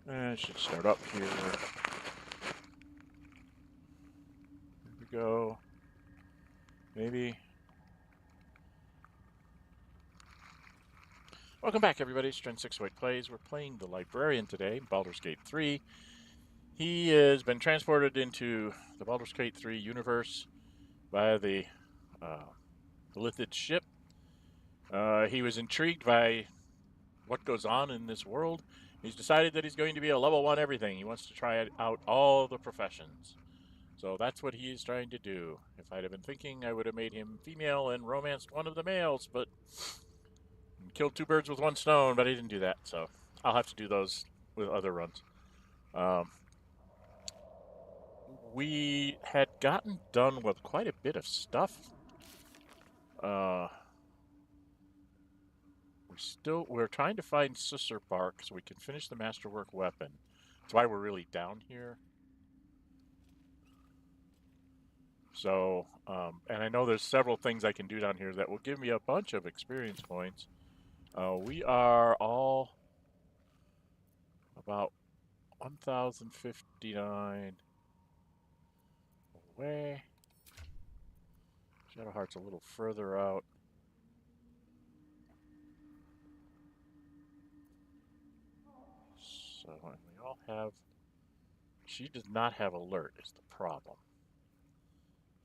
And it should start up here. Here we go. Maybe. Welcome back, everybody. It's Dren608 Plays. We're playing the Librarian today, Baldur's Gate 3. He has been transported into the Baldur's Gate 3 universe via the Bulette ship. He was intrigued by what goes on in this world. He's decided that he's going to be a level 1 everything. He wants to try out all the professions. So that's what he is trying to do. If I'd have been thinking, I would have made him female and romanced one of the males, but killed two birds with one stone, but I didn't do that, so I'll have to do those with other runs. We had gotten done with quite a bit of stuff. We're trying to find Sussur Bark so we can finish the masterwork weapon. That's why we're really down here. So, and I know there's several things I can do down here that will give me a bunch of experience points. We are all about 1,059 away. Shadowheart's a little further out. So we all have... She does not have alert is the problem.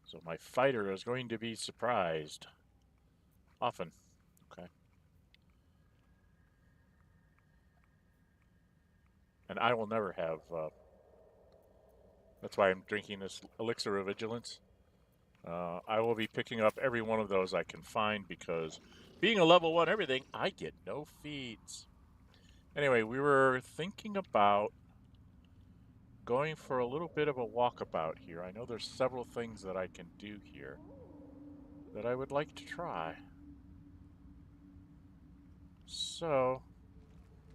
So my fighter is going to be surprised. Often. Okay. And I will never have... that's why I'm drinking this elixir of vigilance. I will be picking up every one of those I can find because being a level 1 everything, I get no feats. Anyway, we were thinking about going for a little bit of a walkabout here. I know there's several things that I can do here that I would like to try. So,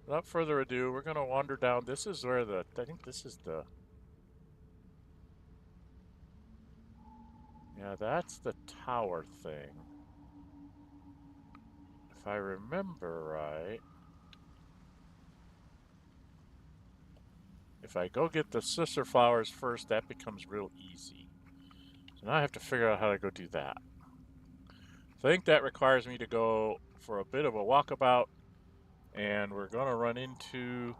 without further ado, we're going to wander down. This is where I think this is the... Yeah, that's the tower thing. If I remember right... If I go get the Sussur flowers first, that becomes real easy. So now I have to figure out how to go do that. So I think that requires me to go for a bit of a walkabout, and we're going to run into...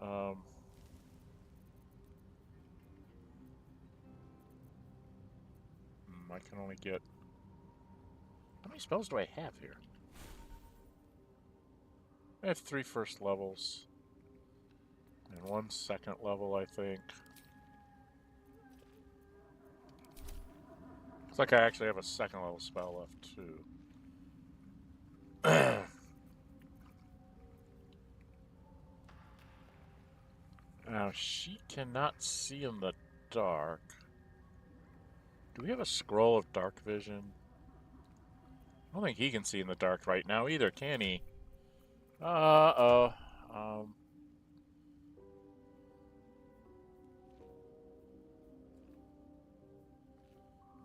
I can only get... How many spells do I have here? I have 3 first levels. And 1 second level, I think. Looks like I actually have a 2nd level spell left, too. Now, she cannot see in the dark. Do we have a scroll of dark vision? I don't think he can see in the dark right now either, can he? Uh-oh.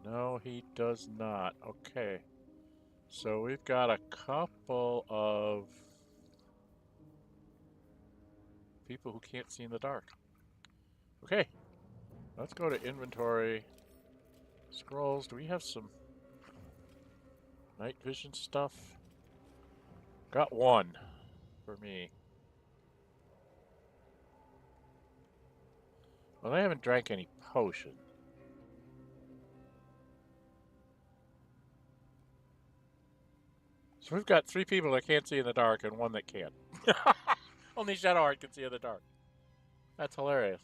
No, he does not. Okay. So we've got a couple of people who can't see in the dark. Okay. Let's go to inventory. Scrolls. Do we have some night vision stuff? Got 1 for me. Well, I haven't drank any potion. So we've got 3 people that can't see in the dark and 1 that can. Only Shadowheart can see in the dark. That's hilarious.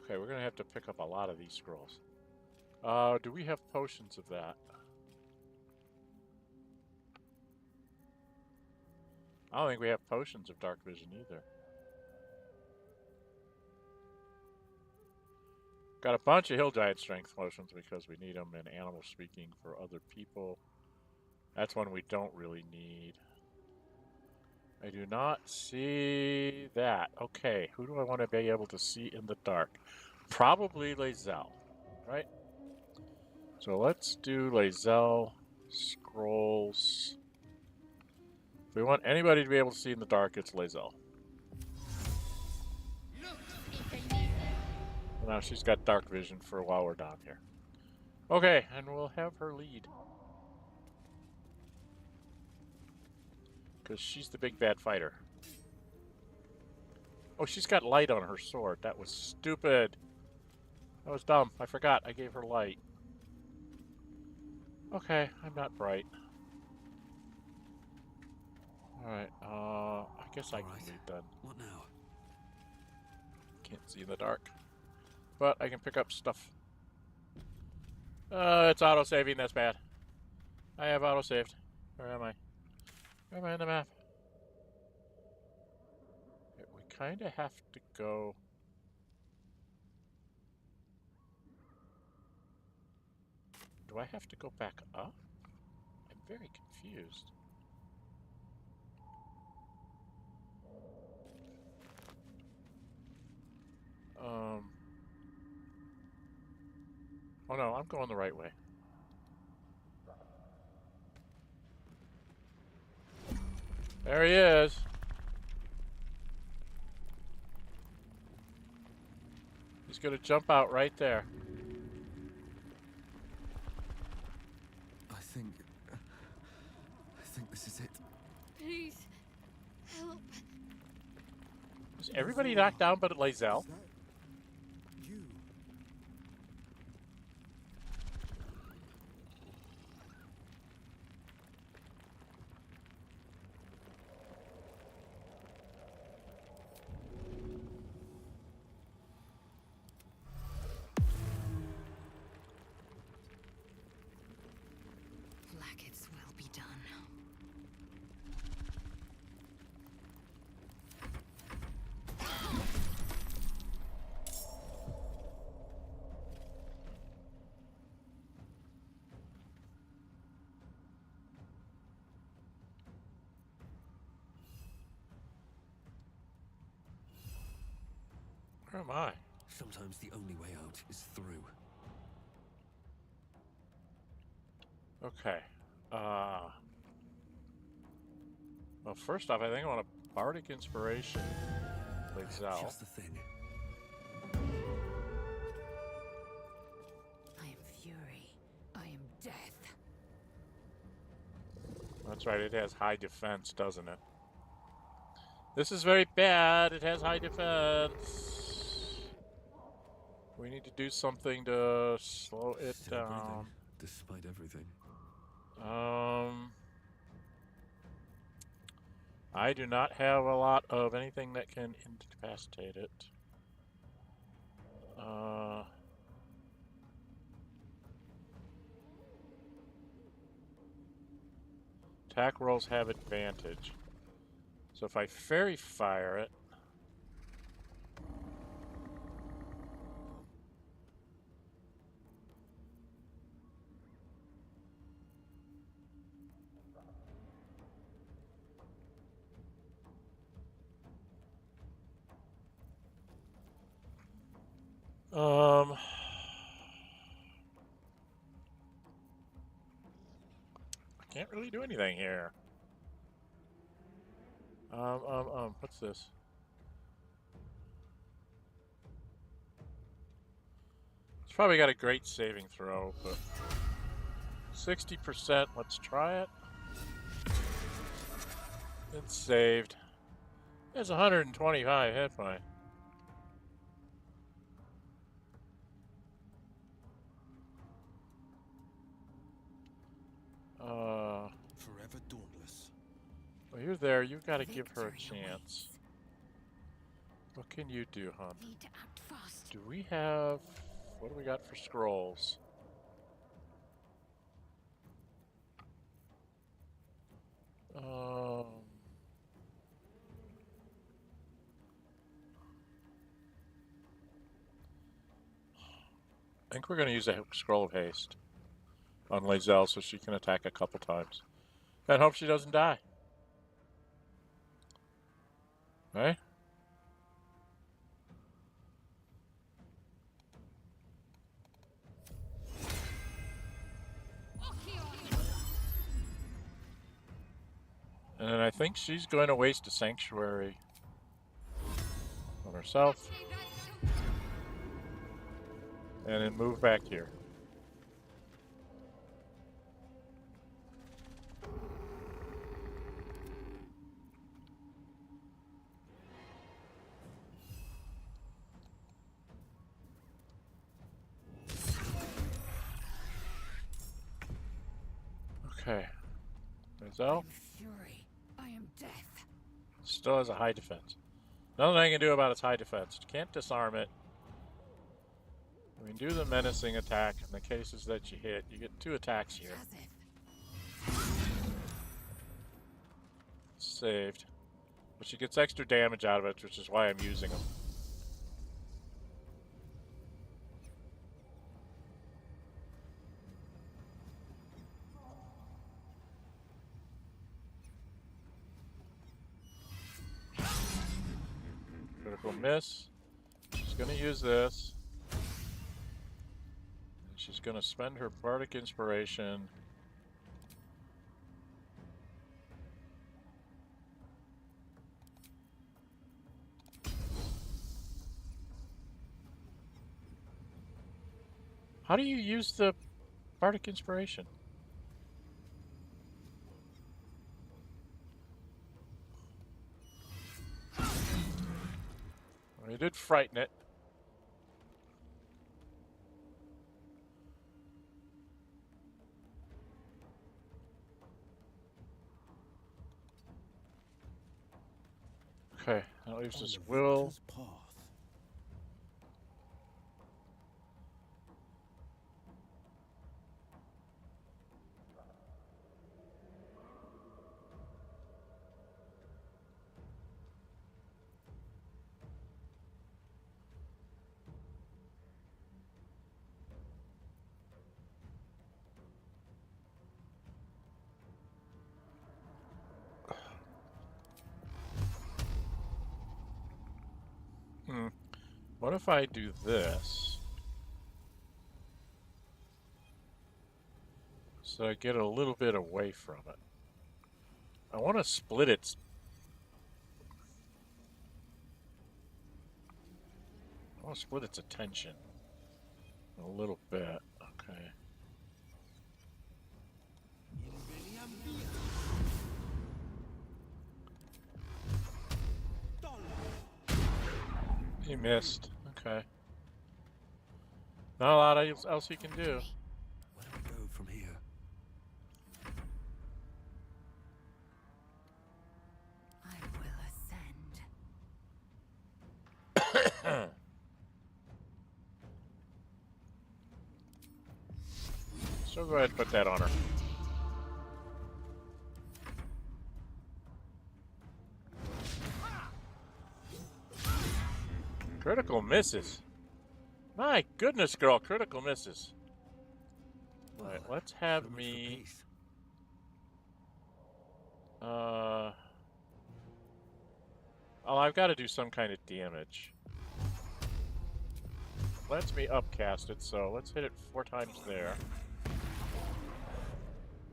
Okay, we're going to have to pick up a lot of these scrolls. Do we have potions of that? I don't think we have potions of dark vision either. Got a bunch of hill giant strength potions because we need them in animal speaking for other people. That's one we don't really need. I do not see that. Okay, who do I want to be able to see in the dark? Probably Lae'zel, right? So let's do Lae'zel, scrolls. If we want anybody to be able to see in the dark, it's Lae'zel. Now she's got dark vision for a while we're down here. Okay, and we'll have her lead. Because she's the big bad fighter. Oh, she's got light on her sword. That was stupid. That was dumb. I forgot. I gave her light. Okay, I'm not bright. Alright, I guess I can lead then. What now? Can't see in the dark. But I can pick up stuff. It's auto-saving. That's bad. I have auto-saved. Where am I? Where am I on the map? We kind of have to go... Do I have to go back up? I'm very confused. Oh no, I'm going the right way. There he is. He's gonna jump out right there. I think this is it. Please, help. Is everybody knocked down but Lae'zel? You. Blackets will be done. Where am I? Sometimes the only way out is through. Okay. Well, first off, I think I want a bardic inspiration. Lae'zel. Just the thing. I am fury. I am death. That's right, it has high defense, doesn't it? This is very bad. It has high defense. We need to do something to slow it Still down. breathing, despite everything. I do not have a lot of anything that can incapacitate it. Attack rolls have advantage. So if I fairy fire it, I can't really do anything here. What's this? It's probably got a great saving throw, but 60%, let's try it. It's saved. It's 125 hit point. Forever dauntless. Well, you're there. You've got to give her a chance. What can you do, hon? Need to act fast. Do we have... What do we got for scrolls? I think we're going to use a scroll of haste on Lae'zel so she can attack a couple times. And hope she doesn't die. Right? And I think she's going to waste a sanctuary on herself. And then move back here. Okay. Rizal Fury. I am death. still has a high defense. Nothing I can do about its high defense. Can't disarm it. We can do the menacing attack in the cases that you hit. You get 2 attacks here. Saved. But she gets extra damage out of it, which is why I'm using them. Critical miss. She's going to use this. And she's going to spend her Bardic Inspiration. How do you use the Bardic Inspiration? Well, you did frighten it. Okay, that leaves us Will. What if I do this? So I get a little bit away from it. I want to split its... I want to split its attention a little bit. Okay. He missed. Okay. Not a lot else he can do. Where do we go from here? I will ascend. So go ahead and put that on her. Critical misses. My goodness, girl, critical misses. Well, Alright, let's have so much for me... peace. Oh, I've got to do some kind of damage. Lets me upcast it, so let's hit it 4 times there.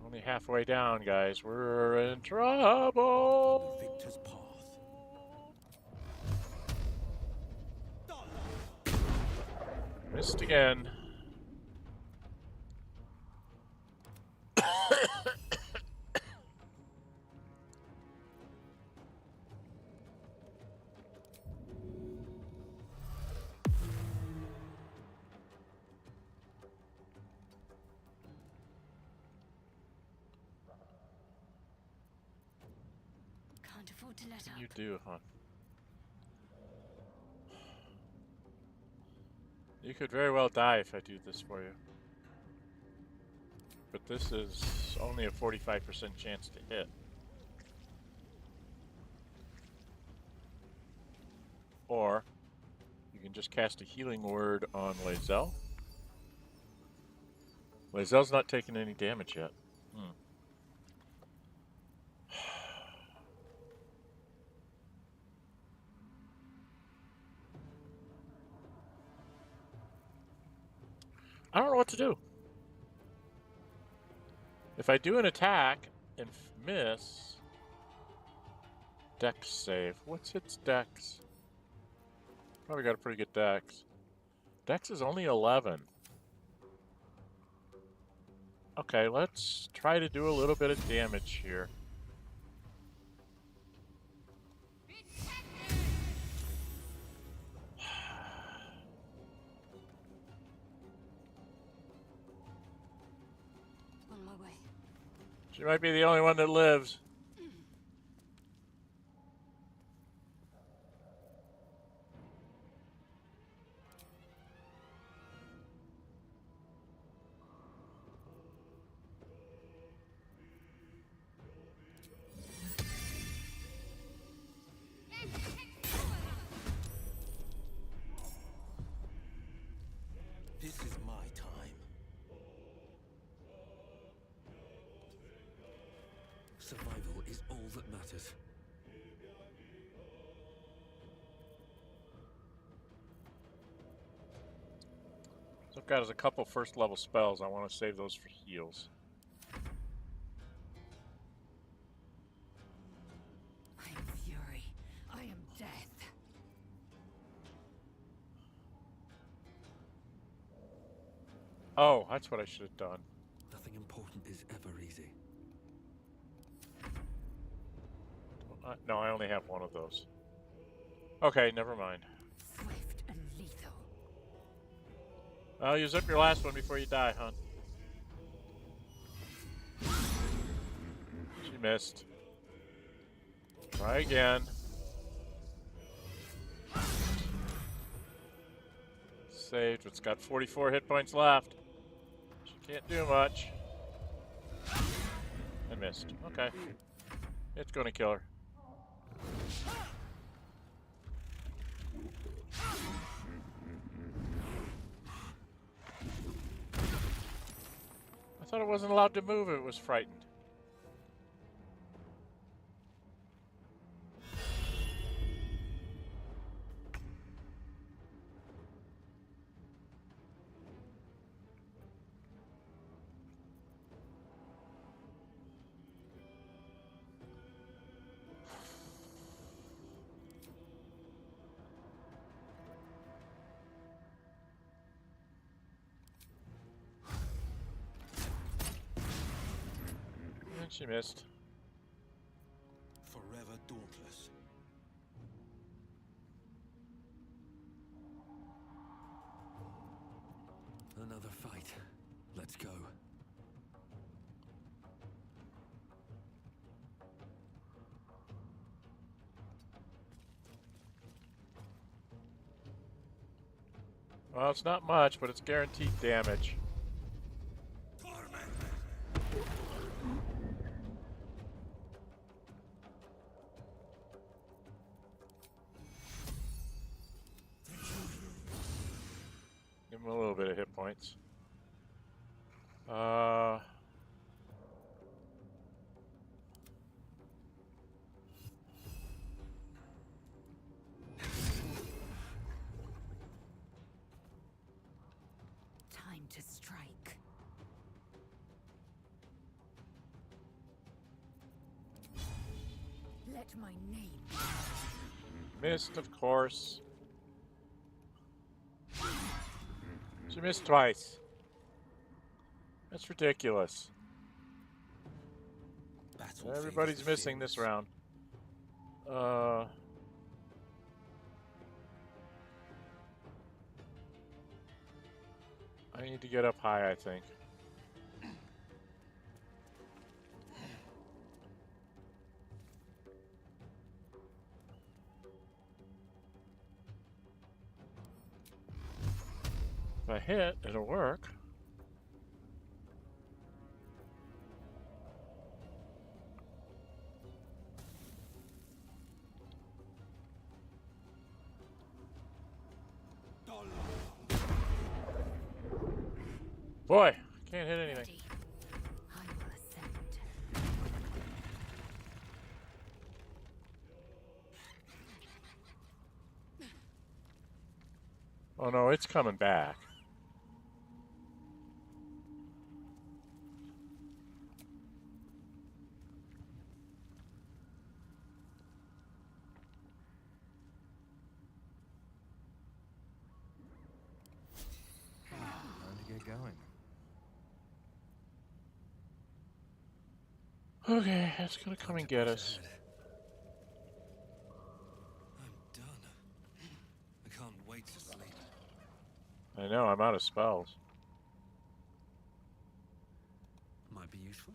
Only halfway down, guys. We're in trouble! Victor's path. Missed again. Can't afford to let up. You do, huh? You could very well die if I do this for you. But this is only a 45% chance to hit. Or you can just cast a healing word on Lae'zel. Lae'zel's not taking any damage yet. I don't know what to do. If I do an attack and miss, dex save. What's its dex? Probably got a pretty good dex. Dex is only 11. Okay, let's try to do a little bit of damage here. On my way. She might be the only one that lives. This is my time. Survival is all that matters. So I've got a couple first level spells. I want to save those for heals. I am fury. I am death. Oh, that's what I should have done. Nothing important is ever easy. No, I only have one of those. Okay, never mind. Swift and lethal. I'll use up your last one before you die, hon. She missed. Try again. Saved. It's got 44 hit points left. She can't do much. I missed. Okay. It's gonna kill her. I thought it wasn't allowed to move if it was frightened. And she missed. Forever dauntless. Another fight. Let's go. Well, it's not much, but it's guaranteed damage. Give him a little bit of hit points. Time to strike. Let my name be known. Missed, of course. She missed twice. That's ridiculous. Battle Everybody's favors missing the this fearless. round. I need to get up high, I think. If I hit, it'll work. Boy, can't hit anything. Ready. I will ascend. Oh no, it's coming back. going? Okay, it's gonna come and get Push us. ahead. I'm done. I can't wait to sleep. I know, I'm out of spells. Might be useful.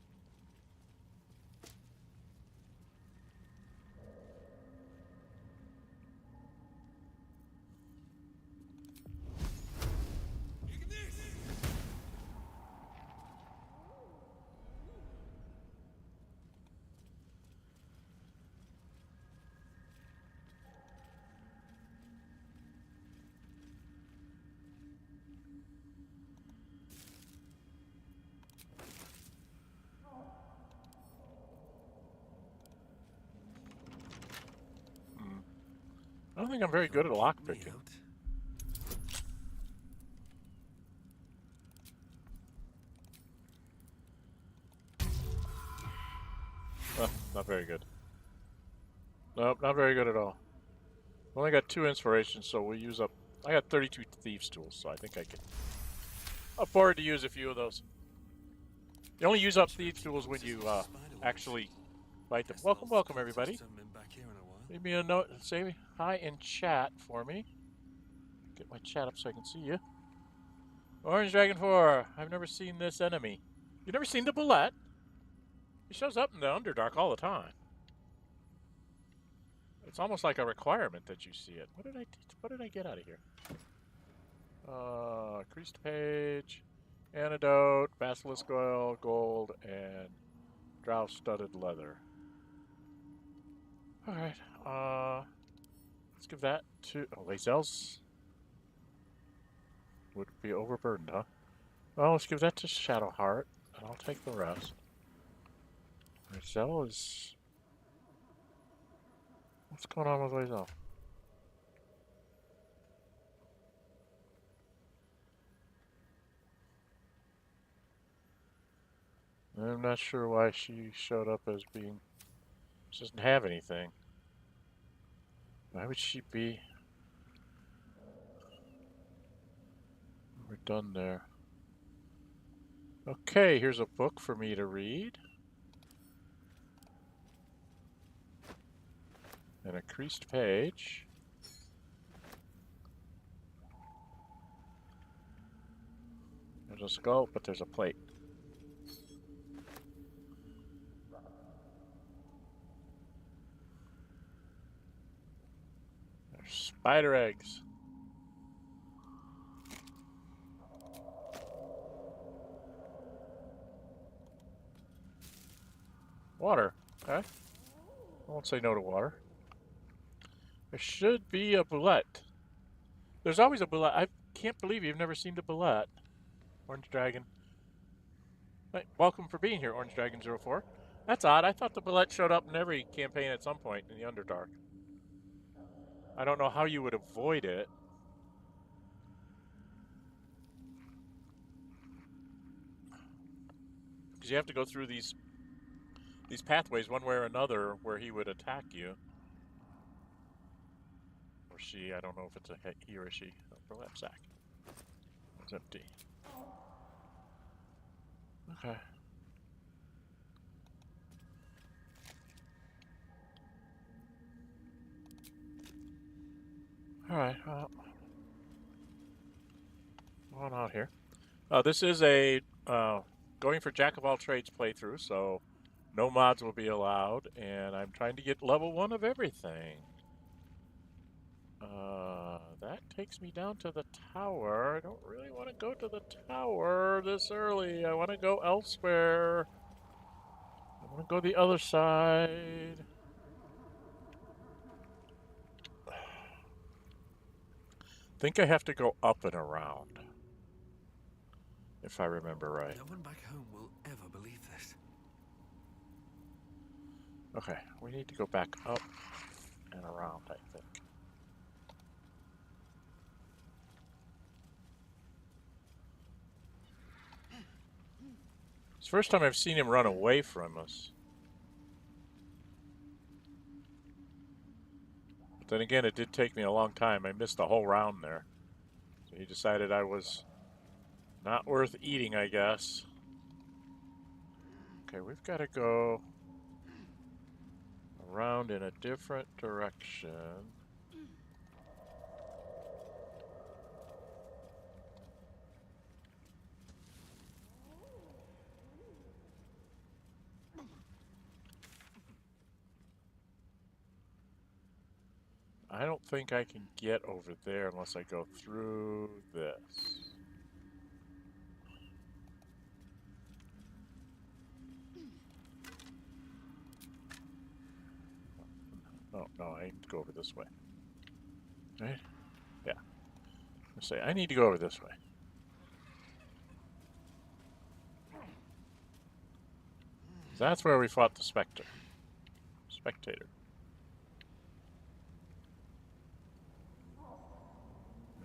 I don't think I'm very good at Me lockpicking. out. Not very good. Nope, not very good at all. Only got 2 inspirations, so we'll use up... I got 32 thieves tools, so I think I can afford to use a few of those. You only use up thieves tools when you actually fight them. Welcome, welcome, everybody. Haven't been back here in a while. Leave me a note and say hi in chat for me. Get my chat up so I can see you. Orange Dragon 4. I've never seen this enemy. You've never seen the Bulette? He shows up in the Underdark all the time. It's almost like a requirement that you see it. What did I get out of here? Creased page, antidote, basilisk oil, gold, and drow-studded leather. Alright, let's give that to... Oh, Lazels would be overburdened, huh? Well, let's give that to Shadowheart, and I'll take the rest. Lazel is... What's going on with Lazel? I'm not sure why she showed up as being... She doesn't have anything. Why would she be... We're done there. Okay, here's a book for me to read. And a creased page. There's a skull, but there's a plate. There's spider eggs. Water. Okay. I won't say no to water. There should be a Bulette. There's always a Bulette. I can't believe you've never seen the Bulette. Orange Dragon. Hey, welcome for being here, Orange Dragon 04. That's odd. I thought the Bulette showed up in every campaign at some point in the Underdark. I don't know how you would avoid it. Because you have to go through these pathways one way or another where he would attack you. Or she. I don't know if it's a he or a she. Oh, burlap sack. It's empty. Okay. Alright, on out here. This is a going for Jack of all trades playthrough, so no mods will be allowed, and I'm trying to get level 1 of everything. That takes me down to the tower. I don't really want to go to the tower this early. I want to go elsewhere. I want to go the other side. I think I have to go up and around, if I remember right. No one back home will ever believe this. Okay, we need to go back up and around, I think. It's the first time I've seen him run away from us. But then again, it did take me a long time. I missed a whole round there. So he decided I was Not worth eating, I guess. Okay, we've got to go around in a different direction. I don't think I can get over there unless I go through this. Oh, no, I need to go over this way. Right? Yeah. Let's say I need to go over this way. That's where we fought the spectator.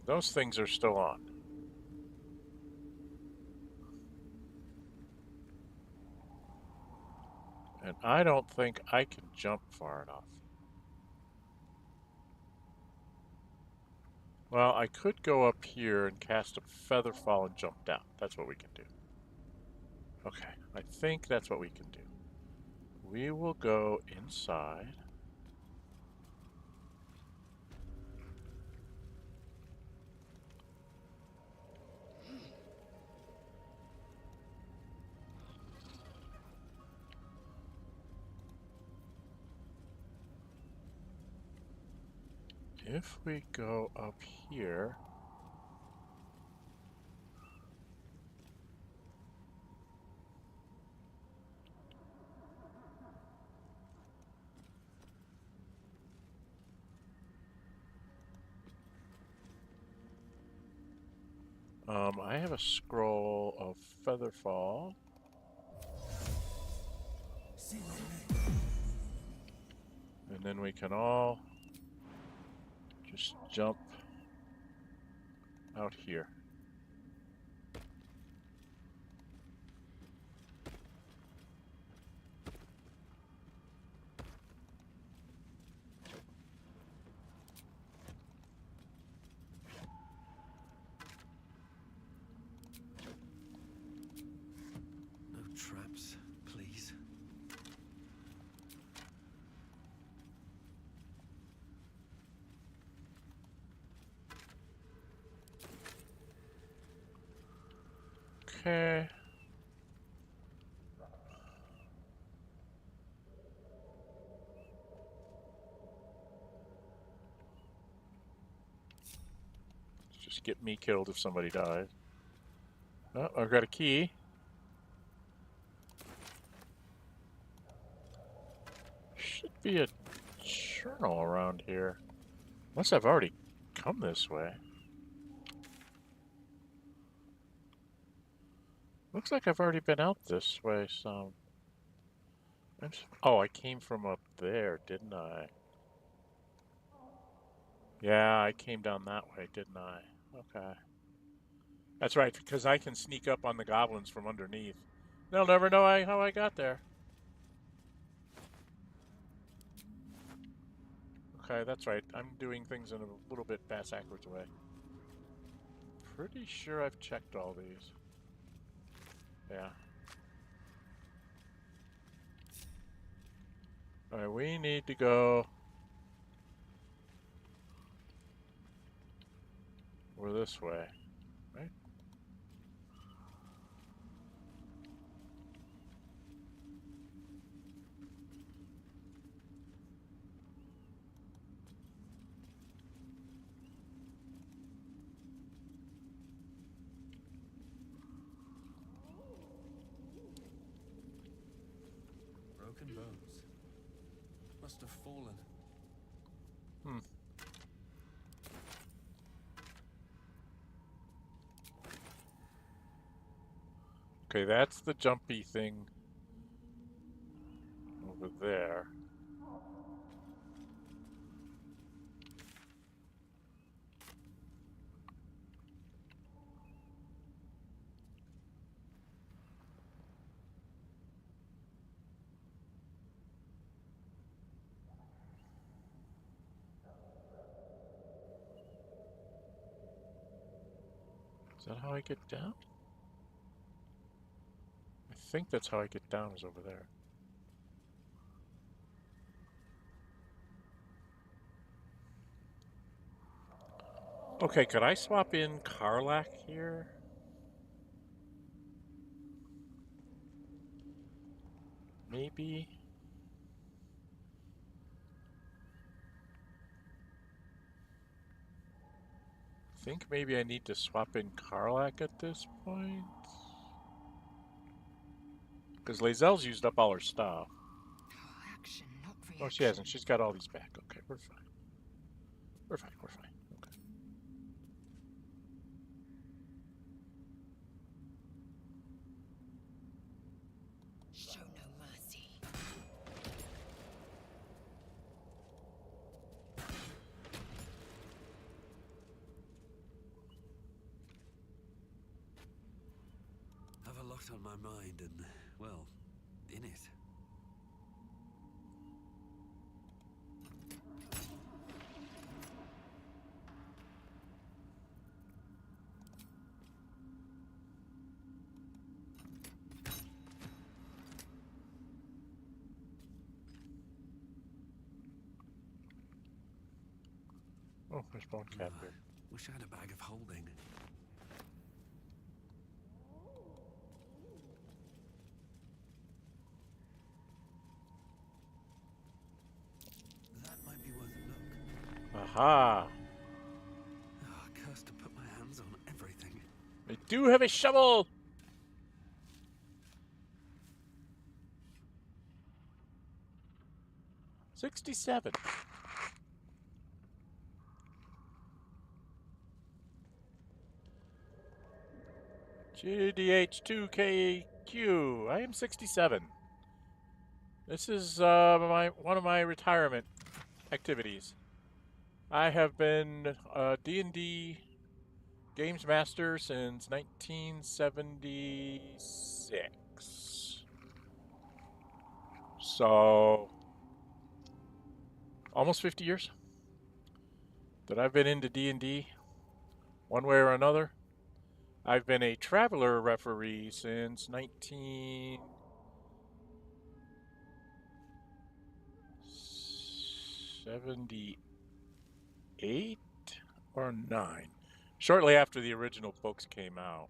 Those things are still on. And I don't think I can jump far enough. Well, I could go up here and cast a feather fall and jump down. That's what we can do. Okay, I think that's what we can do. We will go inside. If we go up here, I have a scroll of Featherfall. And then we can all just jump out here. No traps, please. Okay. Just get me killed if somebody dies. Oh, I've got a key. Should be a journal around here. Unless I've already come this way. Looks like I've already been out this way some. Oh, I came from up there, didn't I? Yeah, I came down that way, didn't I? Okay. That's right, because I can sneak up on the goblins from underneath. They'll never know how I got there. Okay, that's right. I'm doing things in a little bit backwards way. Pretty sure I've checked all these. Yeah. Alright, we need to go... We're this way, right? Broken bones. Must have fallen. Hmm. Okay, that's the jumpy thing over there. Is that how I get down? think that's how I get down, is over there. Okay, could I swap in Karlach here? Maybe. I think maybe I need to swap in Karlach at this point. Because Lae'zel's used up all her stuff. Action, not reaction. Oh, she hasn't. She's got all these back. Okay, we're fine. We're fine, we're fine. Okay. Show no mercy. Have a lot on my mind and, well, in it. Oh, there's Bone Cat here. Wish I had a bag of holding. That might be worth a look. Aha! Oh, cursed to put my hands on everything. I do have a shovel! $67. GDH2KQ. I am 67. This is one of my retirement activities. I have been D&D Games Master since 1976. So, almost 50 years that I've been into D&D, one way or another. I've been a Traveler referee since 1978 or 9. Shortly after the original books came out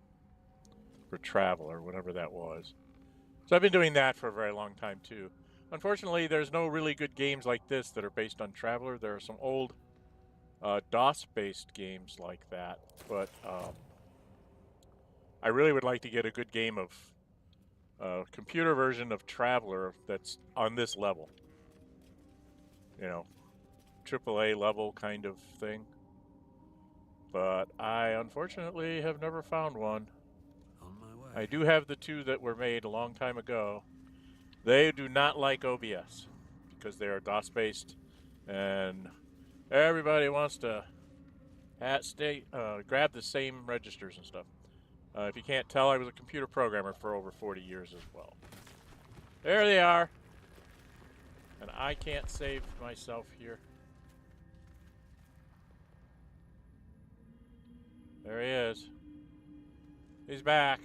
for Traveler, whatever that was. So I've been doing that for a very long time too. Unfortunately, there's no really good games like this that are based on Traveler. There are some old DOS-based games like that, but I really would like to get a good game of computer version of Traveler that's on this level. You know, AAA level kind of thing. But I unfortunately have never found one. On my way. I do have the 2 that were made a long time ago. They do not like OBS because they are DOS-based, and everybody wants to grab the same registers and stuff. If you can't tell, I was a computer programmer for over 40 years as well. There they are. And I can't save myself here. There he is. He's back.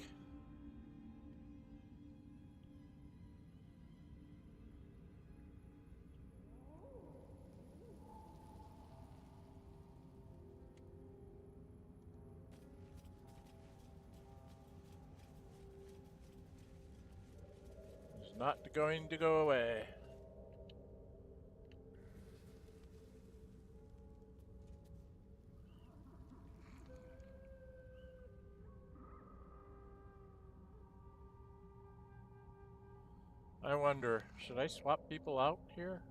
He's not going to go away. I wonder, should I swap people out here?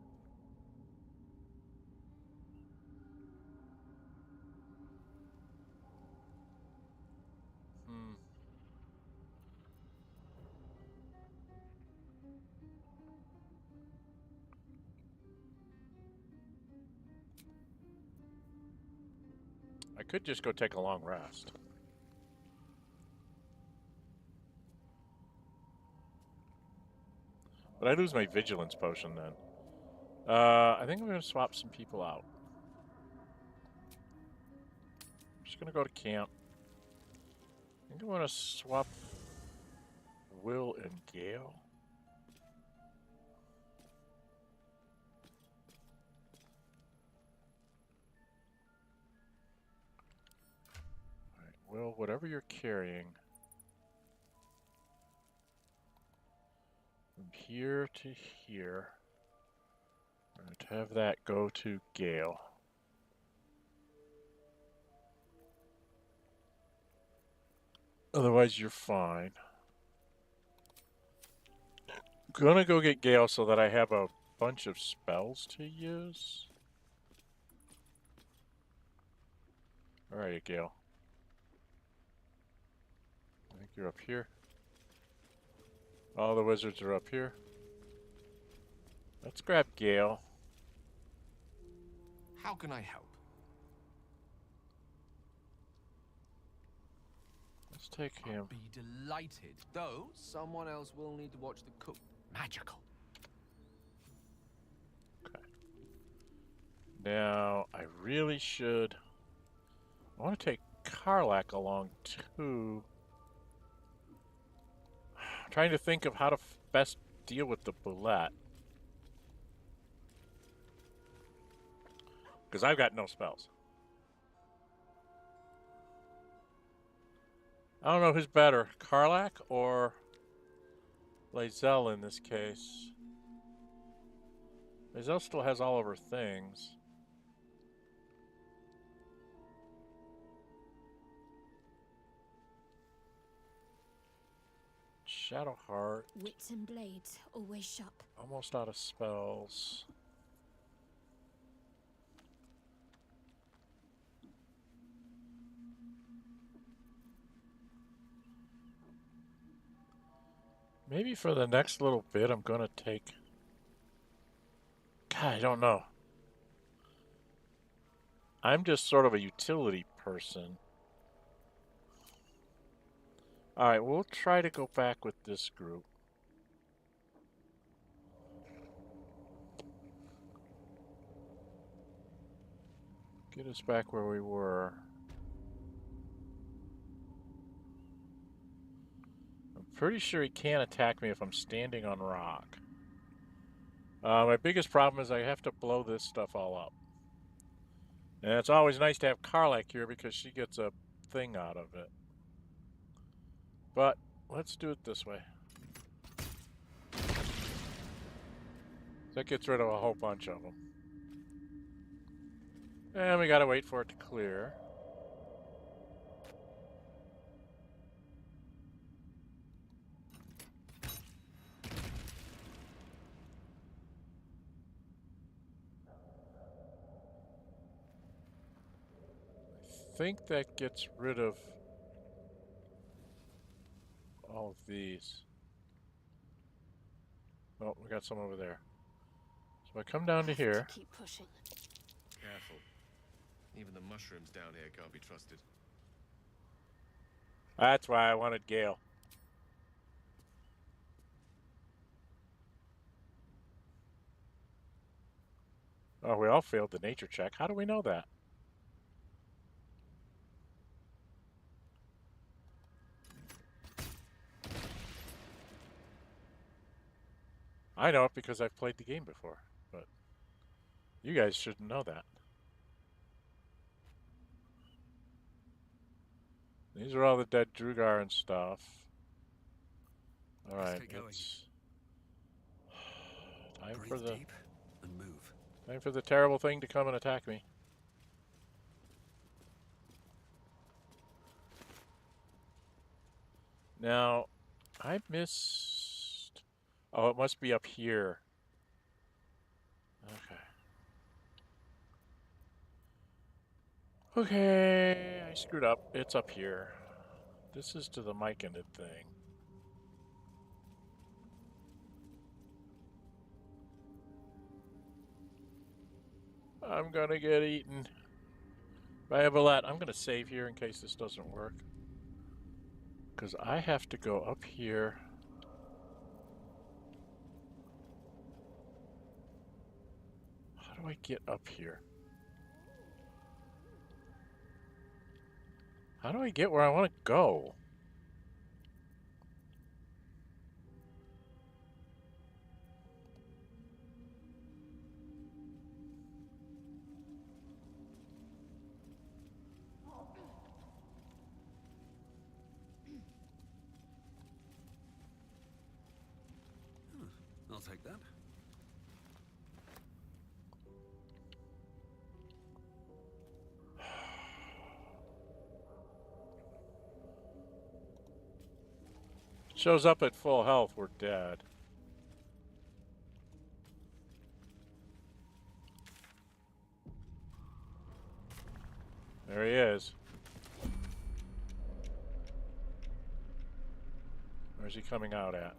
I could just go take a long rest. But I lose my vigilance potion then. I think I'm going to swap some people out. I'm just going to go to camp. I think I want to swap Will and Gale. Alright, Will, whatever you're carrying. From here to here. I'm going to have that go to Gale. Otherwise, you're fine. Gonna go get Gale so that I have a bunch of spells to use. Where are you, Gale? I think you're up here. All the wizards are up here. Let's grab Gale. How can I help? Let's take him. Be delighted. Though, someone else will need to watch the cook. Magical. Okay. Now, I really should... I want to take Karlach along, too. I'm trying to think of how to best deal with the Bulette. Because I've got no spells. I don't know who's better, Karlach or Lae'zel in this case. Lae'zel still has all of her things. Shadowheart. Wits and blades, always sharp. Almost out of spells. Maybe for the next little bit, I'm going to take... God, I don't know. I'm just sort of a utility person. Alright, we'll try to go back with this group. Get us back where we were. I'm pretty sure he can't attack me if I'm standing on rock. My biggest problem is I have to blow this stuff all up. And it's always nice to have Karlach here because she gets a thing out of it. But let's do it this way. That gets rid of a whole bunch of them. And we gotta wait for it to clear. I think that gets rid of all of these. Oh, we got some over there. So I come down to here. Keep pushing. Careful. Even the mushrooms down here can't be trusted. That's why I wanted Gale. Oh, we all failed the nature check. How do we know that? I know it because I've played the game before, but you guys shouldn't know that. These are all the dead Druegar and stuff. Alright, it's time for the Breathe deep and move. time for the terrible thing to come and attack me. Now, I missed... Oh, it must be up here. Okay. Okay, I screwed up. It's up here. This is to the Myconid thing. I'm gonna get eaten by a Bulette. I'm gonna save here in case this doesn't work. Because I have to go up here. How do I get up here? How do I get where I want to go? I'll take that. Shows up at full health, we're dead. There he is. Where's he coming out at?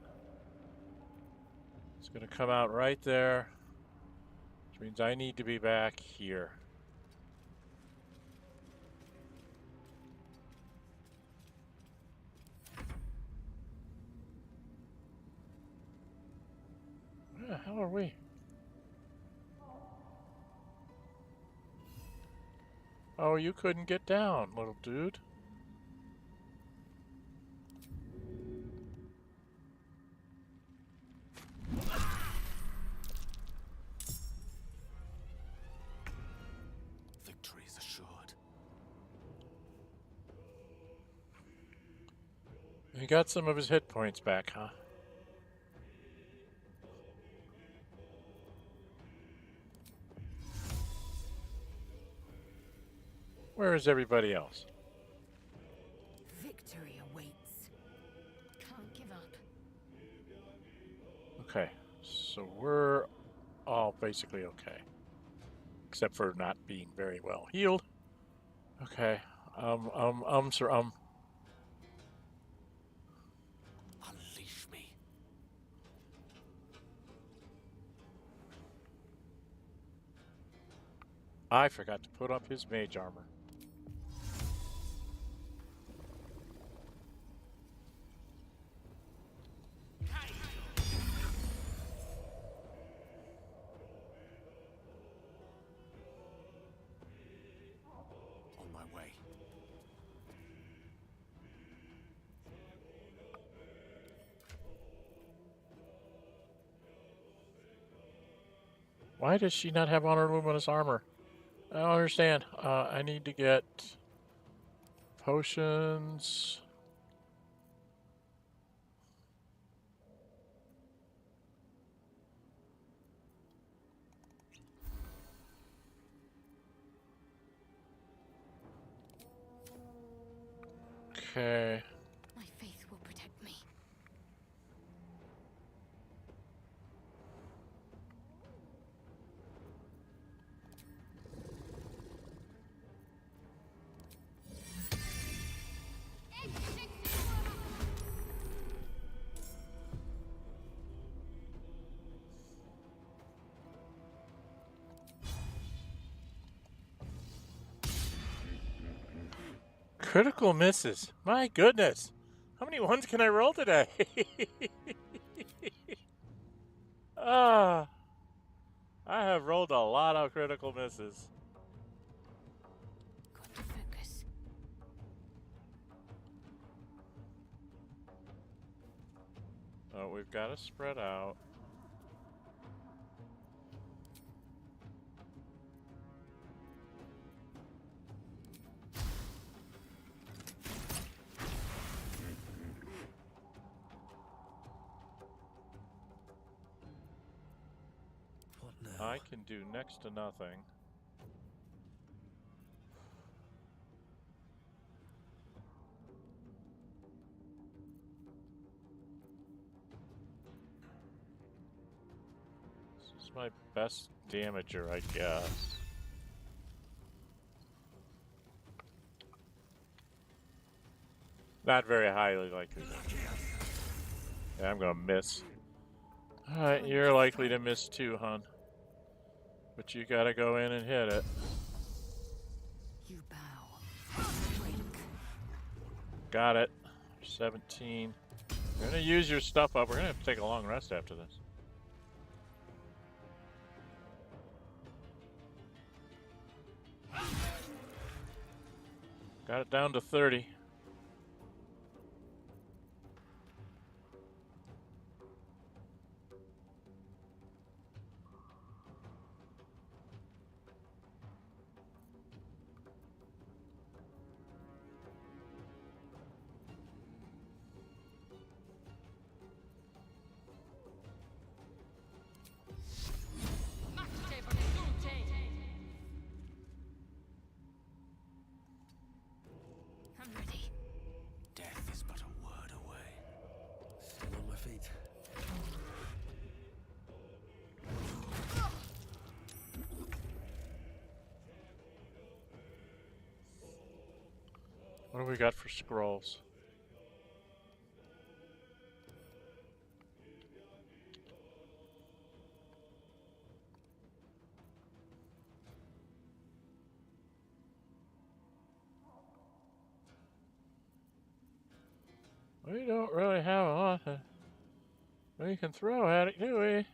It's gonna come out right there, which means I need to be back here. Where the hell are we? Oh, you couldn't get down, little dude. Victory is assured. He got some of his hit points back, huh? Where is everybody else? Victory awaits. Can't give up. Okay, so we're all basically okay. Except for not being very well healed. Okay, sir, Unleash me. I forgot to put up his mage armor. On my way. Why does she not have honor luminous armor? I don't understand. I need to get potions. Okay. My faith will protect me. Critical misses. My goodness. How many ones can I roll today? I have rolled a lot of critical misses. Got to focus. Oh, we've got to spread out. What now? I can do next to nothing. This is my best damager, I guess. Not very highly likely. Yeah, I'm gonna miss. Alright, you're likely to miss too, hon. But you gotta go in and hit it. You bow. Break. Got it. 17. You're gonna use your stuff up. We're gonna have to take a long rest after this. Got it down to 30. right. What do we got for scrolls? We don't really have a lot we can throw at it, do we?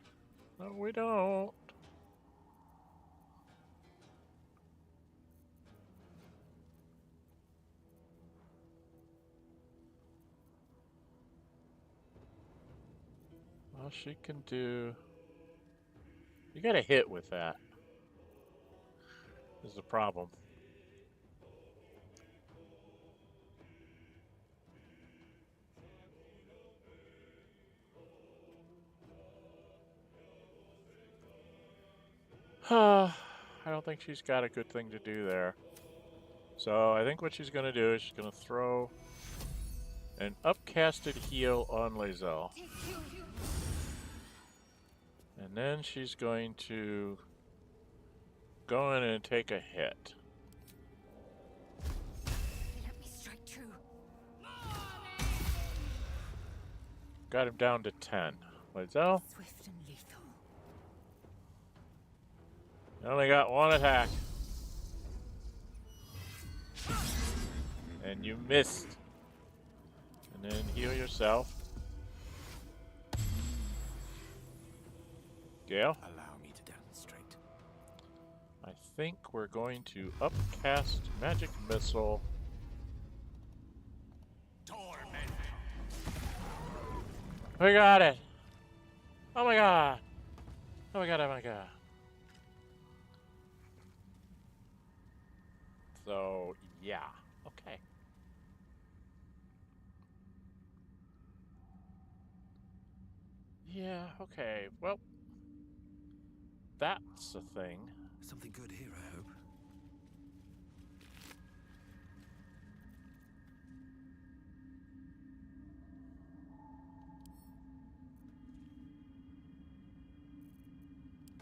No, we don't. Well, she can do... You gotta hit with that. Is the problem. I don't think she's got a good thing to do there. So I think what she's going to do is she's going to throw an upcasted heal on Lae'zel. And then she's going to go in and take a hit. Let me strike true. Got him down to 10. Lae'zel, Swift and lethal. you only got one attack. And you missed. And then heal yourself. Gale? Allow me to demonstrate. I think we're going to upcast Magic Missile. We got it! Oh my god! Oh my god, oh my god. So, yeah. Okay. Yeah, okay. Well, that's a thing. Something good here, I hope.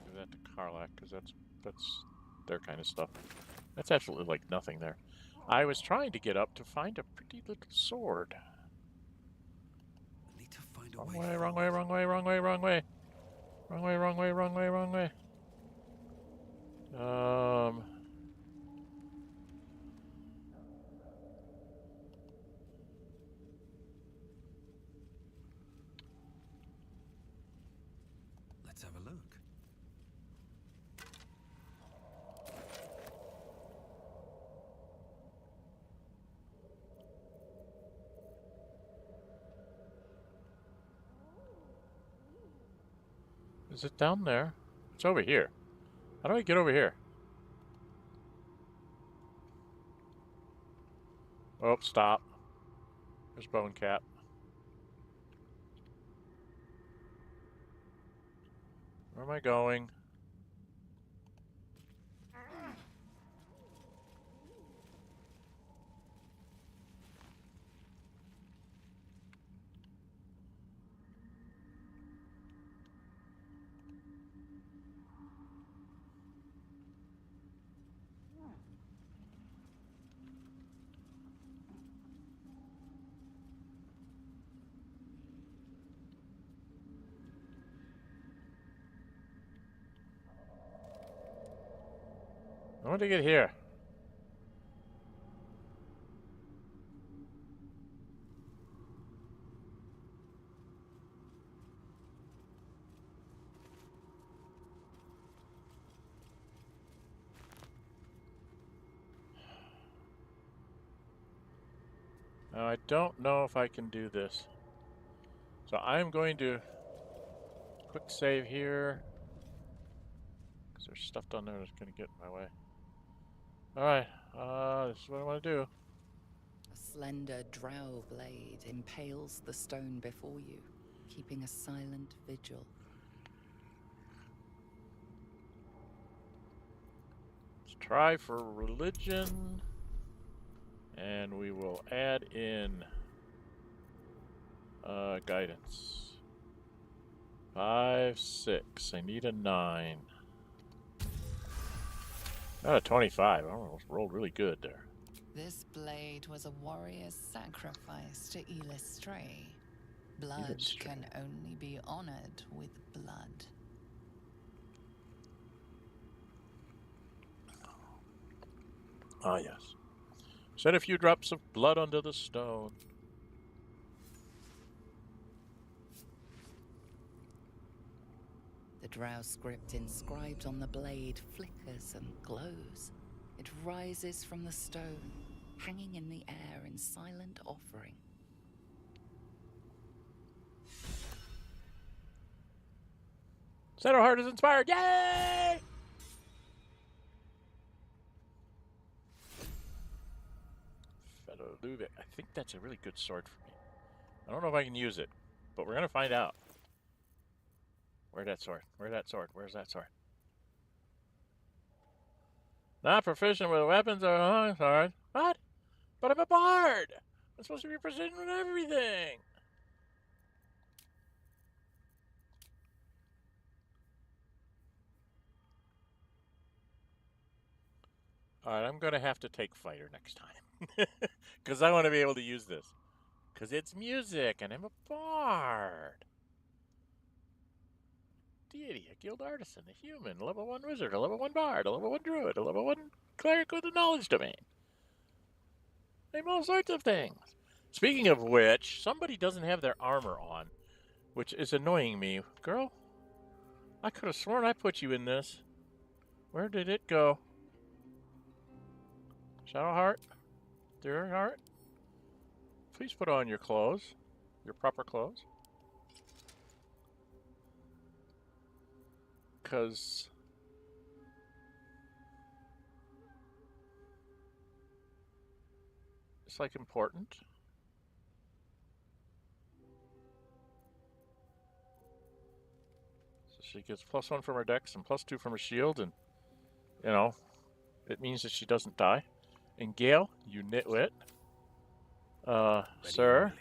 Give that to Karlach, because that's their kind of stuff. That's absolutely like nothing there. I was trying to get up to find a pretty little sword. I need to find a Wrong way. way, wrong way, wrong way, wrong way, wrong way. Wrong way, wrong way, wrong way, wrong way. Let's have a look. Is it down there? It's over here. How do I get over here? Oh, stop. There's Bone Cap. Where am I going? I want to get here. Now, I don't know if I can do this. So I'm going to quick save here. Because there's stuff down there that's going to get in my way. Alright, this is what I want to do. A slender drow blade impales the stone before you, keeping a silent vigil. Let's try for religion. And we will add in guidance. 5, 6. I need a 9. Not a 25. I almost rolled really good there. This blade was a warrior's sacrifice to Illustray. Blood can only be honored with blood. Ah, yes. Shed a few drops of blood onto the stone. The drow script inscribed on the blade flickers and glows. It rises from the stone, hanging in the air in silent offering. Shadowheart is inspired! Yay! Luvic. I think that's a really good sword for me. I don't know if I can use it, but we're going to find out. Where's that sword? Where's that sword? Where's that sword? Not proficient with weapons or sword. What? But I'm a bard! I'm supposed to be proficient with everything! Alright, I'm going to have to take fighter next time. Because I want to be able to use this. Because it's music, and I'm a bard. Deity, a guild artisan, a human, a level 1 wizard, a level 1 bard, a level 1 druid, a level 1 cleric with a knowledge domain. Name all sorts of things. Speaking of which, somebody doesn't have their armor on, which is annoying me. Girl, I could have sworn I put you in this. Where did it go? Shadowheart? Dear heart? Please put on your clothes. Your proper clothes. Because it's like important. So she gets +1 from her dex and +2 from her shield, and you know, it means that she doesn't die. And Gale, you nitwit. Sir.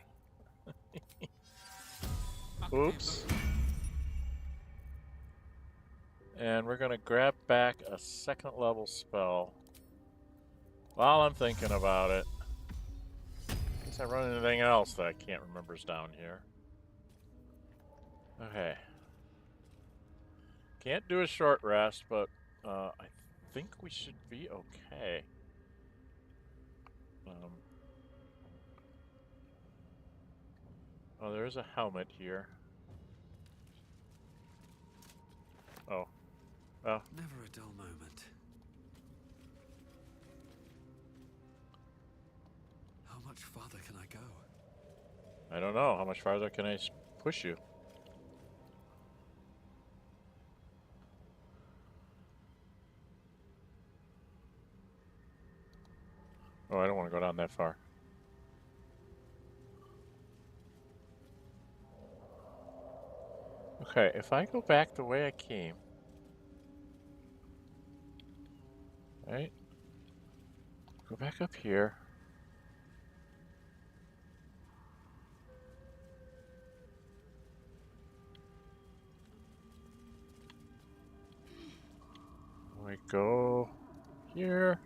Oops. And we're gonna grab back a 2nd level spell. While I'm thinking about it. Unless I run anything else that I can't remember is down here. Okay. Can't do a short rest, but I think we should be okay. Oh, there's a helmet here. Oh. Well. Never a dull moment. How much farther can I go? I don't know. How much farther can I push you? Oh, I don't want to go down that far. Okay, if I go back the way I came, right? Go back up here. We go here.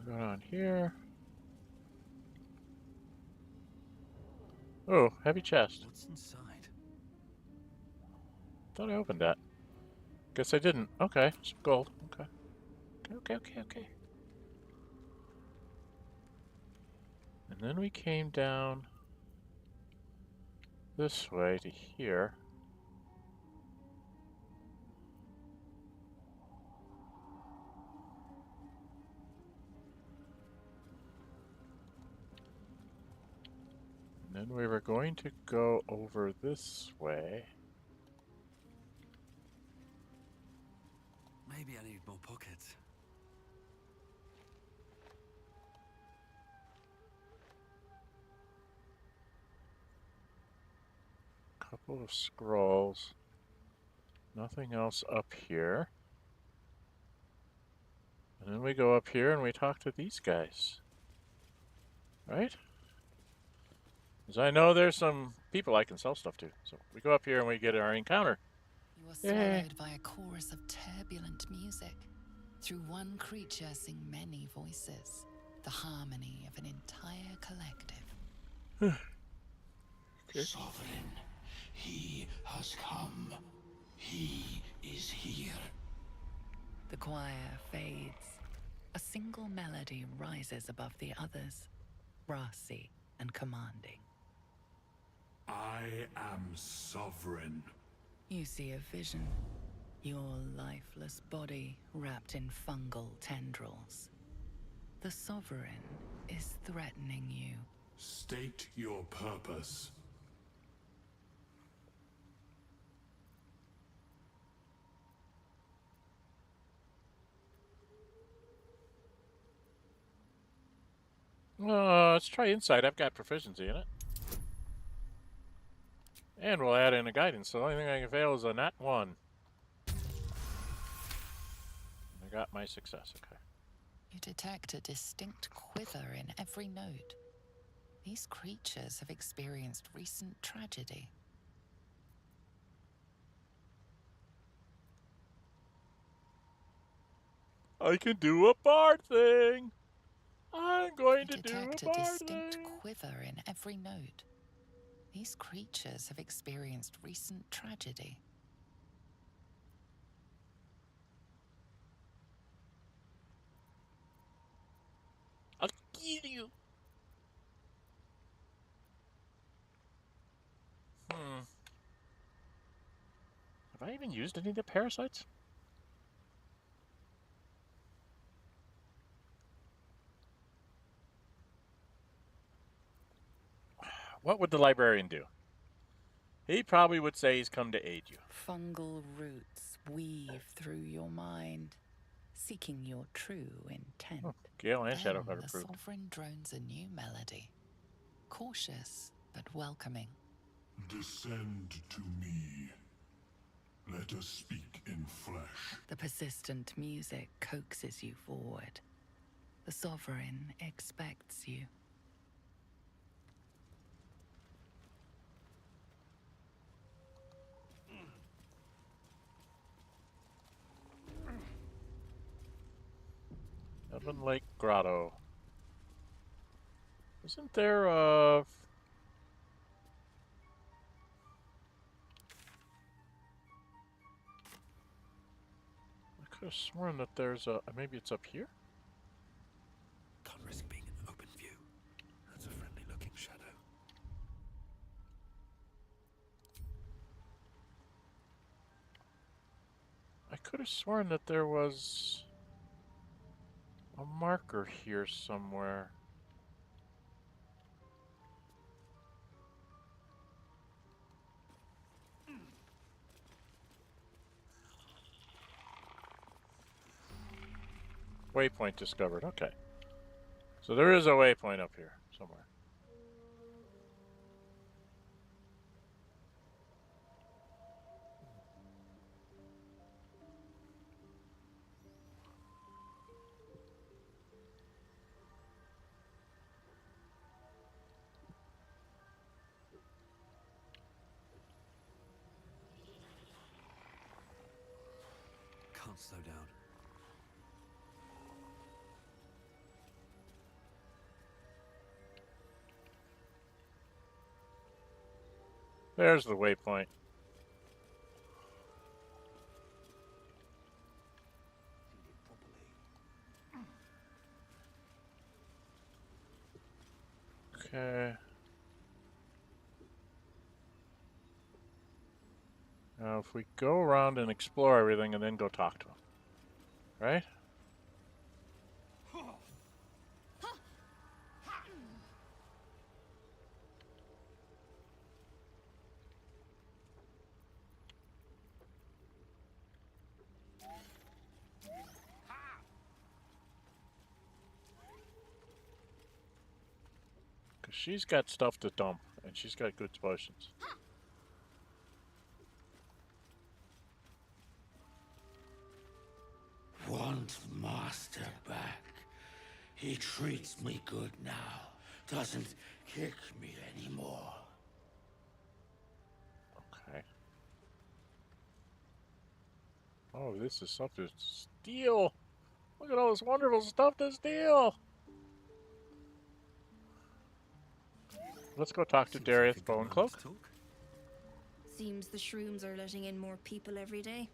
Go down here. Oh, heavy chest. What's inside? Thought I opened that. Guess I didn't. Okay, some gold. Okay. Okay. And then we came down this way to here. And then we were going to go over this way. Maybe I need more pockets. Couple of scrolls. Nothing else up here. And then we go up here and we talk to these guys. Right? Because I know there's some people I can sell stuff to. So we go up here and we get our encounter. You are Yay. swallowed by a chorus of turbulent music. Through one creature sing many voices, the harmony of an entire collective. Sovereign, he has come. He is here. The choir fades. A single melody rises above the others, brassy and commanding. I am sovereign. You see a vision. Your lifeless body wrapped in fungal tendrils. The Sovereign is threatening you. State your purpose. Let's try insight. I've got proficiency in it. And we'll add in a guidance. So the only thing I can fail is a nat 1. I got my success, okay. You detect a distinct quiver in every note. These creatures have experienced recent tragedy. I can do a bard thing! I'm going to You do a detect a bard distinct thing! quiver in every note. These creatures have experienced recent tragedy. I'll kill you! Have I even used any of the parasites? What would the librarian do? He probably would say he's come to aid you. Fungal roots weave through your mind, seeking your true intent. Oh, Gale and Then Shadow got the approved. Sovereign drones a new melody, cautious but welcoming. Descend to me. Let us speak in flesh. The persistent music coaxes you forward. The Sovereign expects you. Elven Lake Grotto. Isn't there a... I could have sworn that there's a... Maybe it's up here? Can't risk being in open view. That's a friendly looking shadow. I could have sworn that there was a marker here somewhere. Waypoint discovered. Okay. So there is a waypoint up here somewhere. Can't slow down. There's the waypoint. Okay. Now, if we go around and explore everything and then go talk to him, right? Because she's got stuff to dump, and she's got good potions. Want master back. He treats me good now. doesn't kick me anymore. Okay. Oh, this is stuff to steal. Look at all this wonderful stuff to steal. Let's go talk to Seems like a Derryth good Bone man Cloak. to talk. Seems the shrooms are letting in more people every day.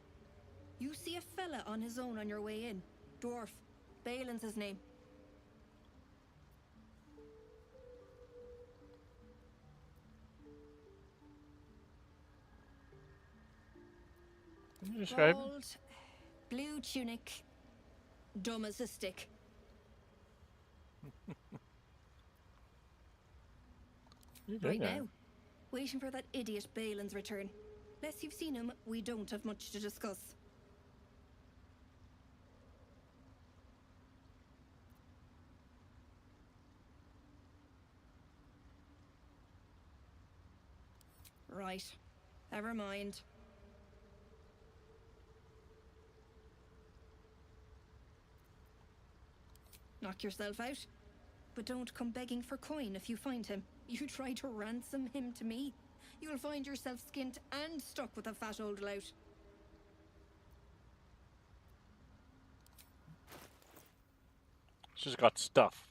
You see a fella on his own on your way in. Dwarf. Balen's his name. Can you describe? Bald, blue tunic, dumb as a stick. Right now, waiting for that idiot Balen's return. Less you've seen him, we don't have much to discuss. Right. Never mind. Knock yourself out. But don't come begging for coin if you find him. You try to ransom him to me, you'll find yourself skint and stuck with a fat old lout. She's got stuff.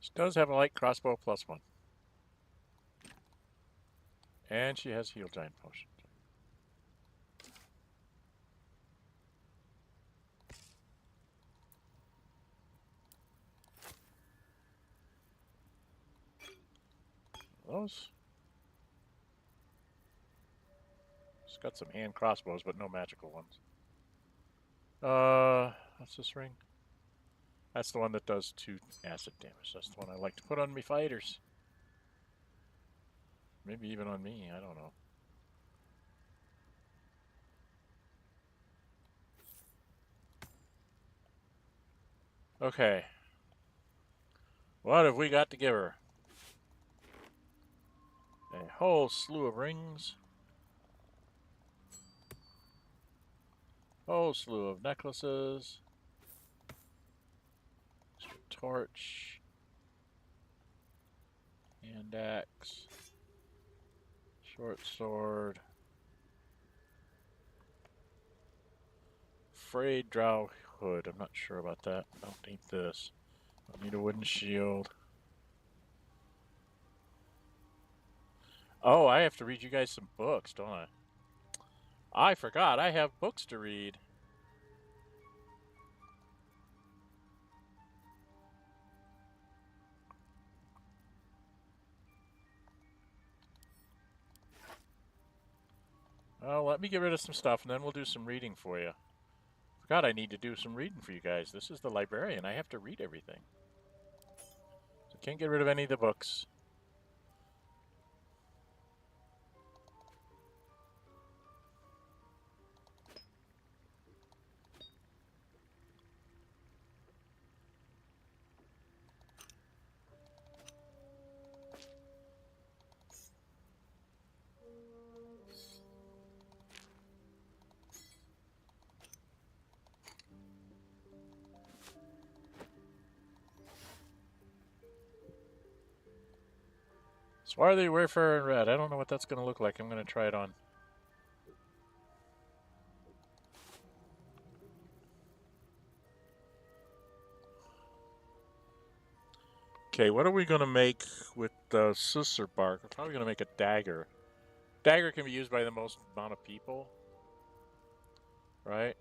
She does have a light crossbow +1. And she has heal giant potion. Those. She's got some hand crossbows, but no magical ones. What's this ring? That's the one that does 2 acid damage. That's the one I like to put on me fighters. Maybe even on me, I don't know. Okay. What have we got to give her? A whole slew of rings. Whole slew of necklaces. Torch. Hand axe. Short sword. Frayed drow hood. I'm not sure about that. I don't need this. I need a wooden shield. Oh, I have to read you guys some books, don't I? I forgot. I have books to read. Well, let me get rid of some stuff, and then we'll do some reading for you. Forgot I need to do some reading for you guys. This is the librarian. I have to read everything. So can't get rid of any of the books. Swarthy Warfare in red. I don't know what that's going to look like. I'm going to try it on. Okay, what are we going to make with the Sussur Bark? We're probably going to make a dagger. Dagger can be used by the most amount of people. Right?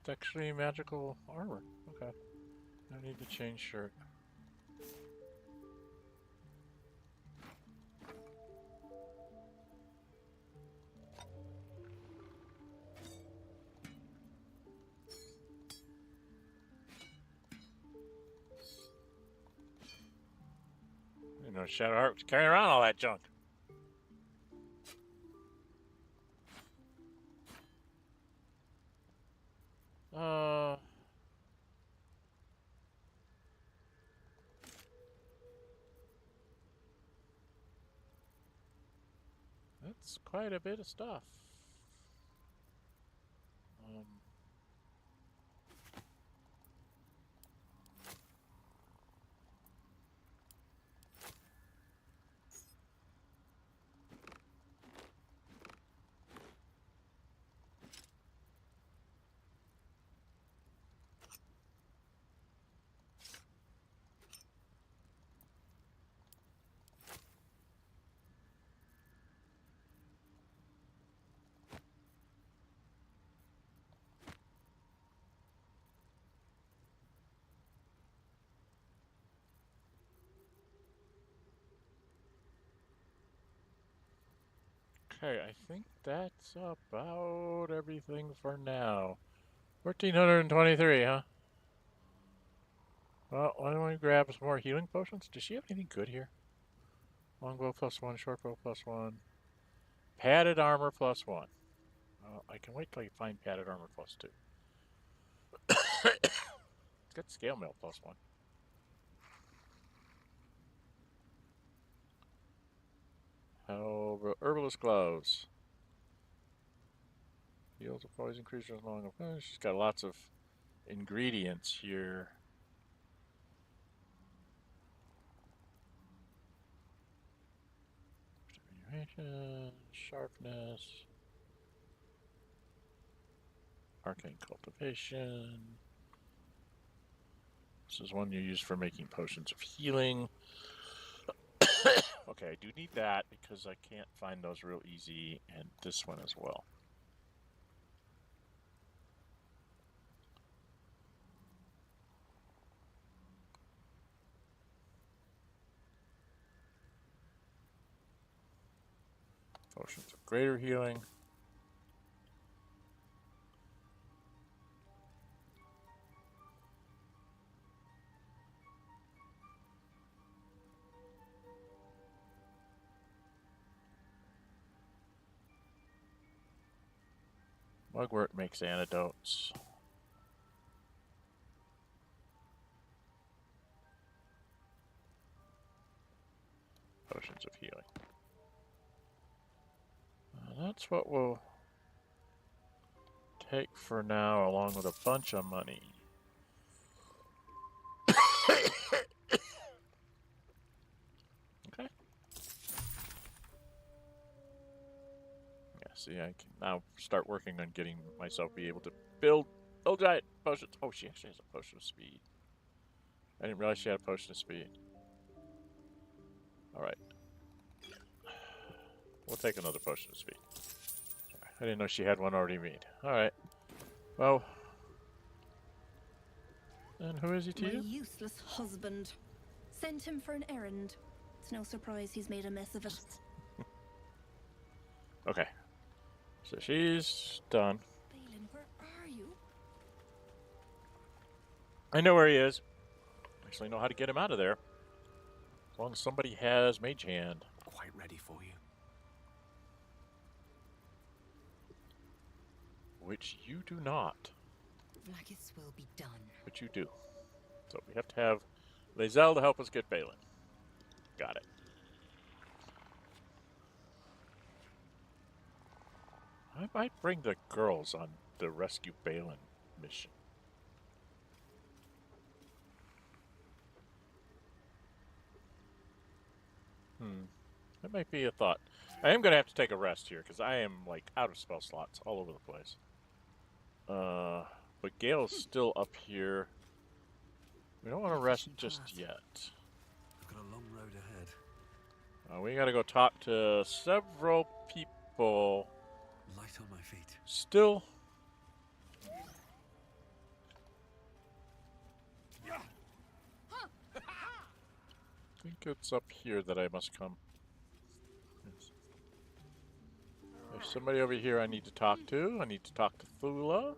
It's actually magical armor. Okay. I need to change shirt. You know, Shadowheart was carrying around all that junk. That's quite a bit of stuff. Okay, I think that's about everything for now. 1423, huh? Well, why don't we grab some more healing potions? Does she have anything good here? Longbow +1, shortbow +1. Padded armor +1. I can wait till you find padded armor +2. Got scale mail +1. Herbalist gloves. Heals a poison creature as long as she's got lots of ingredients here. Sharpness. Arcane cultivation. This is one you use for making potions of healing. Okay, I do need that because I can't find those real easy, and this one as well. Potions of greater healing. Mugwort makes antidotes. Potions of healing. That's what we'll take for now, along with a bunch of money. Okay. Yeah, see, I can now start working on getting myself be able to build giant potions. Oh, she actually has a potion of speed. I didn't realize she had a potion of speed. Alright. We'll take another potion of speed. I didn't know she had one already made. Alright. Well. And who is he to My you? useless husband. Sent him for an errand. It's no surprise he's made a mess of it. Okay. So she's done. Balen, where are you? I know where he is. Actually know how to get him out of there. As long as somebody has Mage Hand. Quite ready for you. Which you do not. Vlaakith's will be done. But you do. So we have to have Lae'zel to help us get Balen. Got it. I might bring the girls on the rescue Balen mission. That might be a thought. I am going to have to take a rest here because I am like out of spell slots all over the place. But Gale's still up here. We don't want to rest just yet. I've got a long road ahead. We got to go talk to several people. Light on my feet. Still think it's up here that I must come. Yes. There's somebody over here I need to talk to. I need to talk to Thulla.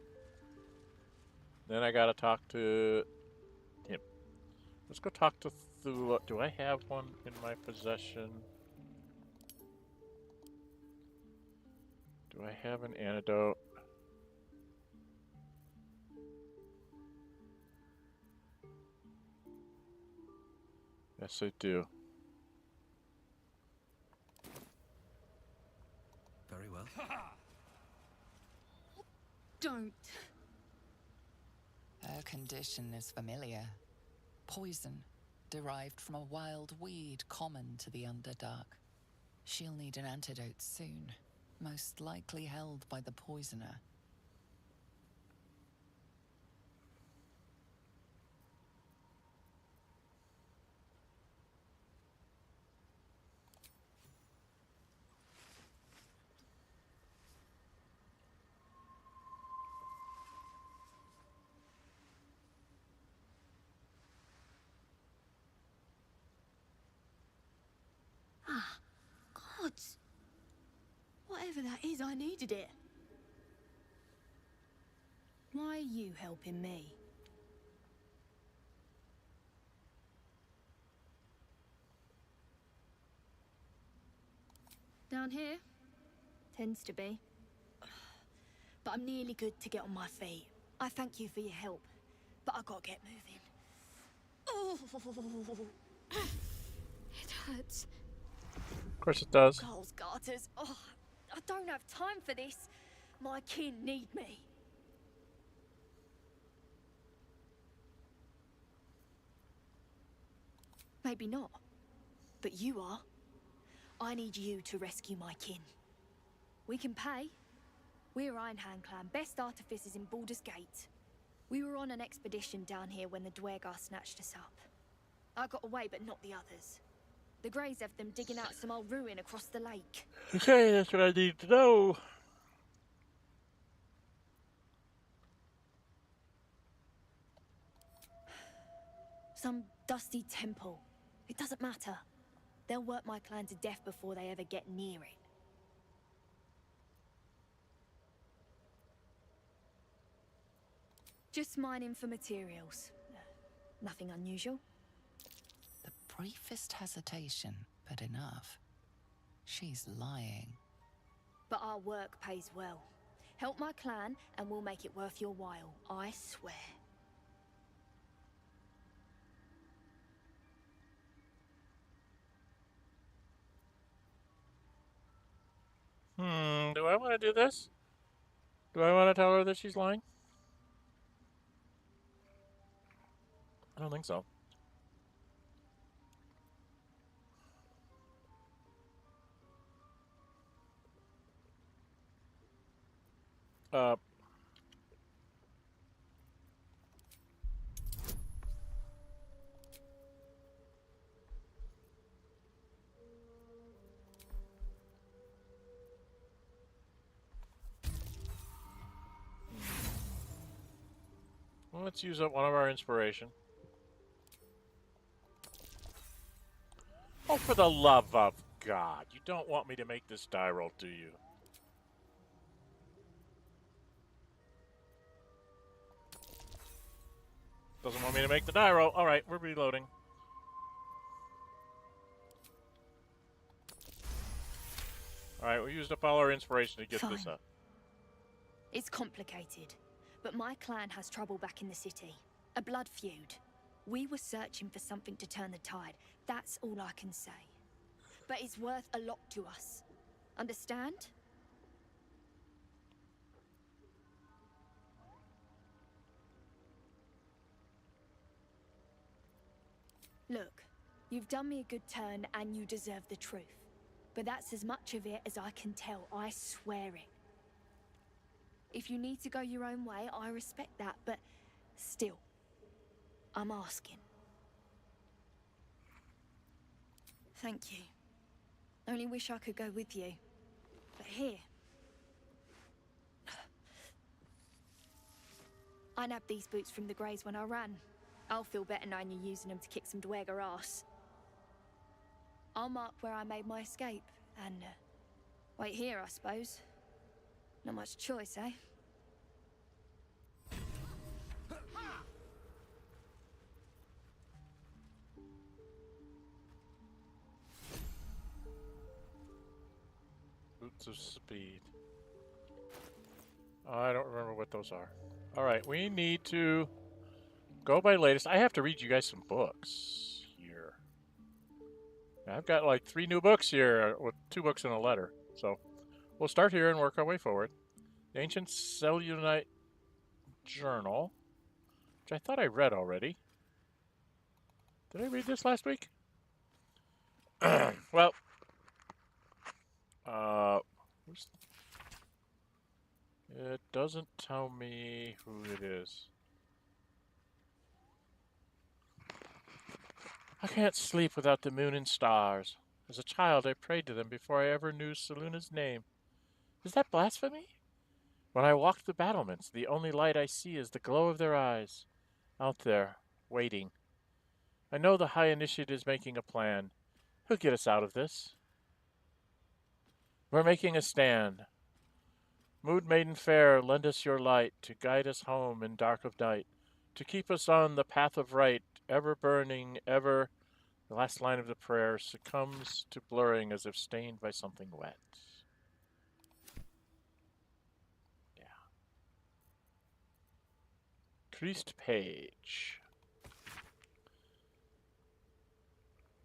Then I gotta talk to him. Let's go talk to Thulla. Do I have one in my possession? Do I have an antidote? Yes, I do. Very well. Don't. Her condition is familiar. Poison, derived from a wild weed common to the Underdark. She'll need an antidote soon, most likely held by the poisoner. Ah, gods. Whatever that is, I needed it. Why are you helping me? Down here? Tends to be. But I'm nearly good to get on my feet. I thank you for your help, but I gotta get moving. Oh, it hurts. Of course it does. Coles garters. Oh, I don't have time for this. My kin need me. Maybe not, but you are. I need you to rescue my kin. We can pay. We're Ironhand clan, best artificers in Baldur's Gate. We were on an expedition down here when the Druegar snatched us up. I got away, but not the others. The Greys have them digging out some old ruin across the lake. Okay, that's what I need to know. Some dusty temple. It doesn't matter. They'll work my clan to death before they ever get near it. Just mining for materials. Nothing unusual. The briefest hesitation, but enough. She's lying. But our work pays well. Help my clan and we'll make it worth your while, I swear. Do I want to do this? Do I want to tell her that she's lying? I don't think so. Well, let's use up one of our inspiration. Oh, for the love of God. You don't want me to make this die roll, do you? Doesn't want me to make the die roll. Alright, we're reloading. Alright, we used up all our inspiration to get this up. It's complicated, but my clan has trouble back in the city. A blood feud. We were searching for something to turn the tide. That's all I can say. But it's worth a lot to us. Understand? Look, you've done me a good turn and you deserve the truth. But that's as much of it as I can tell, I swear it. If you need to go your own way, I respect that, but still, I'm asking. Thank you. Only wish I could go with you. But here. I nabbed these boots from the Greys when I ran. I'll feel better knowing you're using them to kick some Druegar ass. I'll mark where I made my escape, and wait here, I suppose. Not much choice, eh? Boots of speed. I don't remember what those are. Alright, we need to go by latest. I have to read you guys some books here. I've got like 3 new books here, with 2 books and a letter. So we'll start here and work our way forward. The Ancient Cellunite Journal, which I thought I read already. Did I read this last week? Well, it doesn't tell me who it is. I can't sleep without the moon and stars. As a child, I prayed to them before I ever knew Seluna's name. Is that blasphemy? When I walk the battlements, the only light I see is the glow of their eyes. Out there, waiting. I know the High Initiate is making a plan. He'll get us out of this. We're making a stand. Mood Maiden fair, lend us your light to guide us home in dark of night, to keep us on the path of right, ever burning, ever. The last line of the prayer succumbs to blurring as if stained by something wet. Yeah. Creased page.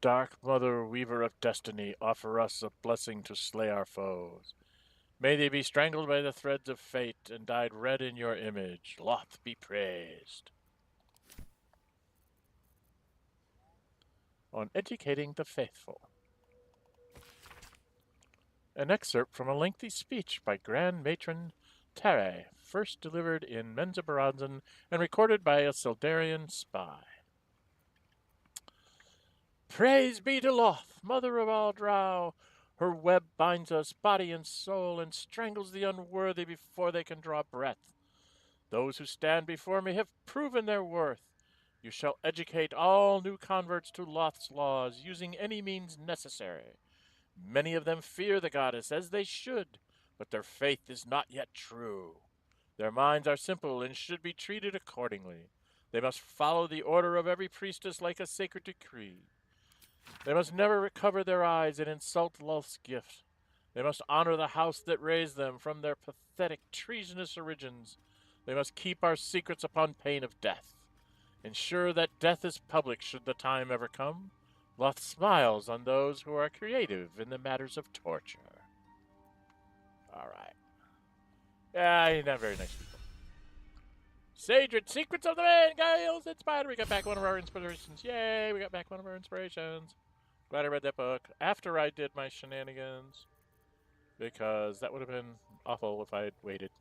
Dark Mother, Weaver of Destiny, offer us a blessing to slay our foes. May they be strangled by the threads of fate and dyed red in your image. Loth be praised. On educating the faithful. An excerpt from a lengthy speech by Grand Matron Terre, first delivered in Menzoberranzan and recorded by a Sildarian spy. Praise be to Loth, mother of all drow. Her web binds us, body and soul, and strangles the unworthy before they can draw breath. Those who stand before me have proven their worth. You shall educate all new converts to Loth's laws, using any means necessary. Many of them fear the goddess, as they should, but their faith is not yet true. Their minds are simple and should be treated accordingly. They must follow the order of every priestess like a sacred decree. They must never recover their eyes and insult Loth's gift. They must honor the house that raised them from their pathetic, treasonous origins. They must keep our secrets upon pain of death. Ensure that death is public should the time ever come. Loth smiles on those who are creative in the matters of torture. All right. Yeah, you're not very nice people. Saged Secrets of the Mangales and Spider. We got back one of our inspirations. Yay, we got back one of our inspirations. Glad I read that book after I did my shenanigans, because that would have been awful if I had waited.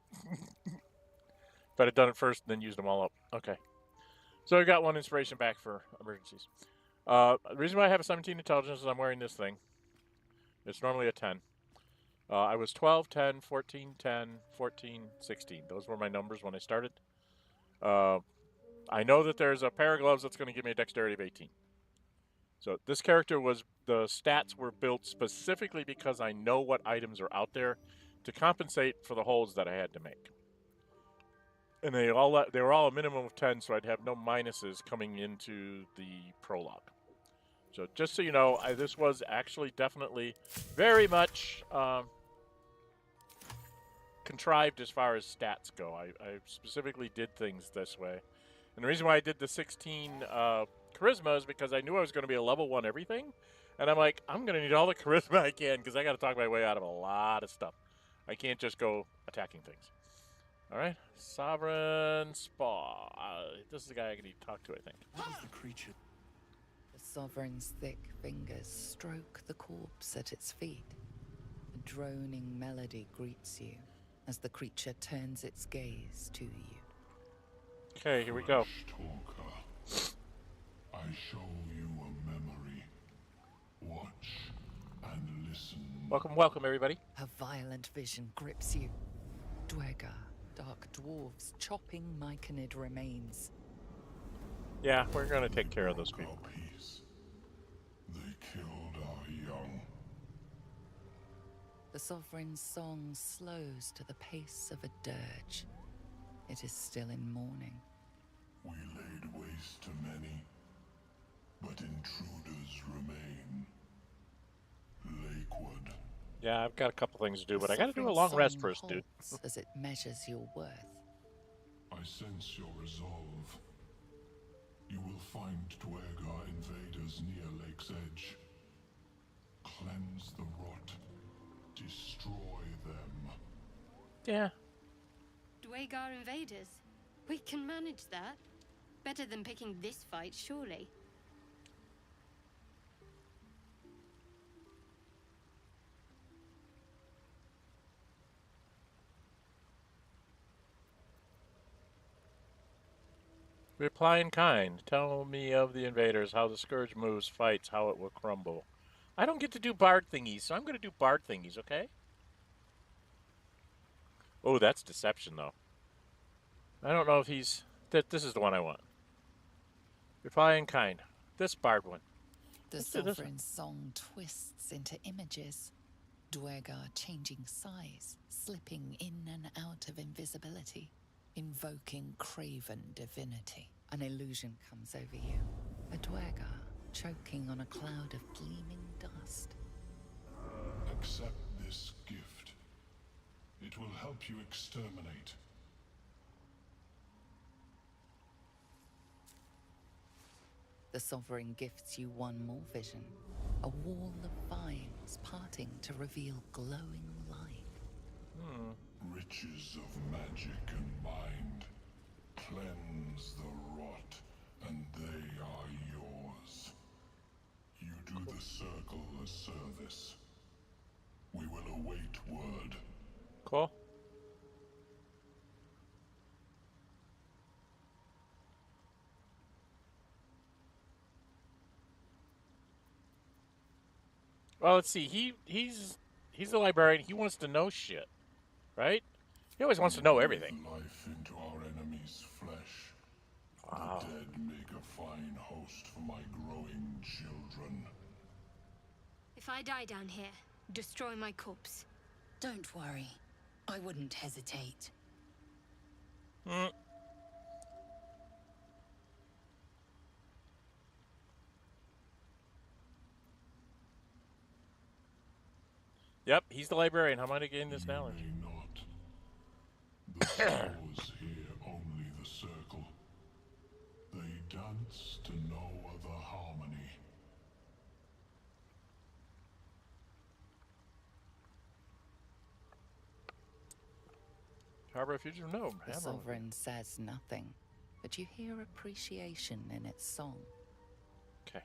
If I'd have done it first and then used them all up. Okay. So I got one inspiration back for emergencies. The reason why I have a 17 intelligence is I'm wearing this thing. It's normally a 10. I was 12, 10, 14, 10, 14, 16. Those were my numbers when I started. I know that there's a pair of gloves that's going to give me a dexterity of 18. So this character the stats were built specifically because I know what items are out there to compensate for the holes that I had to make. And they were all a minimum of 10, so I'd have no minuses coming into the prologue. So just so you know, this was actually definitely very much contrived as far as stats go. I specifically did things this way. And the reason why I did the 16 charisma is because I knew I was going to be a level 1 everything. And I'm like, I'm going to need all the charisma I can because I got to talk my way out of a lot of stuff. I can't just go attacking things. All right. Sovereign Spaw. This is the guy I need to talk to, I think. What is the creature? The Sovereign's thick fingers stroke the corpse at its feet. A droning melody greets you as the creature turns its gaze to you. Okay, here we go. Talker, I show you a memory. Watch and listen. Welcome, welcome, everybody. A violent vision grips you. Druegar, dark dwarves chopping Myconid remains. Yeah, we're going to take care of those people. Copies. They killed our The sovereign's song slows to the pace of a dirge. It is still in mourning. We laid waste to many, but intruders remain. Lakeward. Yeah, I've got a couple things to do, The but I gotta do a sovereign's long rest song first, dude. halts as it measures your worth. I sense your resolve. You will find Druegar invaders near Lake's Edge. Cleanse the rot. Destroy them. Yeah. Druegar invaders? We can manage that. Better than picking this fight, surely. Reply in kind. Tell me of the invaders, how the scourge moves, fights, how it will crumble. I don't get to do bard thingies, so I'm going to do bard thingies, okay? Oh, that's deception, though. I don't know if he's... This is the one I want. Reply in kind. This bard one. The sovereign's song twists into images. Druegar changing size, slipping in and out of invisibility, invoking craven divinity. An illusion comes over you. A Druegar choking on a cloud of gleaming dust. Accept this gift. It will help you exterminate. The sovereign gifts you one more vision. A wall of vines parting to reveal glowing light. Riches of magic and mind. Cleanse the rot, and they are yours. You do the circle a service. We will await word. Cool. Well, let's see. He's the librarian. He wants to know shit, right? He always wants to know everything. Life into our enemy's flesh. Wow. The dead make a fine host for my growing children. If I die down here, destroy my corpse. Don't worry. I wouldn't hesitate. Yep, he's the librarian. How am I to gain this You knowledge? may not. The stars hear only the circle. They dance to no other harmony. Harbor a fugitive gnome. The Hammer. sovereign says nothing, but you hear appreciation in its song. Okay.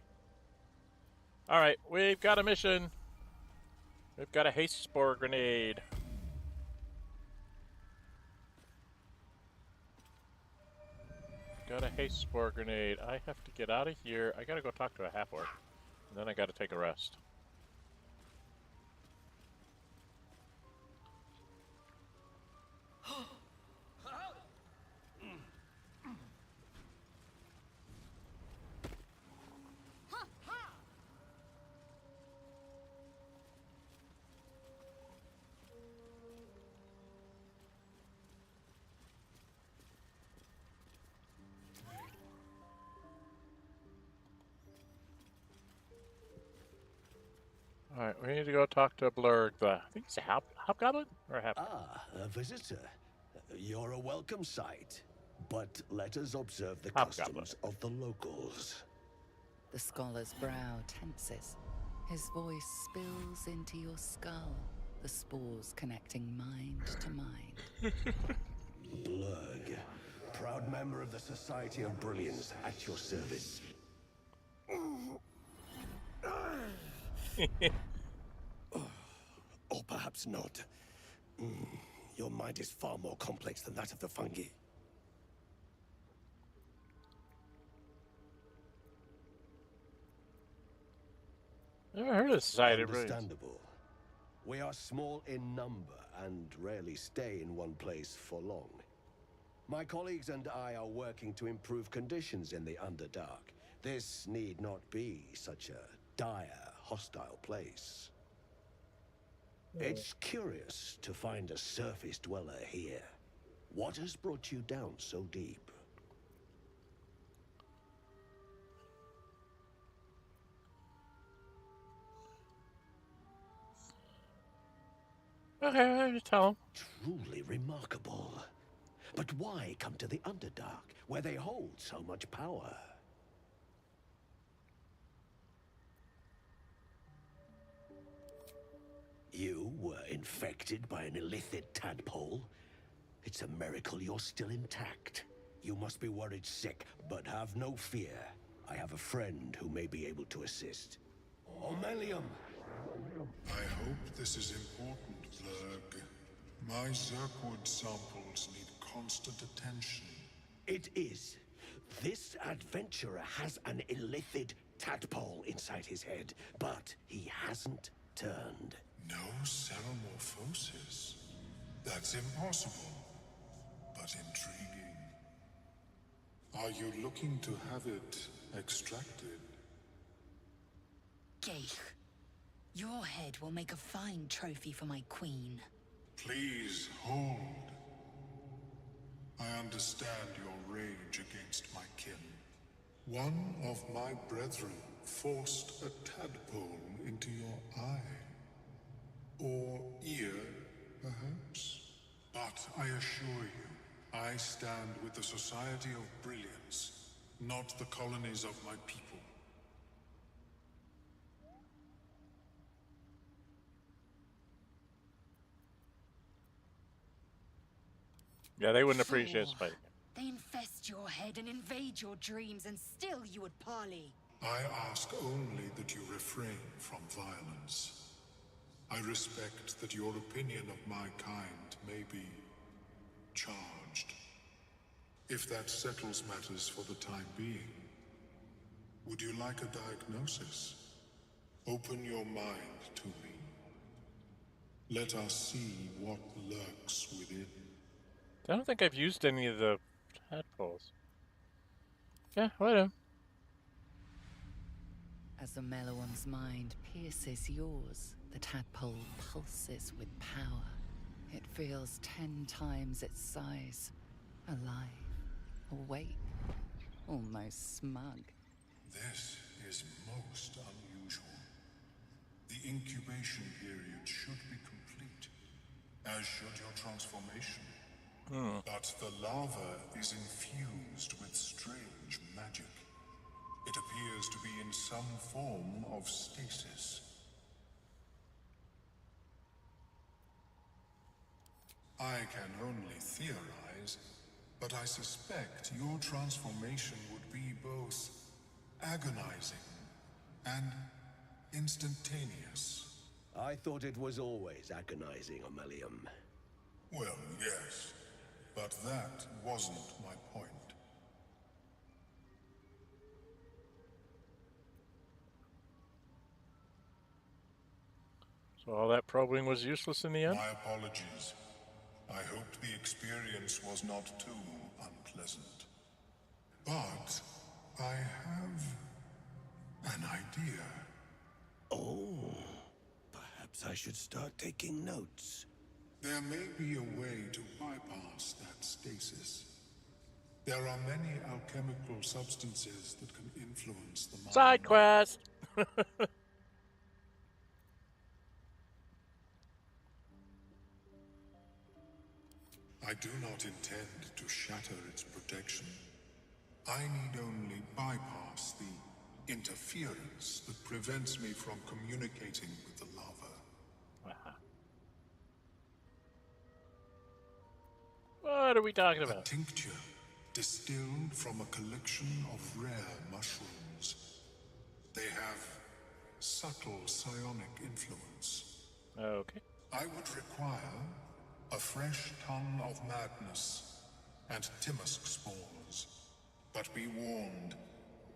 All right, we've got a mission. We've got a haste spore grenade. Got a haste spore grenade. I have to get out of here. I gotta go talk to a half-orc. And then I gotta take a rest. Alright, we need to go talk to Blurg, I think he's a hobgoblin? Or a half. A visitor. You're a welcome sight. But let us observe the Hobgoblin. customs of the locals. The scholar's brow tenses. His voice spills into your skull, the spores connecting mind to mind. Blurg, proud member of the Society of Brilliance, at your service. Or perhaps not. Your mind is far more complex than that of the fungi. Never heard of the Society of Brilliance. Understandable. We are small in number and rarely stay in one place for long. My colleagues and I are working to improve conditions in the Underdark. This need not be such a dire, hostile place. It's curious to find a surface dweller here. What has brought you down so deep? Okay, tell him. Truly remarkable. But why come to the Underdark, where they hold so much power? You were infected by an illithid tadpole? It's a miracle you're still intact. You must be worried sick, but have no fear. I have a friend who may be able to assist. Omeluum! I hope this is important, Blurg. My Zerkwood samples need constant attention. It is. This adventurer has an illithid tadpole inside his head, but he hasn't turned. No ceremorphosis. That's impossible, but intriguing. Are you looking to have it extracted? Geich, your head will make a fine trophy for my queen. Please hold. I understand your rage against my kin. One of my brethren forced a tadpole into your eye. Or ear, perhaps? But I assure you, I stand with the Society of Brilliance, not the colonies of my people. Yeah, they wouldn't appreciate us fighting. They infest your head and invade your dreams, and still you would parley. I ask only that you refrain from violence. I respect that your opinion of my kind may be charged. If that settles matters for the time being, would you like a diagnosis? Open your mind to me. Let us see what lurks within. I don't think I've used any of the tadpoles. Yeah, whatever. As Omeluum's mind pierces yours, the tadpole pulses with power. It feels 10 times its size. Alive, awake, almost smug. This is most unusual. The incubation period should be complete, as should your transformation. But the larva is infused with strange magic. It appears to be in some form of stasis. I can only theorize, but I suspect your transformation would be both agonizing and instantaneous. I thought it was always agonizing, Omeluum. Well, yes, but that wasn't my point. So all that probing was useless in the end? My apologies. I hope the experience was not too unpleasant. But I have an idea. Oh, perhaps I should start taking notes. There may be a way to bypass that stasis. There are many alchemical substances that can influence the mind. Side quest! I do not intend to shatter its protection. I need only bypass the interference that prevents me from communicating with the larva. What are we talking about? A tincture distilled from a collection of rare mushrooms. They have subtle psionic influence. Okay. I would require a fresh ton of madness and Timusk spores. But be warned,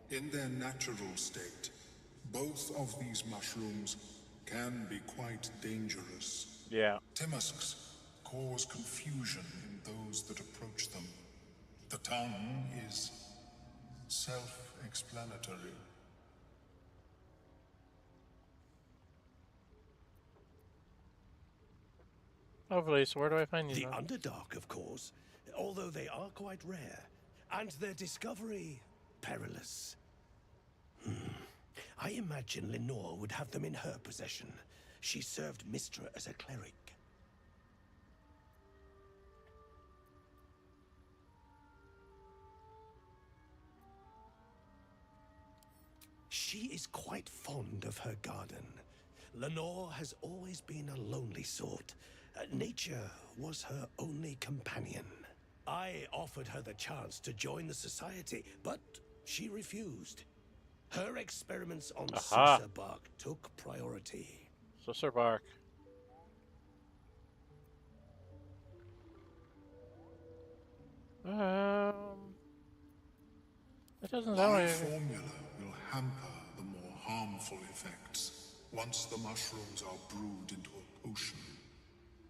in their natural state, both of these mushrooms can be quite dangerous. Yeah. Timusks cause confusion in those that approach them. The tongue is self-explanatory. Lovely, so where do I find these? The Underdark, of course, although they are quite rare, and their discovery perilous. I imagine Lenore would have them in her possession. She served Mistra as a cleric. She is quite fond of her garden. Lenore has always been a lonely sort. Nature was her only companion. I offered her the chance to join the society, but she refused. Her experiments on Sussur Bark took priority. Sussur Bark. It doesn't sound My like... formula will hamper the more harmful effects once the mushrooms are brewed into a potion.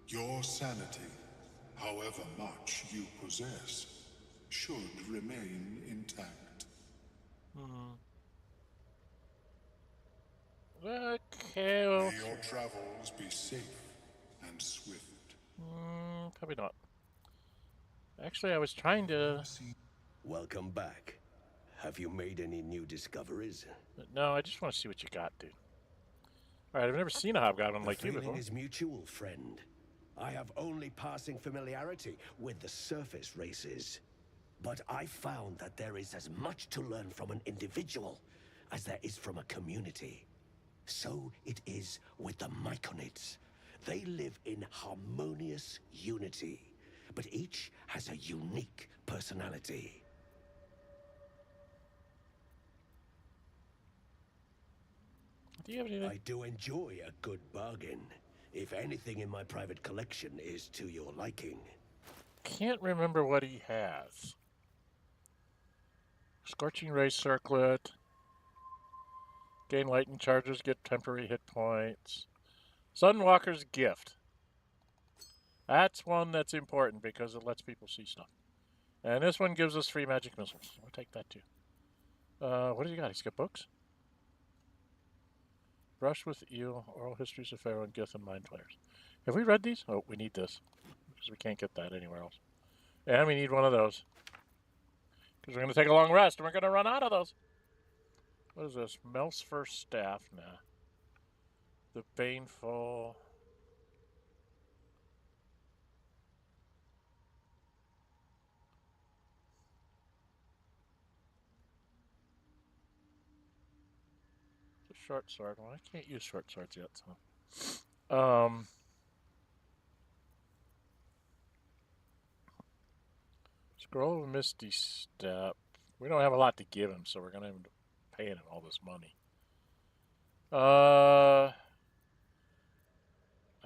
Your sanity, however much you possess, should remain intact. Okay, well... May your travels be safe and swift. Probably not. Actually, I was trying to... Welcome back. Have you made any new discoveries? No, I just want to see what you got, dude. Alright, I've never seen a hobgoblin like you before. The feeling is mutual, friend. I have only passing familiarity with the surface races. But I found that there is as much to learn from an individual as there is from a community. So it is with the Myconids. They live in harmonious unity, but each has a unique personality. Do you have anything? I do enjoy a good bargain, if anything in my private collection is to your liking. Can't remember what he has. Scorching Ray Circlet. Gain lightning charges, get temporary hit points. Sunwalker's Gift. That's one that's important because it lets people see stuff. And this one gives us free magic missiles. We'll take that too. What does he got? He's got books? Brush with Eel, Oral Histories of Pharaoh, and Gith, and Mind Flayers. Have we read these? Oh, we need this. Because we can't get that anywhere else. And we need one of those. Because we're going to take a long rest, and we're going to run out of those. What is this? Mel's First Staff? Nah. The Baneful. The short sword. Well, I can't use short swords yet, so. Scroll of Misty Step. We don't have a lot to give him, so we're going to end up paying him all this money. I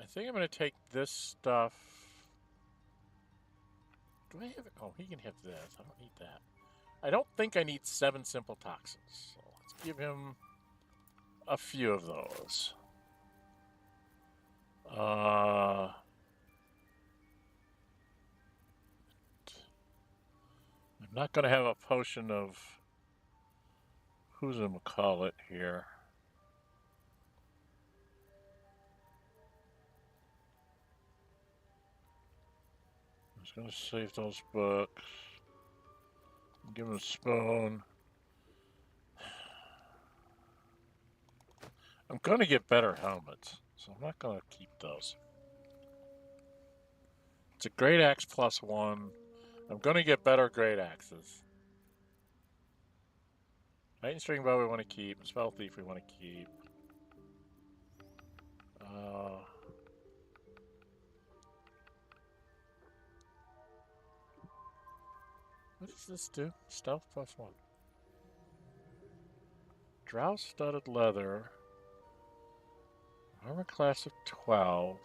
think I'm going to take this stuff. Do I have it? Oh, he can have this. I don't need that. I don't think I need 7 simple toxins. So let's give him a few of those. I'm not going to have a potion of... Who's a Call here? I'm just going to save those books. Give him a spoon. I'm going to get better helmets, so I'm not going to keep those. It's a great axe +1. I'm going to get better great axes. Knight and String Bow we want to keep. Spell Thief we want to keep. What does this do? Stealth +1. Drow Studded Leather. Armor class of 12.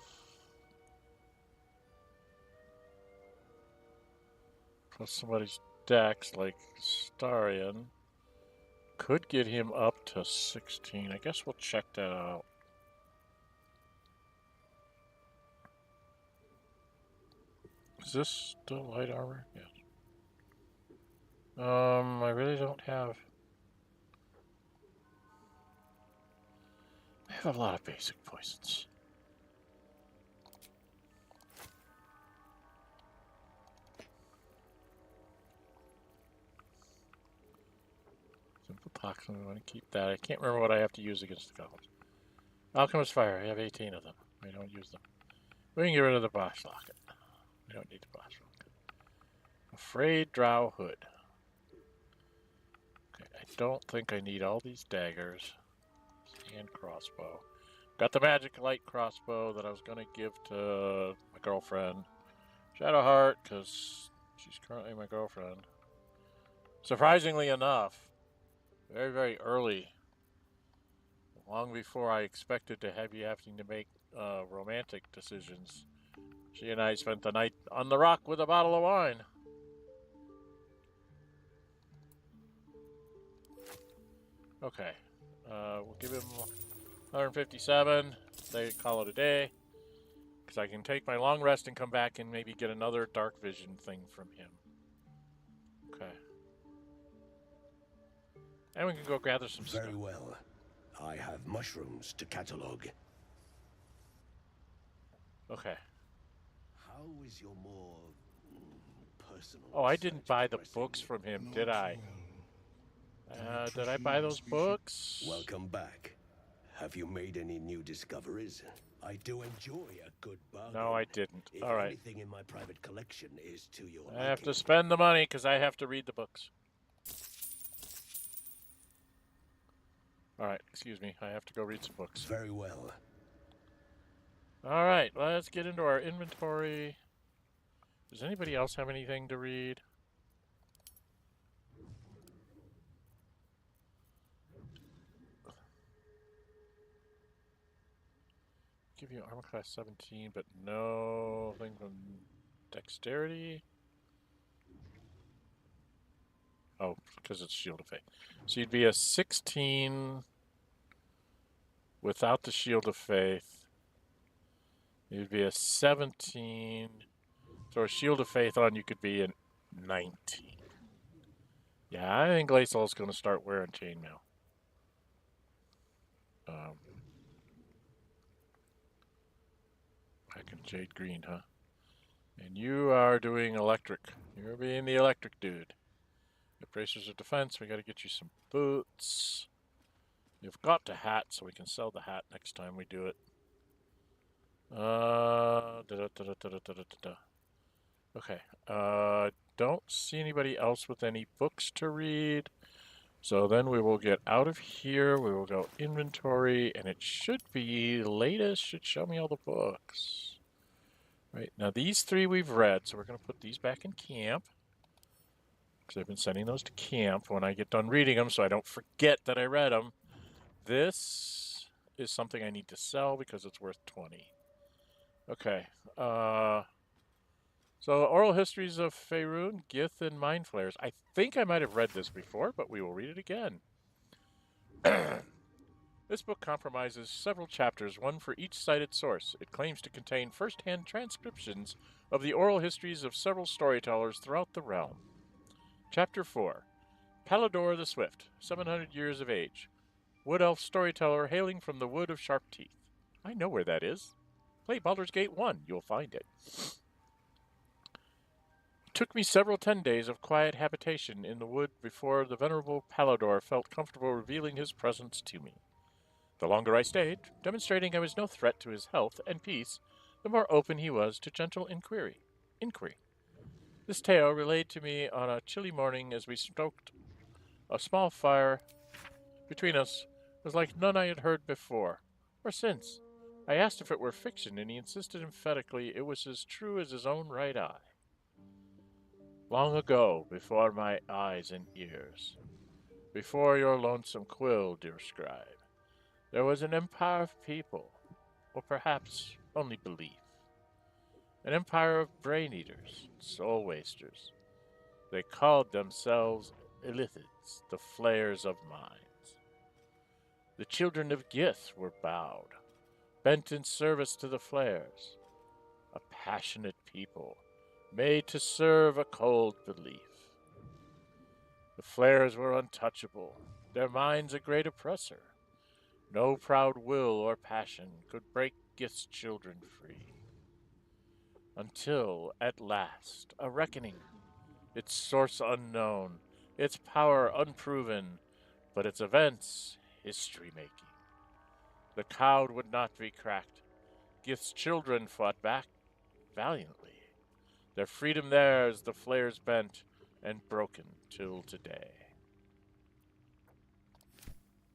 Plus somebody's dex like Starian. Could get him up to 16. I guess we'll check that out. Is this still light armor? Yes. I really don't have... I have a lot of basic poisons. Toxin, we want to keep that. I can't remember what I have to use against the goblins. Alchemist Fire, I have 18 of them. We don't use them. We can get rid of the boss locket. We don't need the boss locket. Afraid Drow Hood. Okay, I don't think I need all these daggers. And crossbow. Got the magic light crossbow that I was going to give to my girlfriend. Shadowheart, because she's currently my girlfriend. Surprisingly enough, very, very early, long before I expected to have you having to make romantic decisions, she and I spent the night on the rock with a bottle of wine. Okay, we'll give him 157. They call it a day, because I can take my long rest and come back and maybe get another dark vision thing from him. Okay. And we can go gather some stuff. Very well. I have mushrooms to catalog. Okay. How is your more personal? Oh, I didn't buy the books from him, did I? Did I buy those books? Welcome back. Have you made any new discoveries? I do enjoy a good bargain. No, I didn't. If All right. anything in my private collection is to your I have to spend the money because I have to read the books. All right, excuse me. I have to go read some books. Very well. All right, let's get into our inventory. Does anybody else have anything to read? Give you armor class 17, but no thing from dexterity. Oh, because it's Shield of Faith. So you'd be a 16 without the Shield of Faith. You'd be a 17. Throw a Shield of Faith on, you could be a 19. Yeah, I think Glacial's going to start wearing chainmail. Back in Jade Green, huh? And you are doing electric. You're being the electric dude. Your bracers of defense, we got to get you some boots. You've got the hat, so we can sell the hat next time we do it. Okay. Don't see anybody else with any books to read. So then we will get out of here. We will go inventory, and it should be latest. Should show me all the books. Right now, these three we've read, so we're going to put these back in camp. Because I've been sending those to camp when I get done reading them, so I don't forget that I read them. This is something I need to sell because it's worth 20. Okay. So, Oral Histories of Faerun, Gith, and Mind Flayers. I think I might have read this before, but we will read it again. This book comprises several chapters, one for each cited source. It claims to contain first-hand transcriptions of the oral histories of several storytellers throughout the realm. Chapter 4. Baldur the Swift, 700 years of age. Wood Elf storyteller hailing from the Wood of Sharp Teeth. I know where that is. Play Baldur's Gate 1, you'll find it. It took me several 10 days of quiet habitation in the wood before the venerable Baldur felt comfortable revealing his presence to me. The longer I stayed, demonstrating I was no threat to his health and peace, the more open he was to gentle inquiry. This tale, relayed to me on a chilly morning as we stoked a small fire between us, was like none I had heard before, or since. I asked if it were fiction, and he insisted emphatically it was as true as his own right eye. Long ago, before my eyes and ears, before your lonesome quill, dear scribe, there was an empire of people, or perhaps only belief. An empire of brain-eaters, soul-wasters. They called themselves Illithids, the flayers of minds. The children of Gith were bowed, bent in service to the flayers, a passionate people, made to serve a cold belief. The flayers were untouchable, their minds a great oppressor. No proud will or passion could break Gith's children free. Until, at last, a reckoning, its source unknown, its power unproven, but its events history making. The cloud would not be cracked. Gith's children fought back valiantly. Their freedom theirs, the flares bent and broken till today.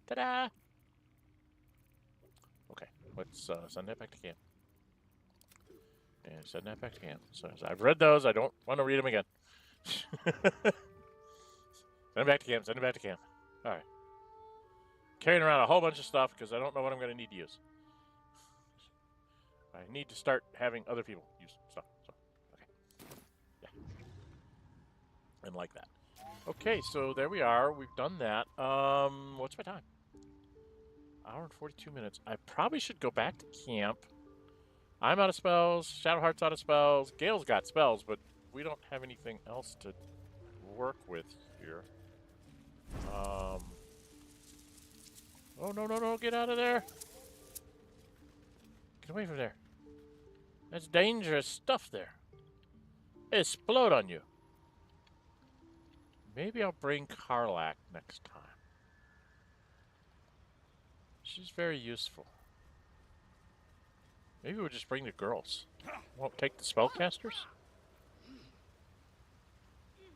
Ta-da! Okay, let's send that back to camp. And send that back to camp. So I've read those. I don't want to read them again. Send it back to camp. Send it back to camp. All right. Carrying around a whole bunch of stuff because I don't know what I'm going to need to use. I need to start having other people use stuff. So, okay. Yeah. And like that. Okay, so there we are. We've done that. What's my time? Hour and 42 minutes. I probably should go back to camp. I'm out of spells. Shadowheart's out of spells. Gale's got spells, but we don't have anything else to work with here. Oh, no, get out of there. Get away from there. That's dangerous stuff there. Explode on you. Maybe I'll bring Karlach next time. She's very useful. Maybe we'll just bring the girls. Won't take the spellcasters?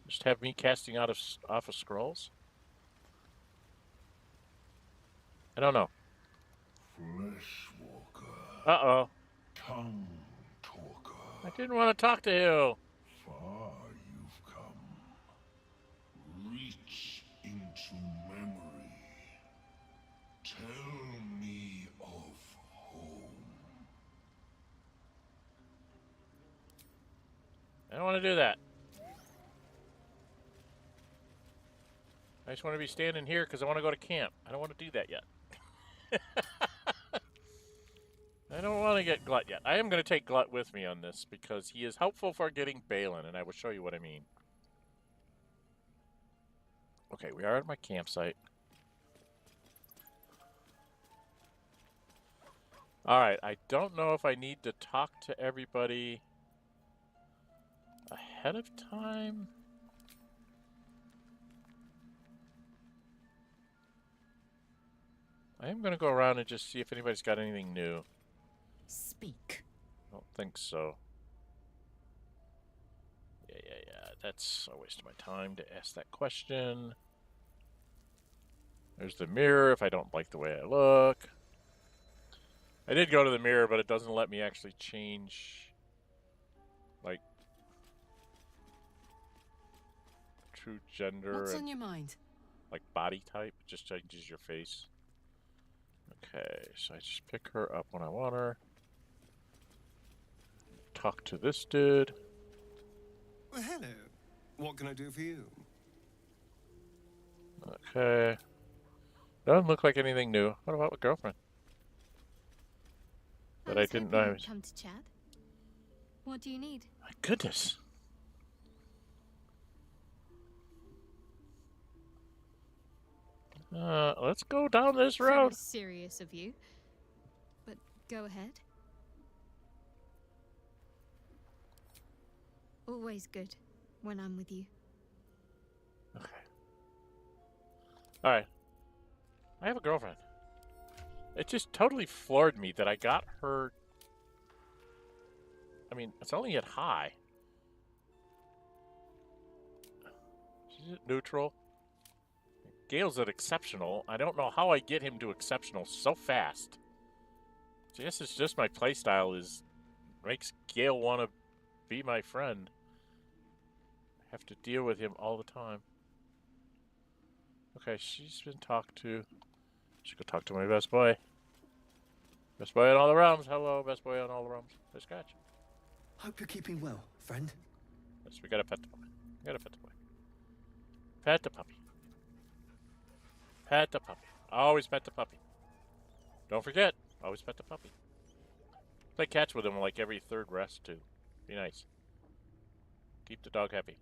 Just have me casting off of scrolls? I don't know. Fleshwalker. Uh-oh. Tongue talker. I didn't want to talk to you. Far you've come. Reach into memory. Tell me of home. I don't want to do that. I just want to be standing here because I want to go to camp. I don't want to do that yet. I don't want to get Glut yet. I am going to take Glut with me on this because he is helpful for getting Balen, and I will show you what I mean. Okay, we are at my campsite. Alright, I don't know if I need to talk to everybody ahead of time. I am going to go around and just see if anybody's got anything new. Speak. I don't think so. Yeah. That's a waste of my time to ask that question. There's the mirror if I don't like the way I look. I did go to the mirror, but it doesn't let me actually change, like, true gender. What's and, on your mind? like, body type. It just changes your face. Okay, so I just pick her up when I want her. Talk to this dude. Well, hello. What can I do for you? Okay. Doesn't look like anything new. What about my girlfriend? That I didn't know I was... Come to chat. What do you need? My goodness. Let's go down this Very road. serious of you. But go ahead. Always good when I'm with you. Okay. Alright. I have a girlfriend. It just totally floored me that I got her... I mean, it's only at high. She's at neutral. Gale's at exceptional. I don't know how I get him to exceptional so fast. I guess it's just my playstyle makes Gale want to be my friend. I have to deal with him all the time. Okay, she's been talked to. Should go talk to my best boy. Best boy on all the realms. Hello, best boy on all the realms. Hey, Scratch. Hope you're keeping well, friend. Yes, we gotta pet the boy. We gotta pet the boy. Pet the puppy. Pet the puppy. Always pet the puppy. Don't forget, always pet the puppy. Play catch with him like every third rest, too. Be nice. Keep the dog happy.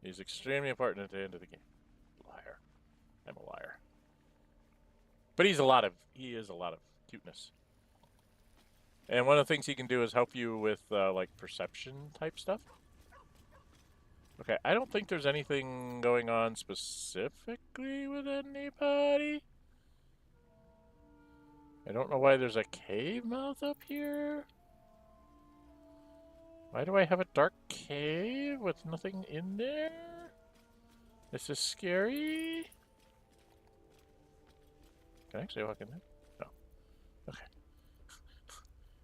He's extremely important at the end of the game. Liar. I'm a liar. But he is a lot of cuteness. And one of the things he can do is help you with, like, perception type stuff. Okay, I don't think there's anything going on specifically with anybody. I don't know why there's a cave mouth up here. Why do I have a dark cave with nothing in there? This is scary. Can I actually walk in there? No. Okay.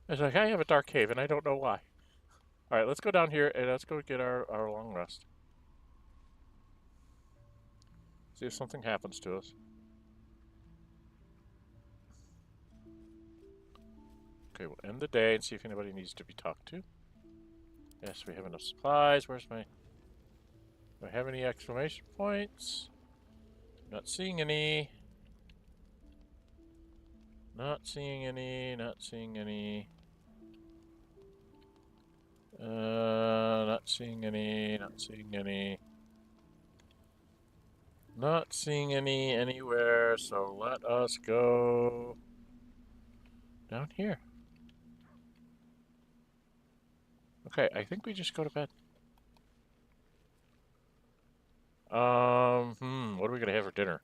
It's like I have a dark cave and I don't know why. Alright, let's go down here and let's go get our long rest. See if something happens to us. Okay, we'll end the day and see if anybody needs to be talked to. Yes, we have enough supplies. Where's my... Do I have any exclamation points? Not seeing any. Not seeing any. Not seeing any. Not seeing any. Not seeing any. Not seeing any anywhere, so let us go down here. Okay, I think we just go to bed. What are we gonna have for dinner?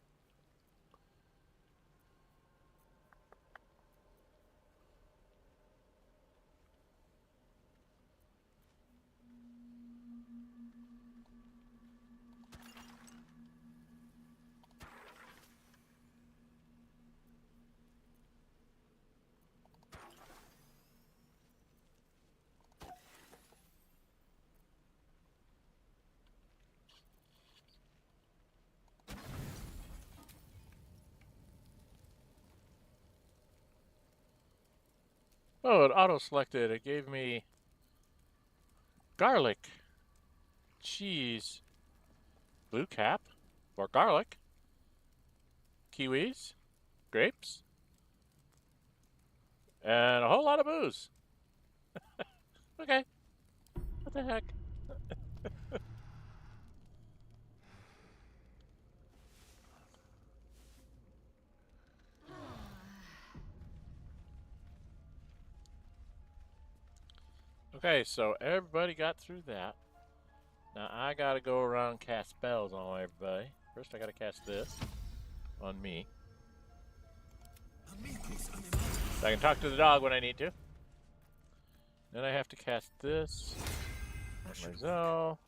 Oh, it auto-selected. It gave me garlic, cheese, blue cap, or garlic, kiwis, grapes, and a whole lot of booze. Okay. What the heck? Okay, so everybody got through that. Now I gotta go around and cast spells on everybody. First I gotta cast this on me. So I can talk to the dog when I need to. Then I have to cast this on myself.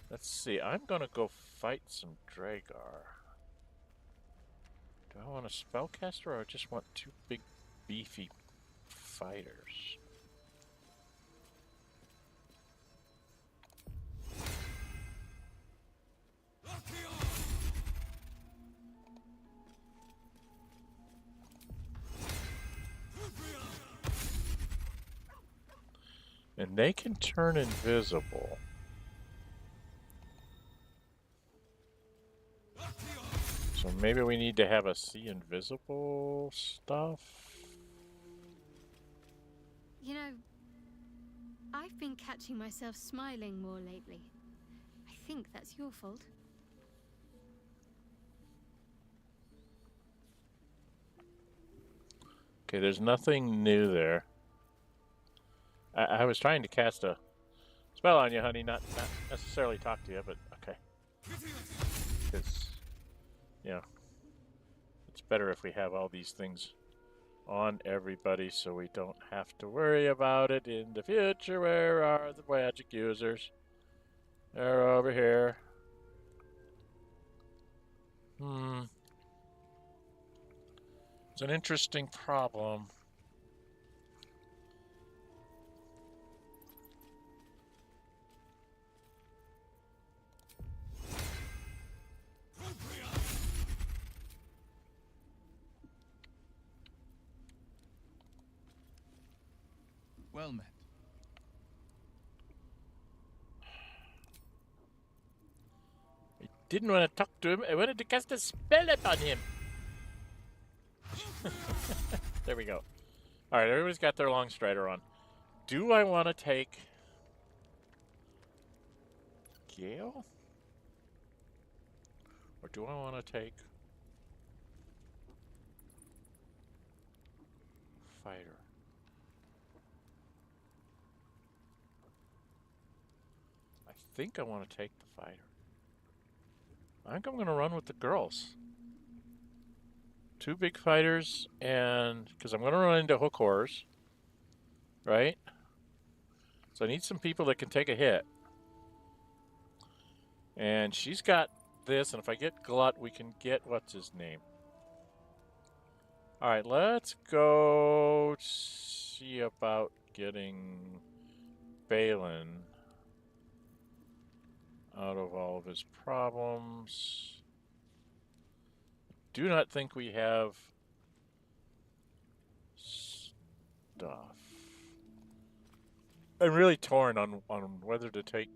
Let's see, I'm gonna go fight some Druegar. Do I want a spellcaster or I just want two big beefy fighters? And they can turn invisible. So maybe we need to have a see invisible stuff. You know, I've been catching myself smiling more lately. I think that's your fault. Okay, there's nothing new there. I was trying to cast a spell on you, honey, not necessarily talk to you, but okay. Because, you know, it's better if we have all these things on everybody so we don't have to worry about it in the future. Where are the magic users? They're over here. It's an interesting problem. Well met. I didn't want to talk to him. I wanted to cast a spell upon him. There we go. Alright, everybody's got their long strider on. Do I want to take Gale? Or do I want to take Fighter? think I want to take the fighter. I think I'm going to run with the girls. 2 big fighters, and because I'm going to run into hook horrors, right? So I need some people that can take a hit. And she's got this, and if I get Glut, we can get, what's his name? Alright, let's go see about getting Balen out of all of his problems. Do not think we have stuff. I'm really torn on whether to take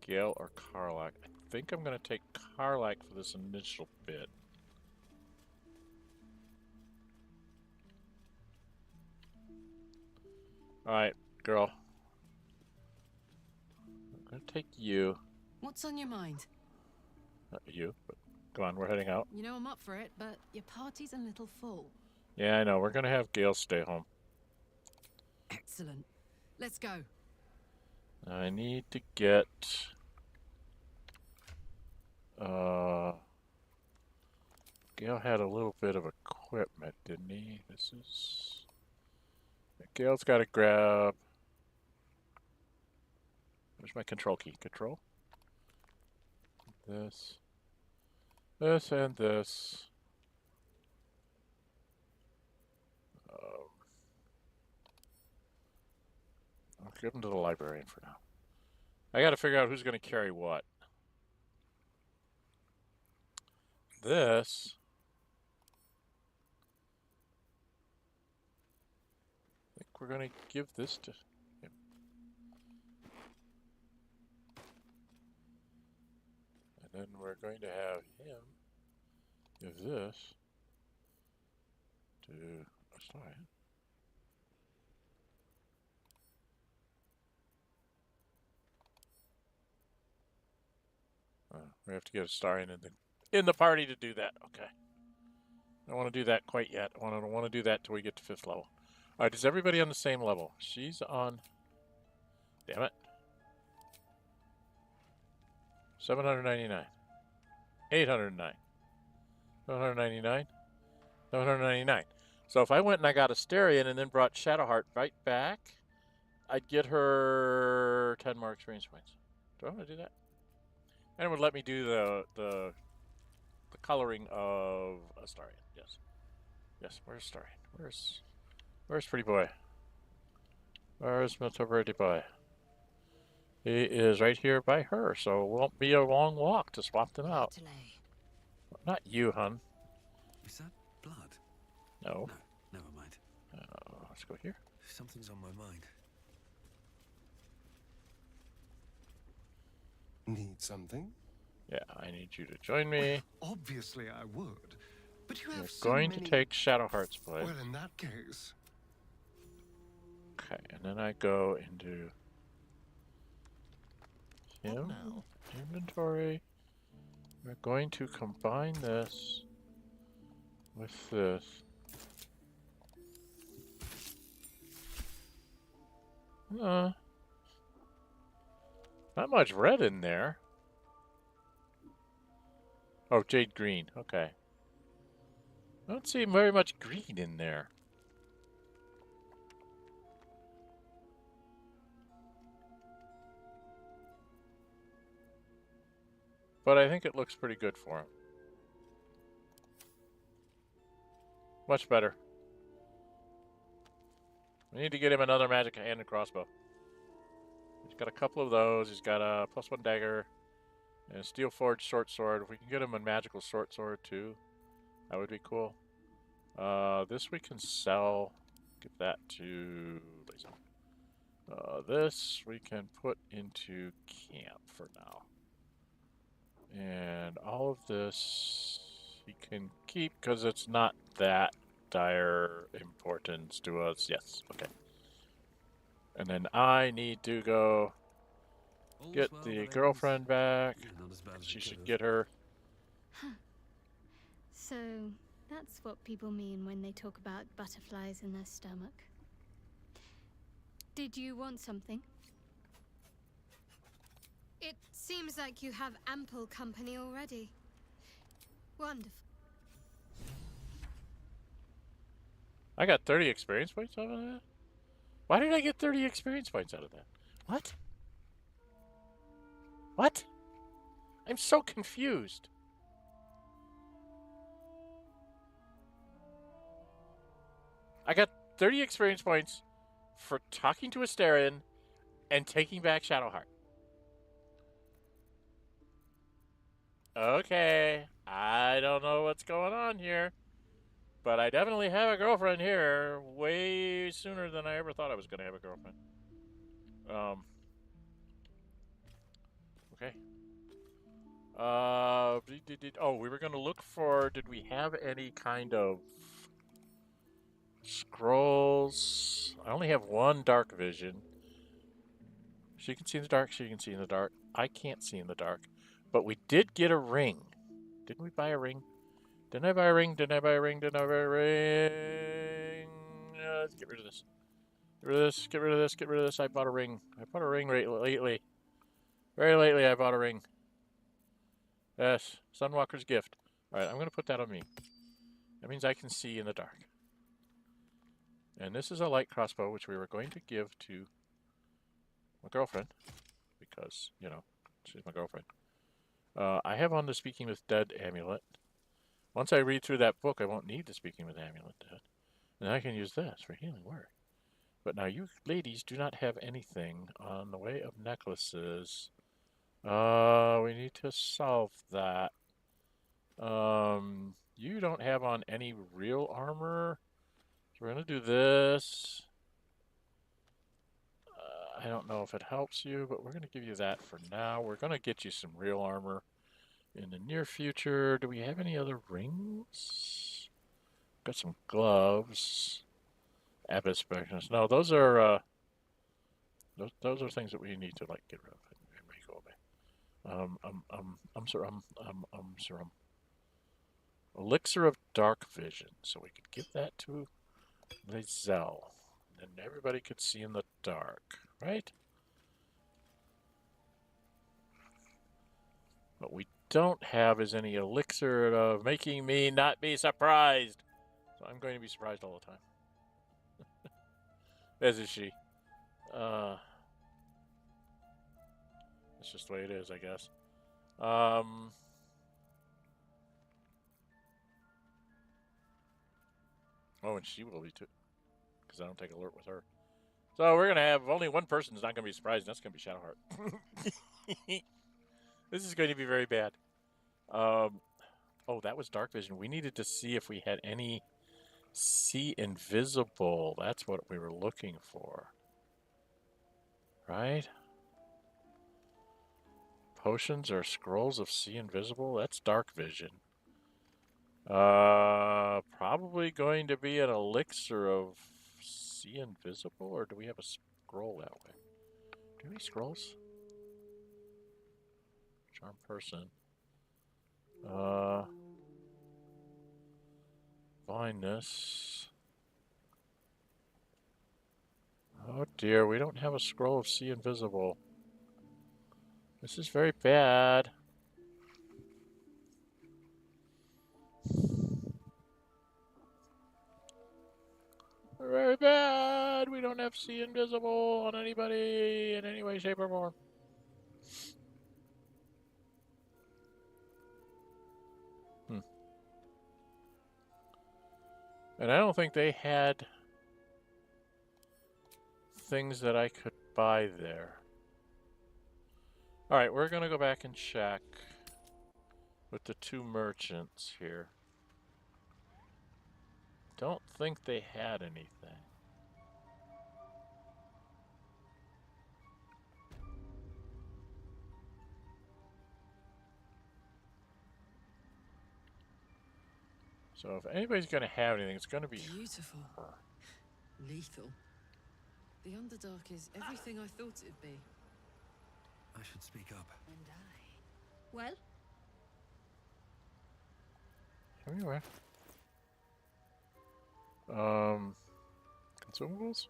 Gale or Karlach. I think I'm going to take Karlach for this initial bit. Alright, girl. I'm going to take you. What's on your mind? Not you, but come on, we're heading out. You know I'm up for it, but your party's a little full. Yeah, I know. We're going to have Gale stay home. Excellent. Let's go. I need to get... Gale had a little bit of equipment, didn't he? This is... Gale's got to grab... Where's my control key? Control? This. This and this. I'll give them to the librarian for now. I got to figure out who's going to carry what. This... I think we're going to give this to him. And then we're going to have him give this to Astarion. We have to get Astarion in the party to do that. Okay. I don't want to do that quite yet. I don't want to do that till we get to 5th level. Alright, is everybody on the same level? She's on... Damn it. 799. 809. 799. 799. So if I went and I got Astarion and then brought Shadowheart right back, I'd get her 10 more experience points. Do I want to do that? And it would let me do the coloring of Astarion. Yes. Yes, where's Astarion? Where's pretty boy? Where's Mr. Pretty boy? He is right here by her, so it won't be a long walk to swap them out. Not you, hun. Is that blood? No. No, never mind. Let's go here. Something's on my mind. Need something? Yeah, I need you to join me. Obviously I would. But you have You're so going many... to take Shadowheart's place. Well, in that case... Okay, and then I go into him, inventory. We're going to combine this with this. Not much red in there. Oh, jade green. Okay. I don't see very much green in there. But I think it looks pretty good for him. Much better. We need to get him another magic hand and crossbow. He's got a couple of those. He's got a +1 dagger and a steel forged short sword. If we can get him a magical short sword too, that would be cool. This we can sell. Give that to Blazo. This we can put into camp for now. And all of this he can keep because it's not that dire importance to us. Yes, okay. And then I need to go get the girlfriend back. She should get her. So, That's what people mean when they talk about butterflies in their stomach. Did you want something? It seems like you have ample company already. Wonderful. I got 30 experience points out of that? Why did I get 30 experience points out of that? What? What? I'm so confused. I got 30 experience points for talking to Astarion and taking back Shadowheart. Okay, I don't know what's going on here, but I definitely have a girlfriend here way sooner than I ever thought I was going to have a girlfriend. Okay. Oh, we were going to look for, did we have any kind of scrolls? I only have one dark vision. She can see in the dark, she can see in the dark. I can't see in the dark. But we did get a ring. Didn't we buy a ring? Didn't I buy a ring? Didn't I buy a ring? Didn't I buy a ring? Let's get rid of this. Get rid of this, get rid of this, get rid of this. I bought a ring. I bought a ring lately. Very lately I bought a ring. Yes, Sunwalker's gift. Alright, I'm going to put that on me. That means I can see in the dark. And this is a light crossbow, which we were going to give to my girlfriend. Because, you know, she's my girlfriend. I have on the Speaking with Dead amulet. Once I read through that book, I won't need the Speaking with Amulet Dead. And I can use this for healing word. But now you ladies do not have anything on the way of necklaces. We need to solve that. You don't have on any real armor. So we're going to do this. I don't know if it helps you, but we're going to give you that for now. We're going to get you some real armor in the near future. Do we have any other rings? Got some gloves. Abbot specialist. No, those are those are things that we need to like get rid of and make go away. Elixir of Dark Vision. So we could give that to Lizelle. And everybody could see in the dark, right? What we don't have is any elixir of making me not be surprised. So I'm going to be surprised all the time. As is she. It's just the way it is, I guess. Oh, and she will be too. Because I don't take alert with her. So we're going to have only one person who's not going to be surprised, and that's going to be Shadowheart. This is going to be very bad. Oh, that was Dark Vision. We needed to see if we had any See Invisible. That's what we were looking for. Right? Potions or scrolls of See Invisible? That's Dark Vision. Probably going to be an elixir of See Invisible, or do we have a scroll that way? Do we have any scrolls? Charm person. Blindness. Oh dear, we don't have a scroll of See Invisible. This is very bad. Very bad. We don't have See Invisible on anybody in any way, shape, or form. And I don't think they had things that I could buy there. Alright, we're going to go back and check with the two merchants here. Don't think they had anything. So if anybody's going to have anything, it's going to be beautiful. Her. Lethal. The Underdark is everything I thought it'd be. I should speak up. And I. Well? Here we are. Consumables?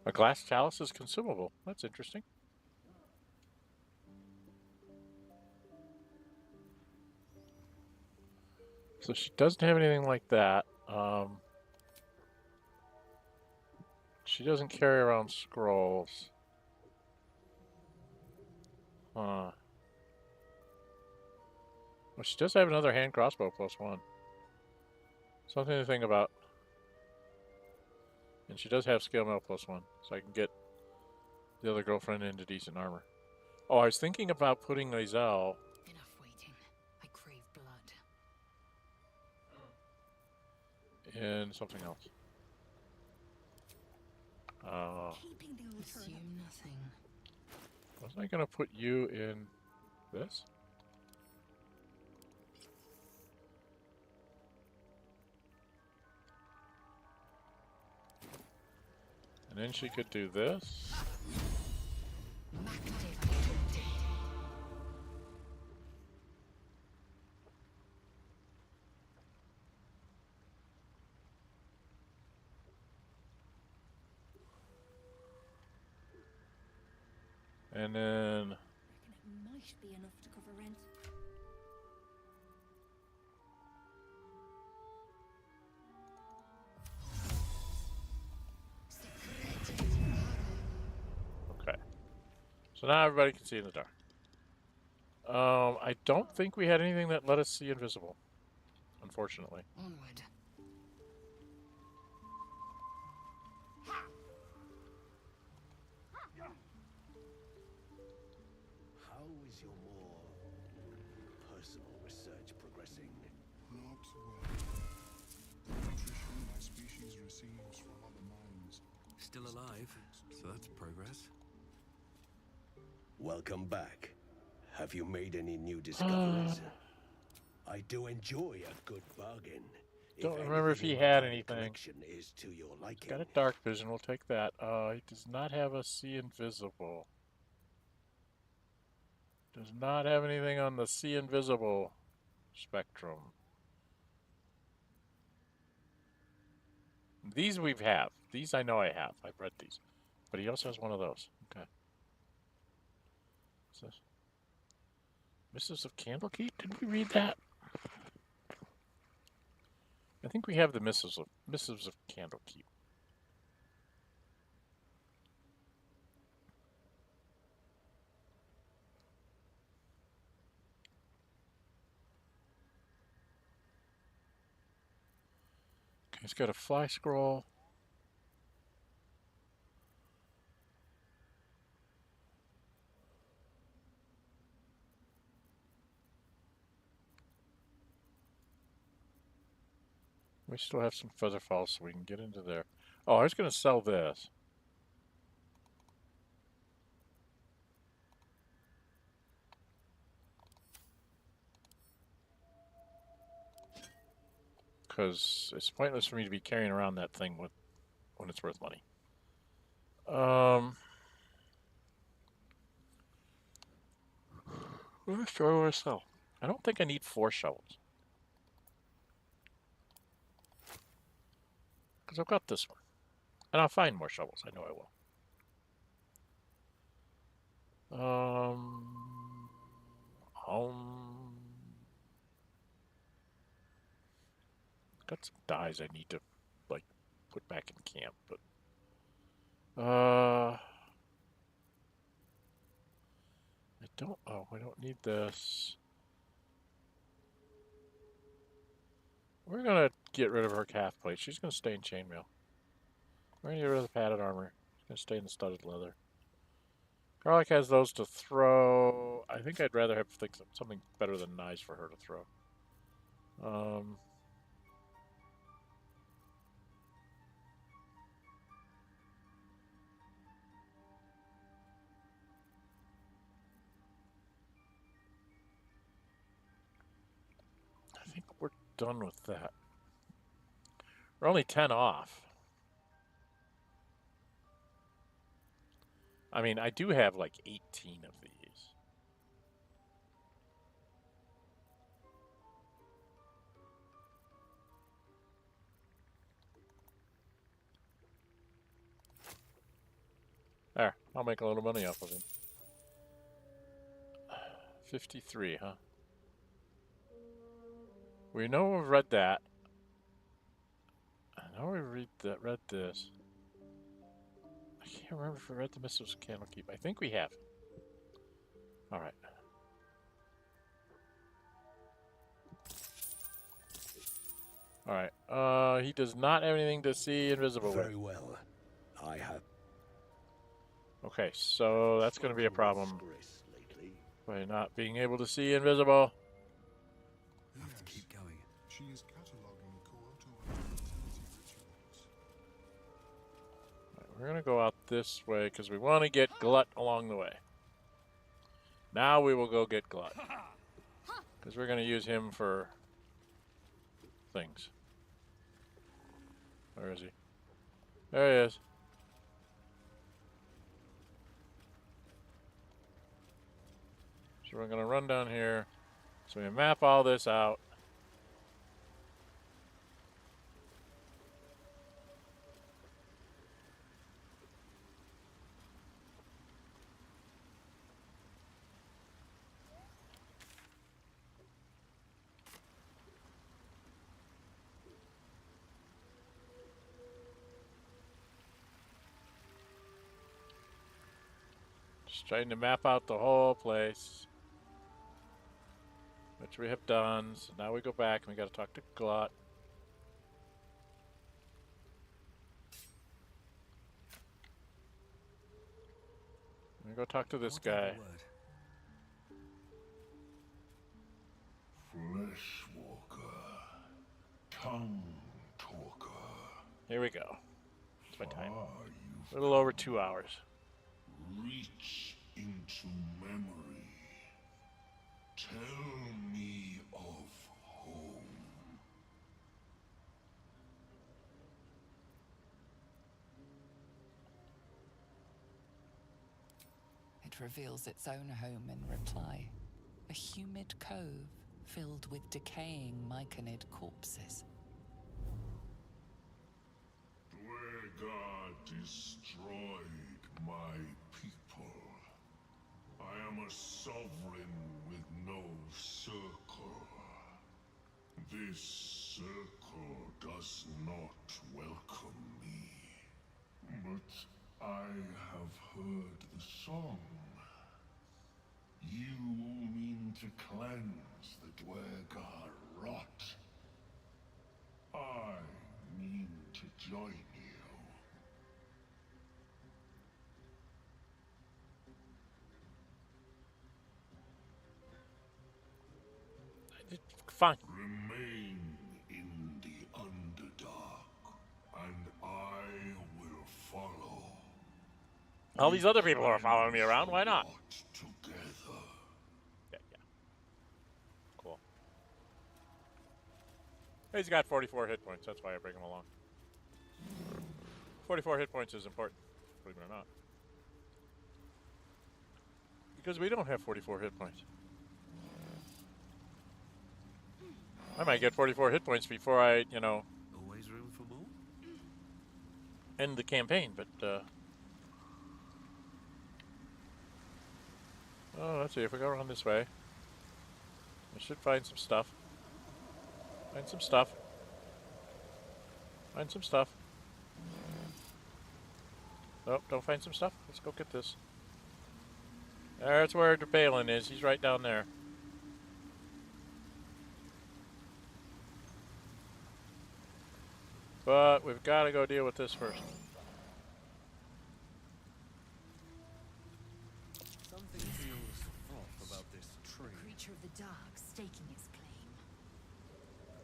A glass chalice is consumable. That's interesting. So she doesn't have anything like that. She doesn't carry around scrolls. Huh. Well, she does have another hand crossbow +1. Something to think about. And she does have scale mail +1, so I can get the other girlfriend into decent armor. Oh, I was thinking about putting Lizelle. Enough waiting. I crave blood. In something else. Assume nothing. Wasn't I gonna put you in this? And then she could do this. And then Reckon it might be enough to cover rent. okay. So now everybody can see in the dark. I don't think we had anything that let us see invisible, unfortunately. Onward. How is your more personal research progressing? Not well. The nutrition my species receives from other minds. Still alive, so that's progress. Welcome back. Have you made any new discoveries? I do enjoy a good bargain. Don't remember if he had anything. Is to your liking. Got a dark vision, we'll take that. He does not have a see invisible. Does not have anything on the see invisible spectrum. These we have. These I know I have. I've read these. But he also has one of those. Okay. What's this? Missives of Candlekeep? Did we read that? I think we have the Missives of Candlekeep. Okay, it's got a fly scroll. We still have some feather falls, so we can get into there. Oh, I was going to sell this. Because it's pointless for me to be carrying around that thing when it's worth money. What do I want to sell? I don't think I need 4 shovels. Because I've got this one. And I'll find more shovels. I know I will. Got some dyes I need to, like, put back in camp, but... I don't need this. We're gonna get rid of her calf plate. She's gonna stay in chainmail. We're gonna get rid of the padded armor. She's gonna stay in the studded leather. Garlic has those to throw. I think I'd rather have something better than knives for her to throw. I think we're done with that. We're only 10 off. I mean, I do have like 18 of these. There, I'll make a little money off of it. 53, huh? We know we've read that. I know we read this. I can't remember if we read the Mistress of Candlekeep. I think we have. All right. All right. He does not have anything to see invisible with. Very well. I have. Okay, so that's going to be a problem by not being able to see invisible. Have to keep going. She is cataloging Kyoto fertility rituals. Right, we're going to go out this way because we want to get Glut along the way. Now we will go get Glut because we're going to use him for things. Where is he? There he is. So we're going to run down here. So we map all this out. Just trying to map out the whole place. Which we have done. So now we go back and we got to talk to Glut. Let me go talk to this guy. Fleshwalker, tongue talker. Here we go. It's my time. A little over 2 hours. Reach into memory. Tell me of home. It reveals its own home in reply. A humid cove filled with decaying Myconid corpses. Druegar destroyed my people. I am a sovereign with no circle. This circle does not welcome me. But I have heard the song. You mean to cleanse the Druegar rot. I mean to join you. Fine. Remain in the Underdark, and I will follow. All these other people are following me around. Why not? Together. Yeah. Cool. He's got 44 hit points. That's why I bring him along. 44 hit points is important, believe it or not. Because we don't have 44 hit points. I might get 44 hit points before I, Always room for more? end the campaign, but, oh, let's see, if we go around this way, I should find some stuff. Find some stuff. Find some stuff. Nope, don't find some stuff. Let's go get this. That's where the Balen is. He's right down there. But we've got to go deal with this first. Something feels off about this tree. Creature of the dark staking his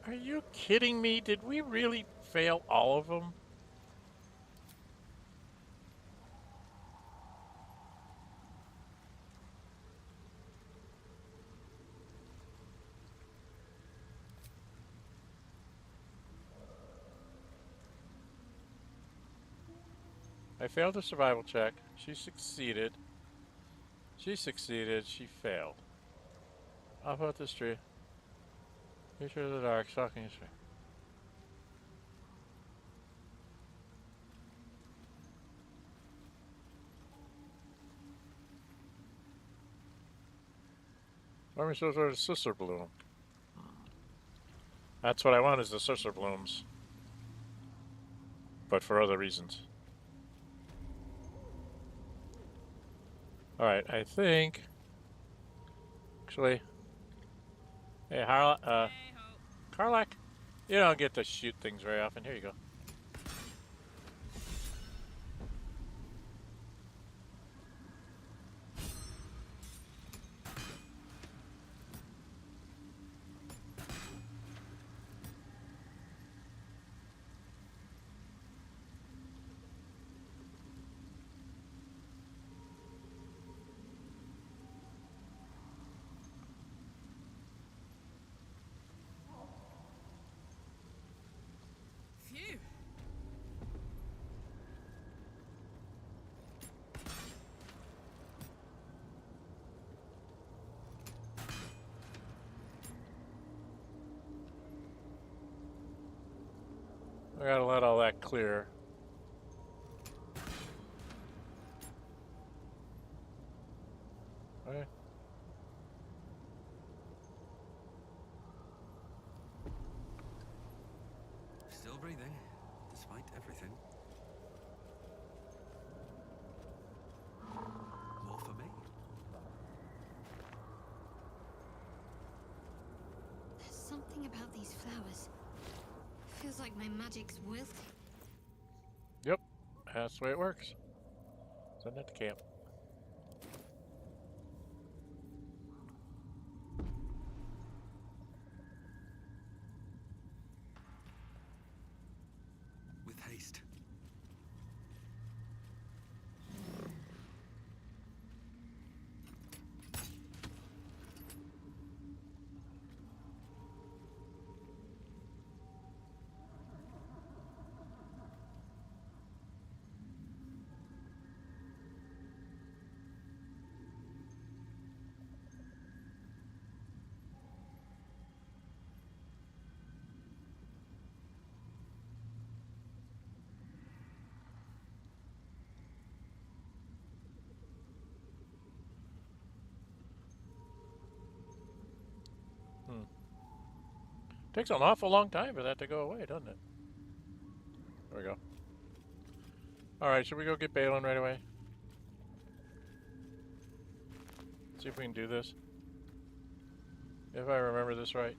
claim. Are you kidding me? Did we really fail all of them? I failed a survival check. She succeeded. She succeeded. She failed. Off out this tree. Creature of the dark, stalking history. Why am I supposed to order Sussur bloom? That's what I want, is the Sussur blooms. But for other reasons. Alright, I think... Actually... Hey, Karlak, you don't get to shoot things very often. Here you go. Phew. I gotta let all that clear. Okay. Still breathing, despite everything. More for me. There's something about these flowers. Feels like my magic's wilting. Yep, that's the way it works. Send it to camp. With haste. Takes an awful long time for that to go away, doesn't it? There we go. Alright, should we go get Balen right away? See if we can do this. If I remember this right.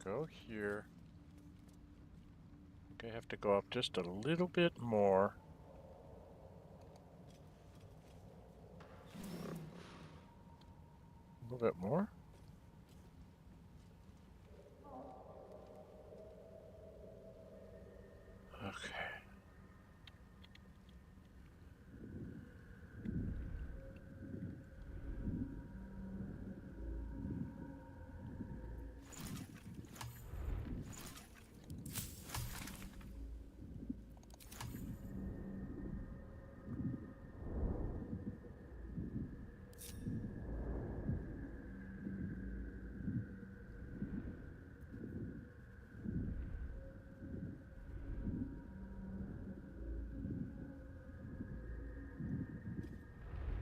Go here. Okay, I have to go up just a little bit more. A little bit more. Okay.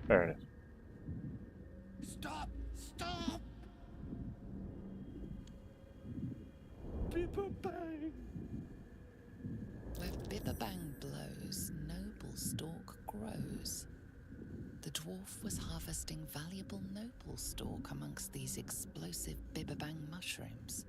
There it is. Stop! Stop! Bibberbang! Where Bibberbang blows, Noblestalk grows. The dwarf was harvesting valuable Noblestalk amongst these explosive Bibberbang mushrooms.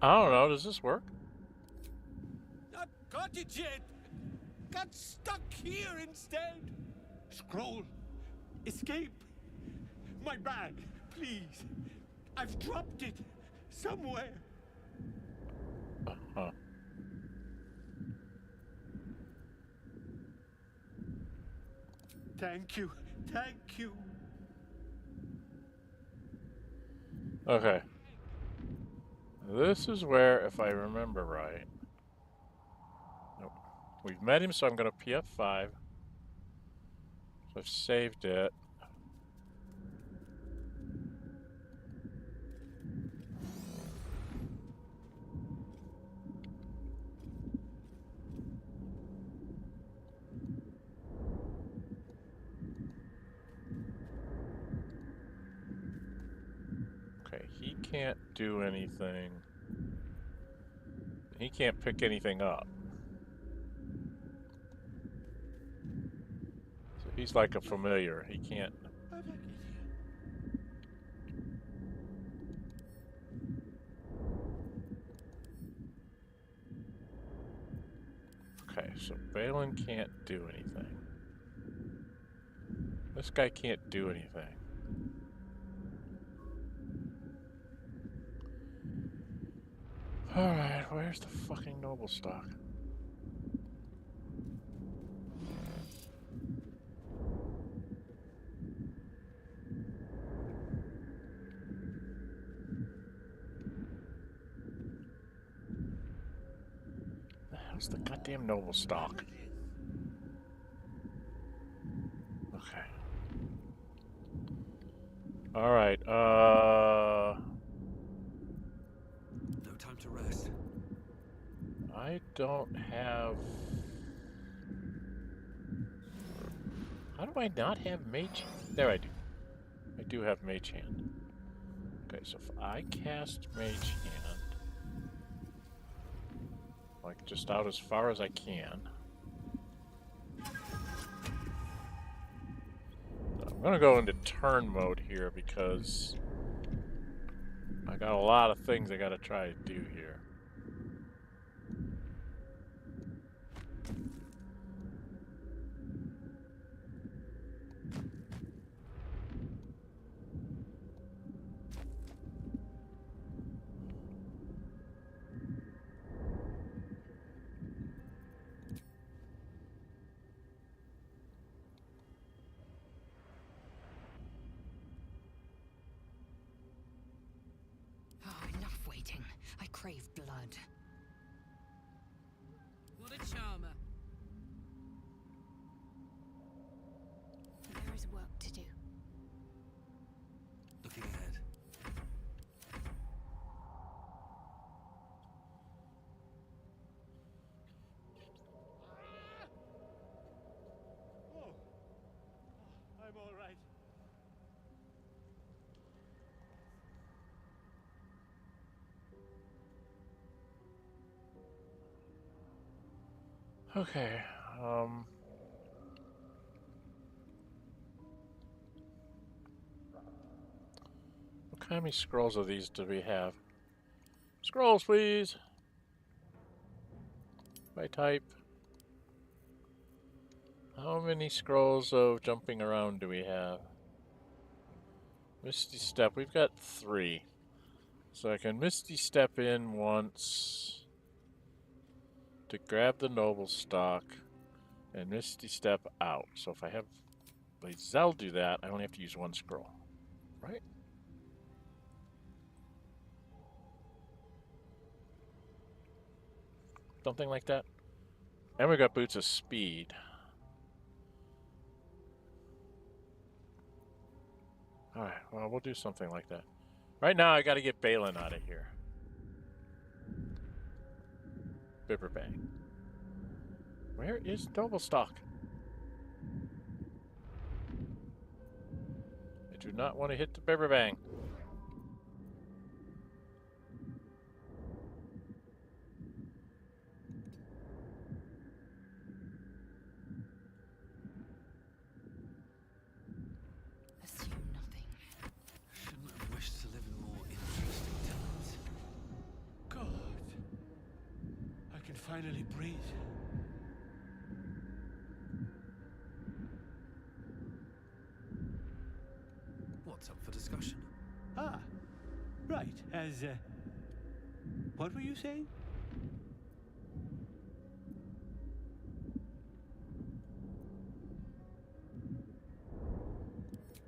I don't know. Does this work? Not got it yet. Got stuck here instead. Scroll. Escape. My bag, please. I've dropped it somewhere. Uh-huh. Thank you. Thank you. Okay. This is where, if I remember right... Nope. We've met him, so I'm going to PF5. So I've saved it. Okay, he can't do anything. He can't pick anything up. So he's like a familiar. He can't... Okay, so Balen can't do anything. This guy can't do anything. Alright, where's the fucking Noblestalk? The hell's the goddamn Noblestalk? Okay. Alright, No time to rest. I don't have... How do I not have Mage? There I do. I do have Mage Hand. Okay, so if I cast Mage Hand, like just out as far as I can. So I'm gonna go into turn mode here because I got a lot of things I gotta try to do here. Enough waiting. I crave blood. What a charmer. There is work to do. Looking ahead. Oh, I'm all right. Okay, what kind of scrolls of these do we have? Scrolls, please! By type. How many scrolls of jumping around do we have? Misty Step, we've got 3. So I can Misty Step in once to grab the Noblestalk and Misty Step out. So if I have Lae'zel do that, I only have to use 1 scroll, right? Something like that. And we got Boots of Speed. Alright, well, we'll do something like that. Right now, I gotta get Balen out of here. Bibberbang. Where is Noblestalk? I do not want to hit the Bibberbang. Assume nothing. Shouldn't have wished to live in more interesting times. God. can finally breathe. What's up for discussion? Ah, right. What were you saying?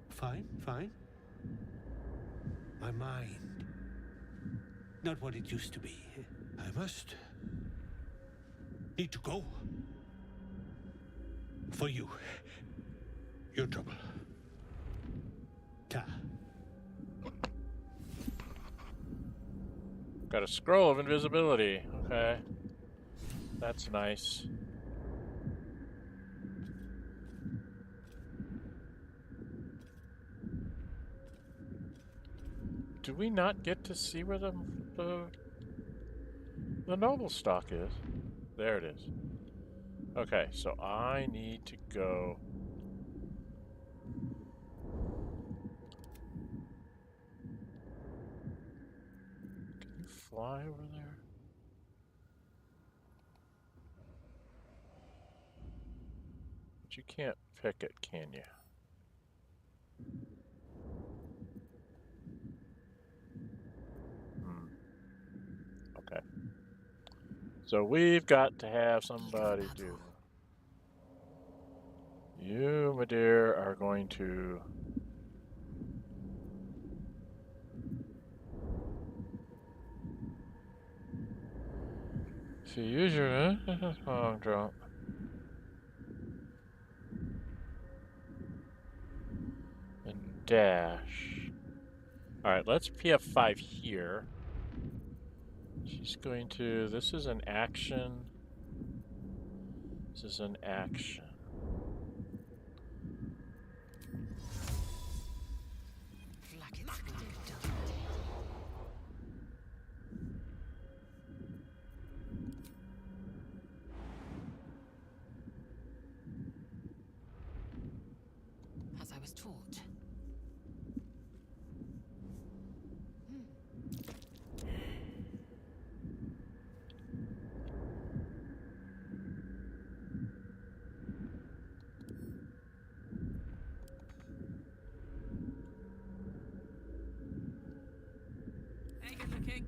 Fine. My mind. Not what it used to be. I need to go. For you. Your trouble. Ta. Got a scroll of invisibility. Okay. That's nice. Do we not get to see where the Noblestalk is? There it is. Okay, so I need to go. Can you fly over there? But you can't pick it, can you? Okay. So we've got to have somebody do. You, my dear, are going to. If you use your long jump. And dash. Alright, let's PF5 here. She's going to. This is an action. This is an action. As I was taught. Hey, good looking.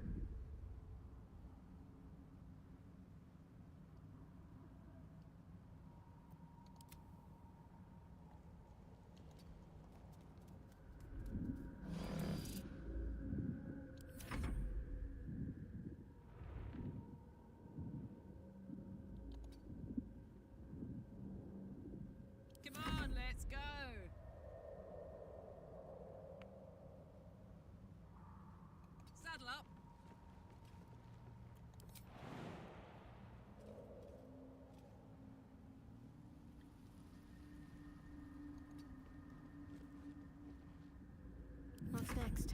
Come on, let's go. Saddle up. What's next?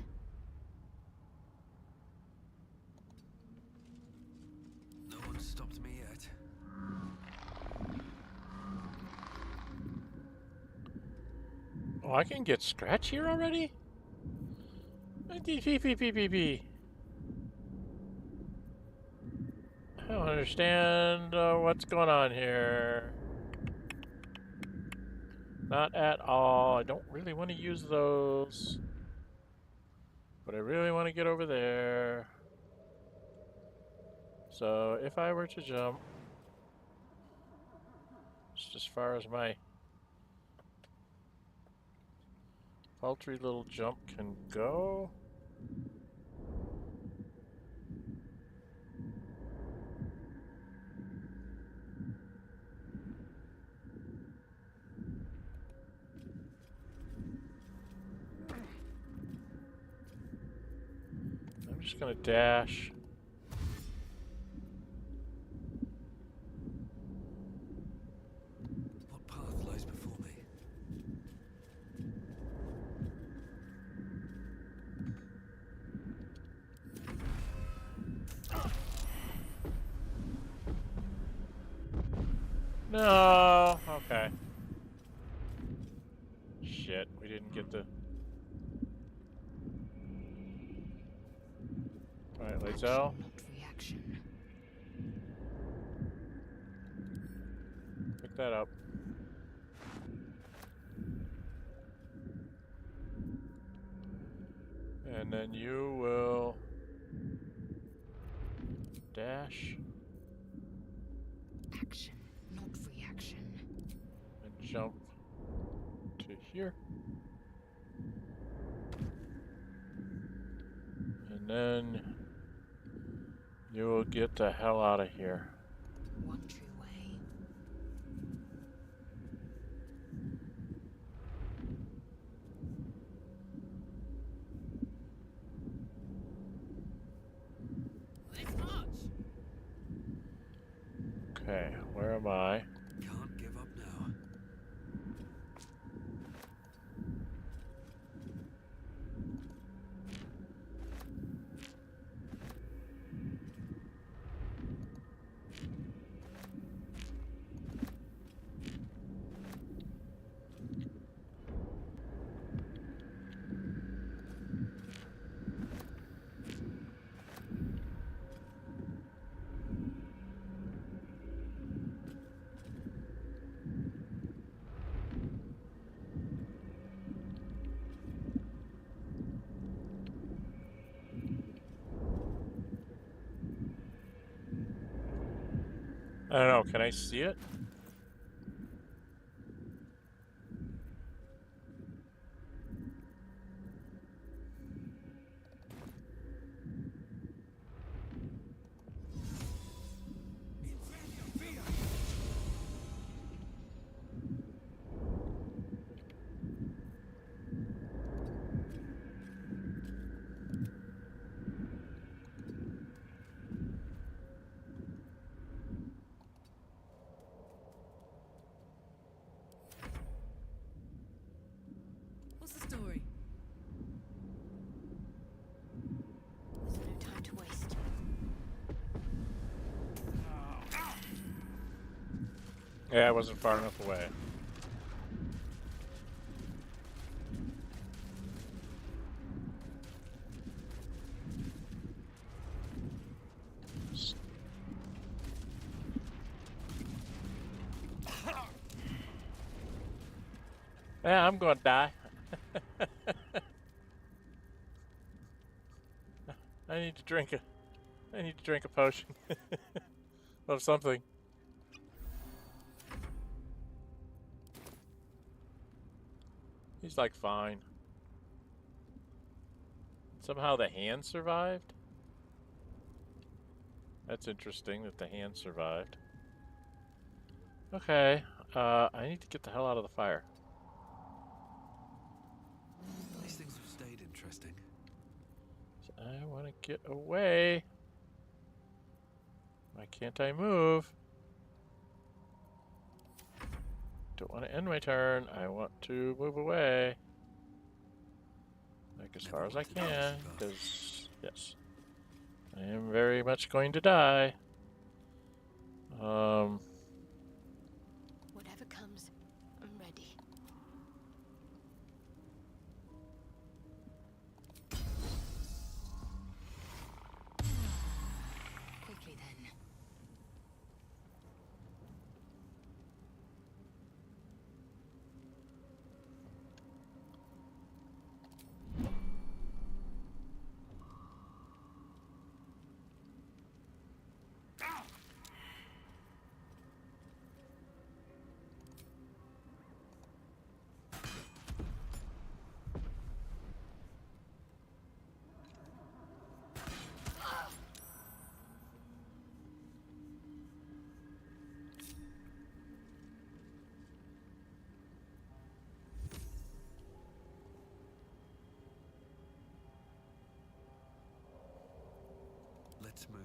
No one's stopped me yet. Oh, I can get scratch here already? I don't understand what's going on here. Not at all. I don't really want to use those. But I really want to get over there. So if I were to jump, just as far as my paltry little jump can go. I'm just gonna dash. What path lies before me? No. Okay. Shit, we didn't get the. Alright, lights out. Reaction. that up. And then you will dash. Action, not reaction. And jump to here. And then you will get the hell out of here. One true way. Okay, where am I? Can't give up now. I don't know, can I see it? What's the story? There's no time to waste. Yeah, I wasn't far enough away. Yeah, I'm gonna die. I need to drink a potion of something. He's like fine. Somehow the hand survived? That's interesting that the hand survived. Okay, I need to get the hell out of the fire. These things have stayed interesting. So I want to get away. Why can't I move? Don't want to end my turn. I want to move away. Like as far as I can, because, yes. I am very much going to die. Whatever comes, I'm ready. Quickly then. Let's move.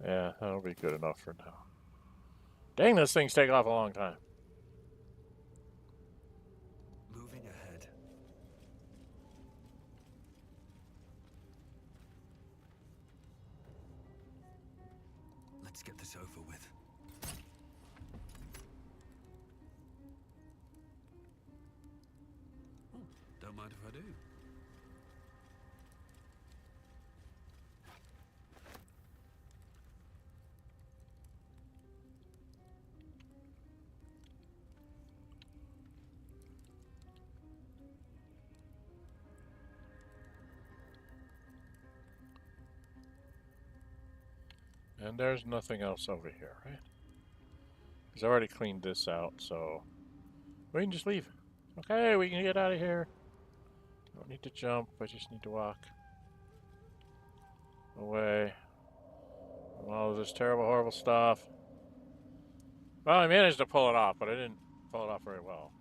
Yeah, that'll be good enough for now. Dang, those things take off a long time. Moving ahead. Let's get this over with. mind if I do? And there's nothing else over here, right? He's already cleaned this out, so we can just leave. Okay, we can get out of here. Don't need to jump, I just need to walk away from all of this terrible, horrible stuff. Well, I managed to pull it off, but I didn't pull it off very well.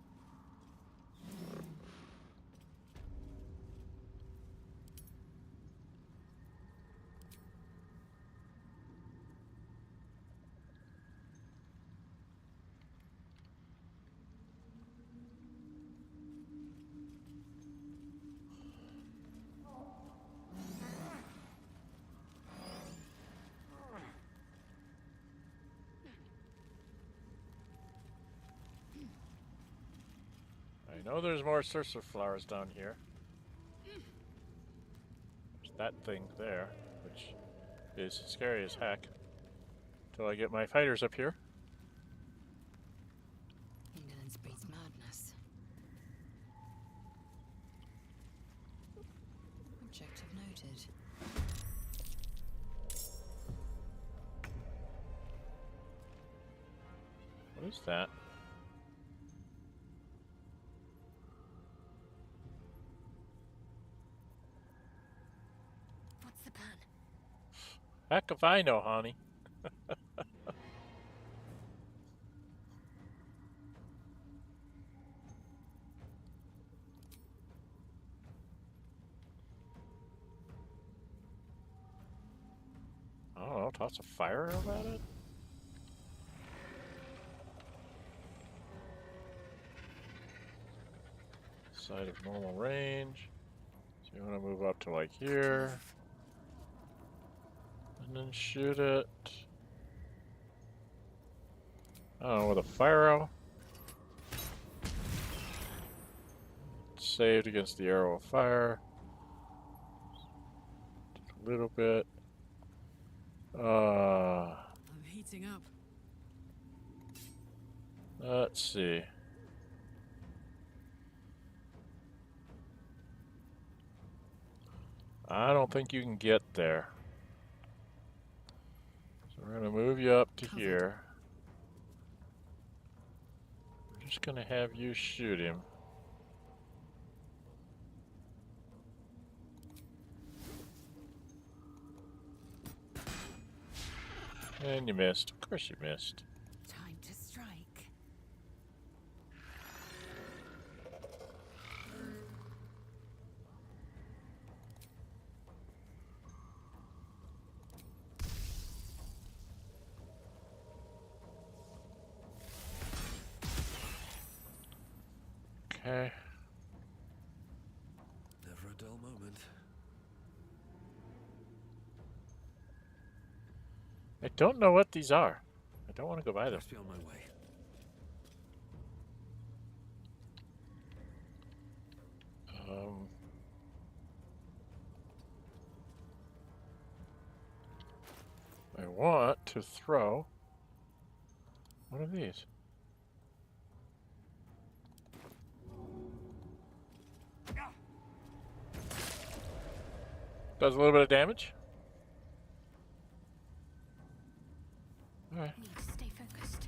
I know there's more Sussur flowers down here. There's that thing there, which is scary as heck. Until I get my fighters up here. Ignorance breeds madness. Objective noted. What is that? What's the plan? Heck if I know, honey. I don't know, toss a fire about it? Side of normal range. So you want to move up to like here. And then shoot it. I don't know, with a fire arrow. Saved against the arrow of fire. Just a little bit. I'm heating up. Let's see. I don't think you can get there. So we're going to move you up to here. We're just going to have you shoot him. And you missed. Of course you missed. Time to strike. Okay. Never a dull moment. I don't know what these are. I don't want to go by them. Just be on my way. I want to throw one of these. Does a little bit of damage. All right. Need to stay focused.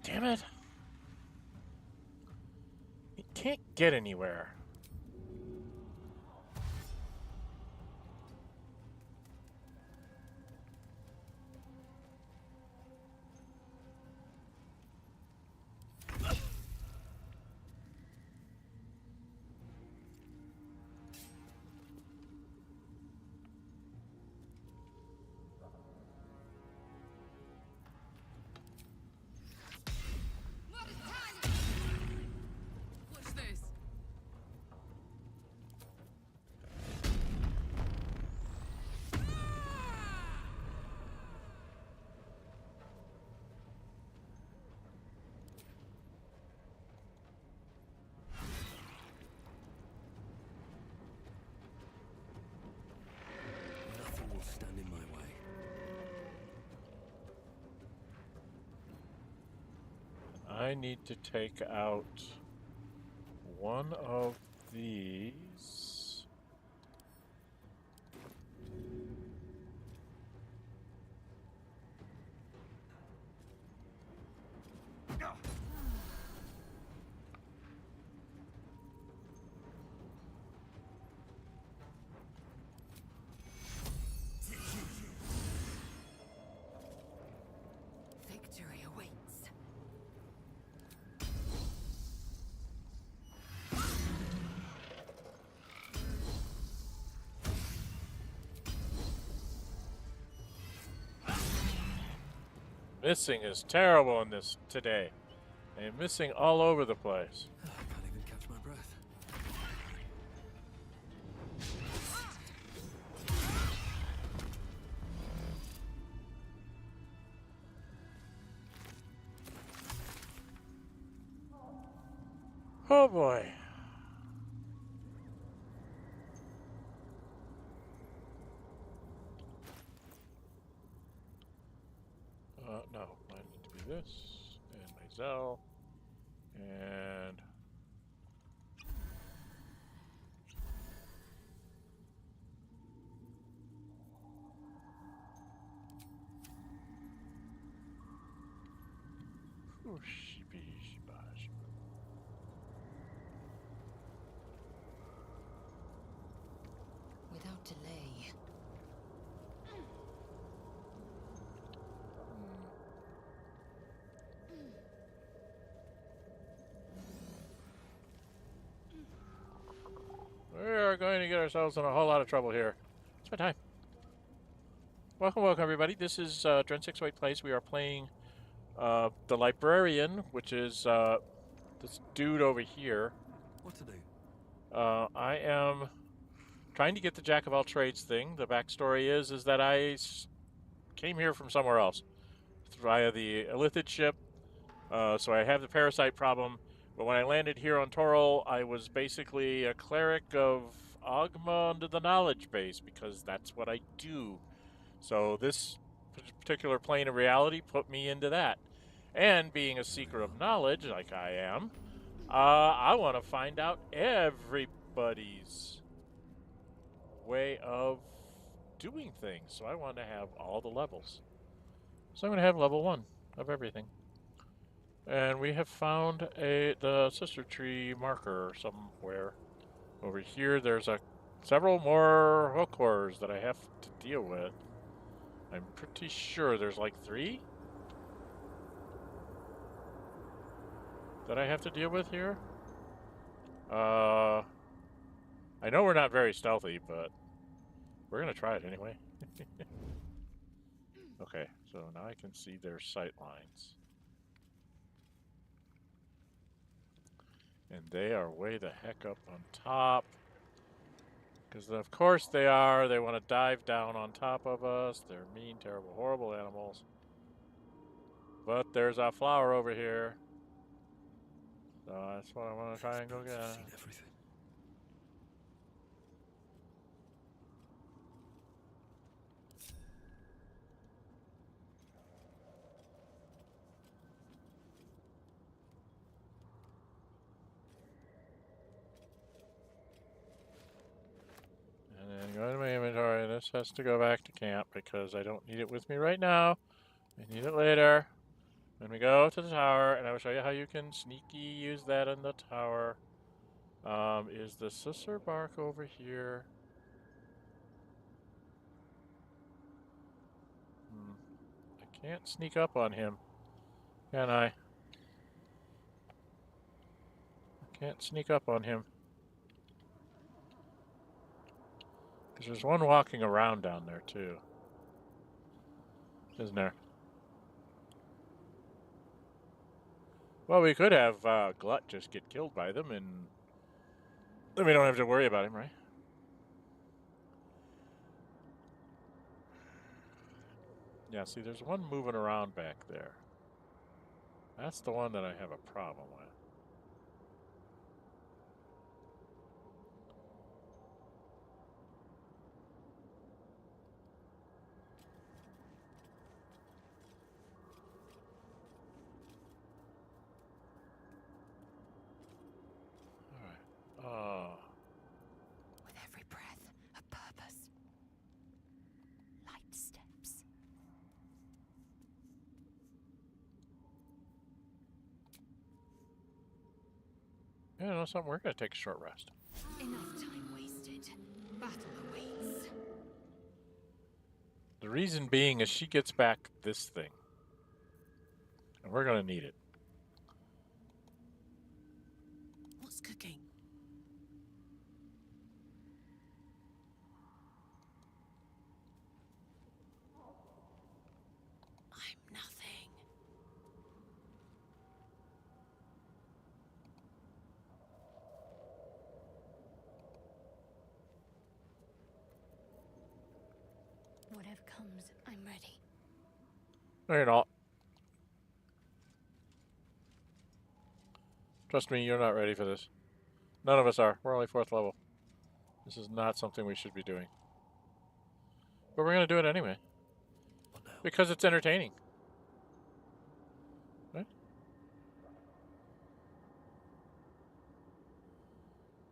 Damn it. It can't get anywhere. I need to take out one of these. Victory awaits. Missing is terrible in this today. I'm missing all over the place. I can't even catch my breath. Oh boy. No, mine need to be this, and my Zell, and oh, sheepy, sheepa, sheepa. Without delay. We are going to get ourselves in a whole lot of trouble here. It's my time. Welcome, everybody. This is Dren608 Plays. We are playing the Librarian, which is this dude over here. What to do? I am trying to get the Jack of all trades thing. The backstory is that I came here from somewhere else via the Illithid ship. So I have the parasite problem. But when I landed here on Toril, I was basically a cleric of Ohgma and the Knowledge base because that's what I do. So this particular plane of reality put me into that. And being a seeker of knowledge, like I am, I want to find out everybody's way of doing things. So I want to have all the levels. So I'm going to have level 1 of everything. And we have found the Sussur tree marker somewhere. Over here, there's several more hook horrors that I have to deal with. I'm pretty sure there's like 3 that I have to deal with here. I know we're not very stealthy, but we're going to try it anyway. Okay, so now I can see their sight lines. And they are way the heck up on top. Because of course they are. They want to dive down on top of us. They're mean, terrible, horrible animals. But there's a flower over here. So that's what I want to try and go get. And then go to my inventory. This has to go back to camp because I don't need it with me right now. I need it later. When we go to the tower, and I will show you how you can sneaky use that in the tower. Is the Sussur Bark over here? I can't sneak up on him, can I? I can't sneak up on him. Because there's one walking around down there, too. Isn't there? Well, we could have Glut just get killed by them, and then we don't have to worry about him, right? Yeah, see, there's one moving around back there. That's the one that I have a problem with. You know something? We're going to take a short rest. Enough time wasted. Battle awaits. The reason being is she gets back this thing. And we're going to need it. What's cooking? I'm nothing. Whatever comes, I'm ready. No, you're not. Trust me, you're not ready for this. None of us are. We're only 4th level. This is not something we should be doing. But we're going to do it anyway. Because it's entertaining. Right?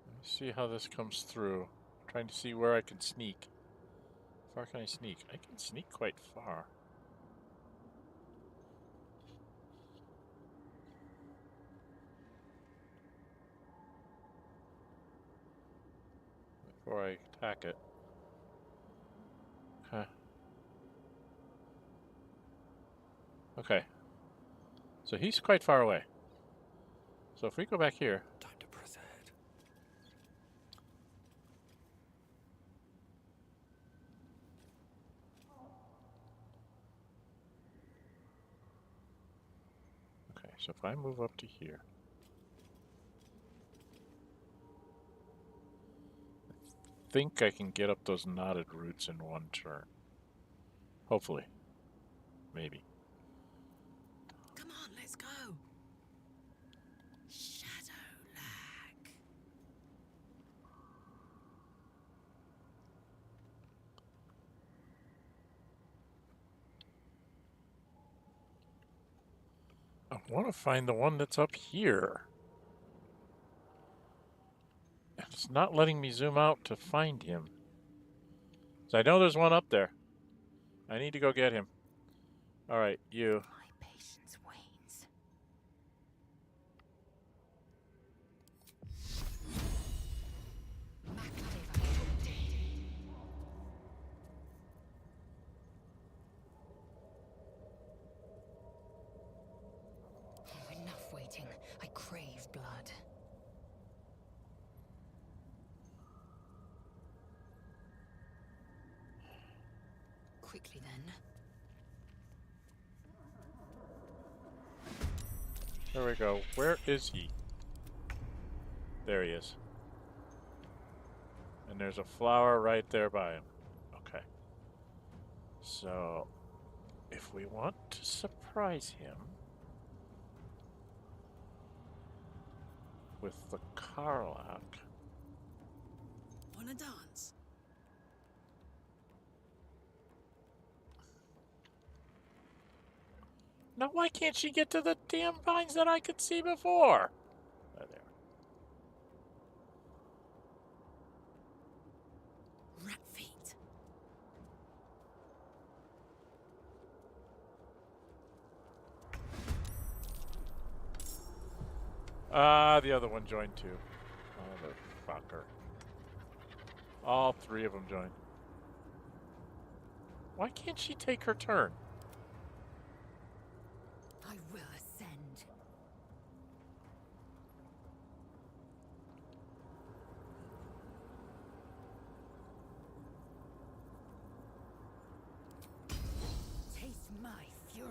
Let me see how this comes through. I'm trying to see where I can sneak. How far can I sneak? I can sneak quite far. Before I attack it. Huh. Okay. So he's quite far away. So if we go back here. Time to press ahead. Okay, so if I move up to here. I think I can get up those knotted roots in one turn. Hopefully. Maybe. Come on, let's go. Shadow lag. I want to find the one that's up here. It's not letting me zoom out to find him. So I know there's one up there. I need to go get him. All right, you. My patience wanes. Enough waiting. I crave blood. Quickly then. There we go. Where is he? There he is. And there's a flower right there by him. Okay. So, if we want to surprise him with the Karlach. Wanna dance? Now, why can't she get to the damn vines that I could see before? Oh, there. Rat feet. Ah, the other one joined too. Motherfucker. All 3 of them joined. Why can't she take her turn? I will ascend. Taste my fury.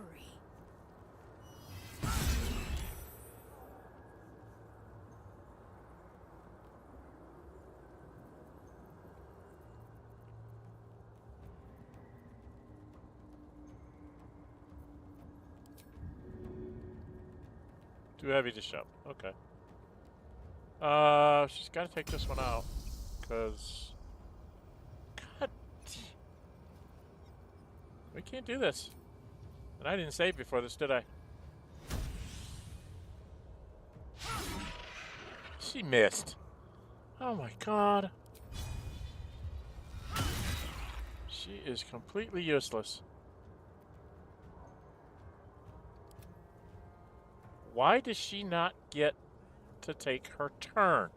Too heavy to shove. Okay. She's got to take this one out, because God, we can't do this. And I didn't save before this, did I? She missed. Oh my God. She is completely useless. Why does she not get to take her turn.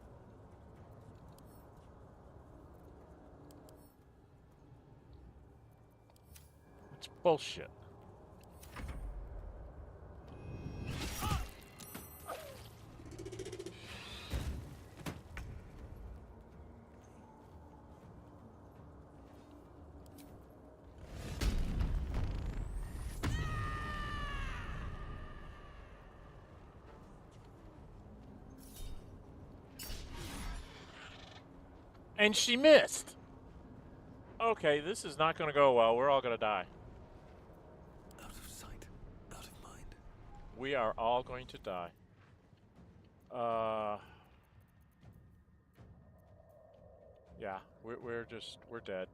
It's bullshit. And she missed. Okay, this is not going to go well. We're all going to die. Out of sight, out of mind. We are all going to die. Yeah, we're dead.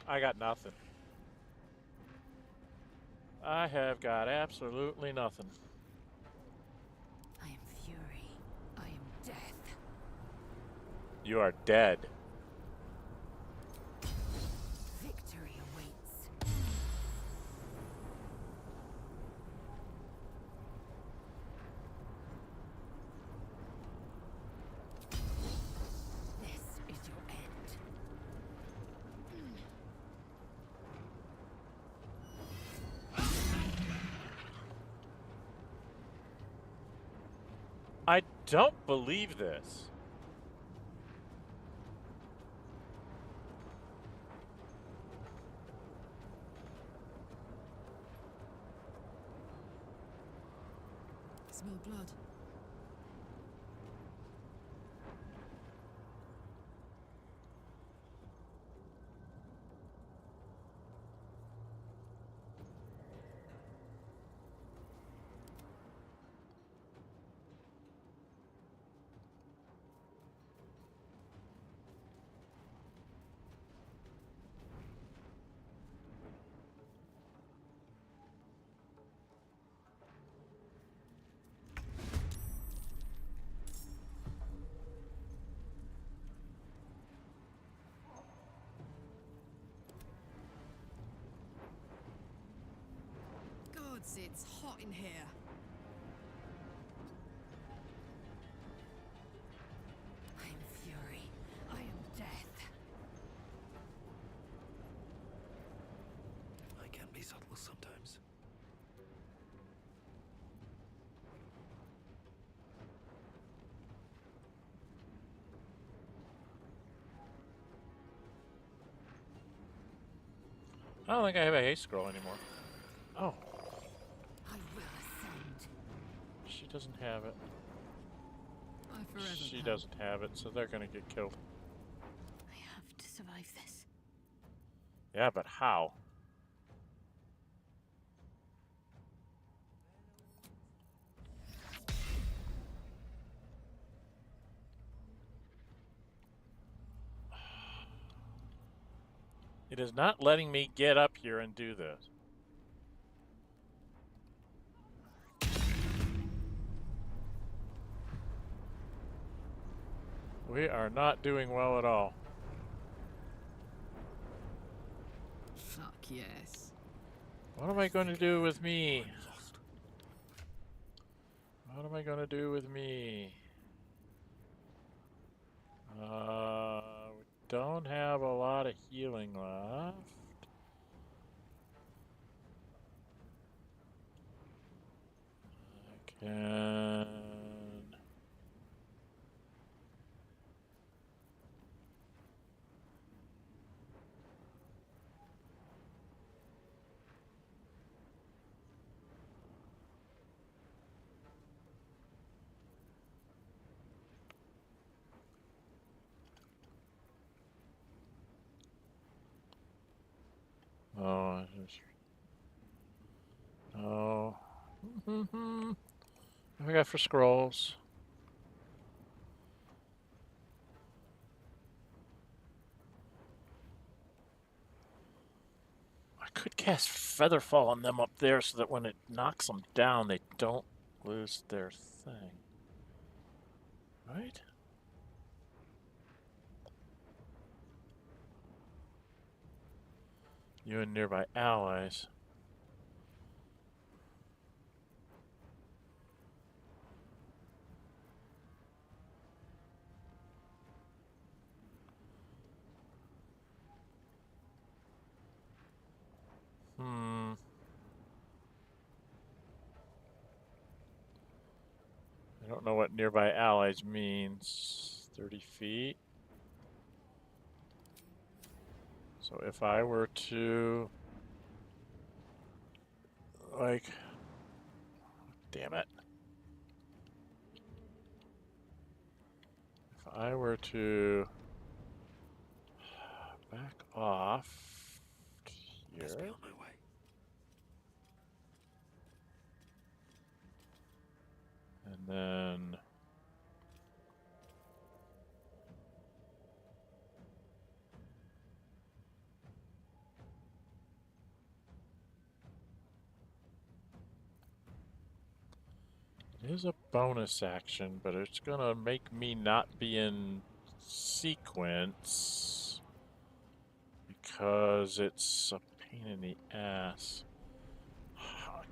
I got nothing. I have got absolutely nothing. I am fury. I am death. You are dead. Victory awaits. This is your end. I don't believe this. Smell blood. Gods, it's hot in here. I am fury. I am death. I can be subtle sometimes. I don't think I have a haste scroll anymore. Oh. I will ascend. She doesn't have it. I forever She have. doesn't have it, so they're gonna get killed. I have to survive this. Yeah, but how? It is not letting me get up here and do this. We are not doing well at all. Fuck yes. What am I going to do with me? What am I going to do with me? We don't have a lot of healing left. I can... Oh, oh. What do we got for scrolls? I could cast Featherfall on them up there so that when it knocks them down, they don't lose their thing. Right? You and nearby allies. I don't know what nearby allies means. 30 feet. So if I were to, like, damn it. If I were to back off here. Must be on my way. And then it is a bonus action, but it's gonna make me not be in sequence because it's a pain in the ass.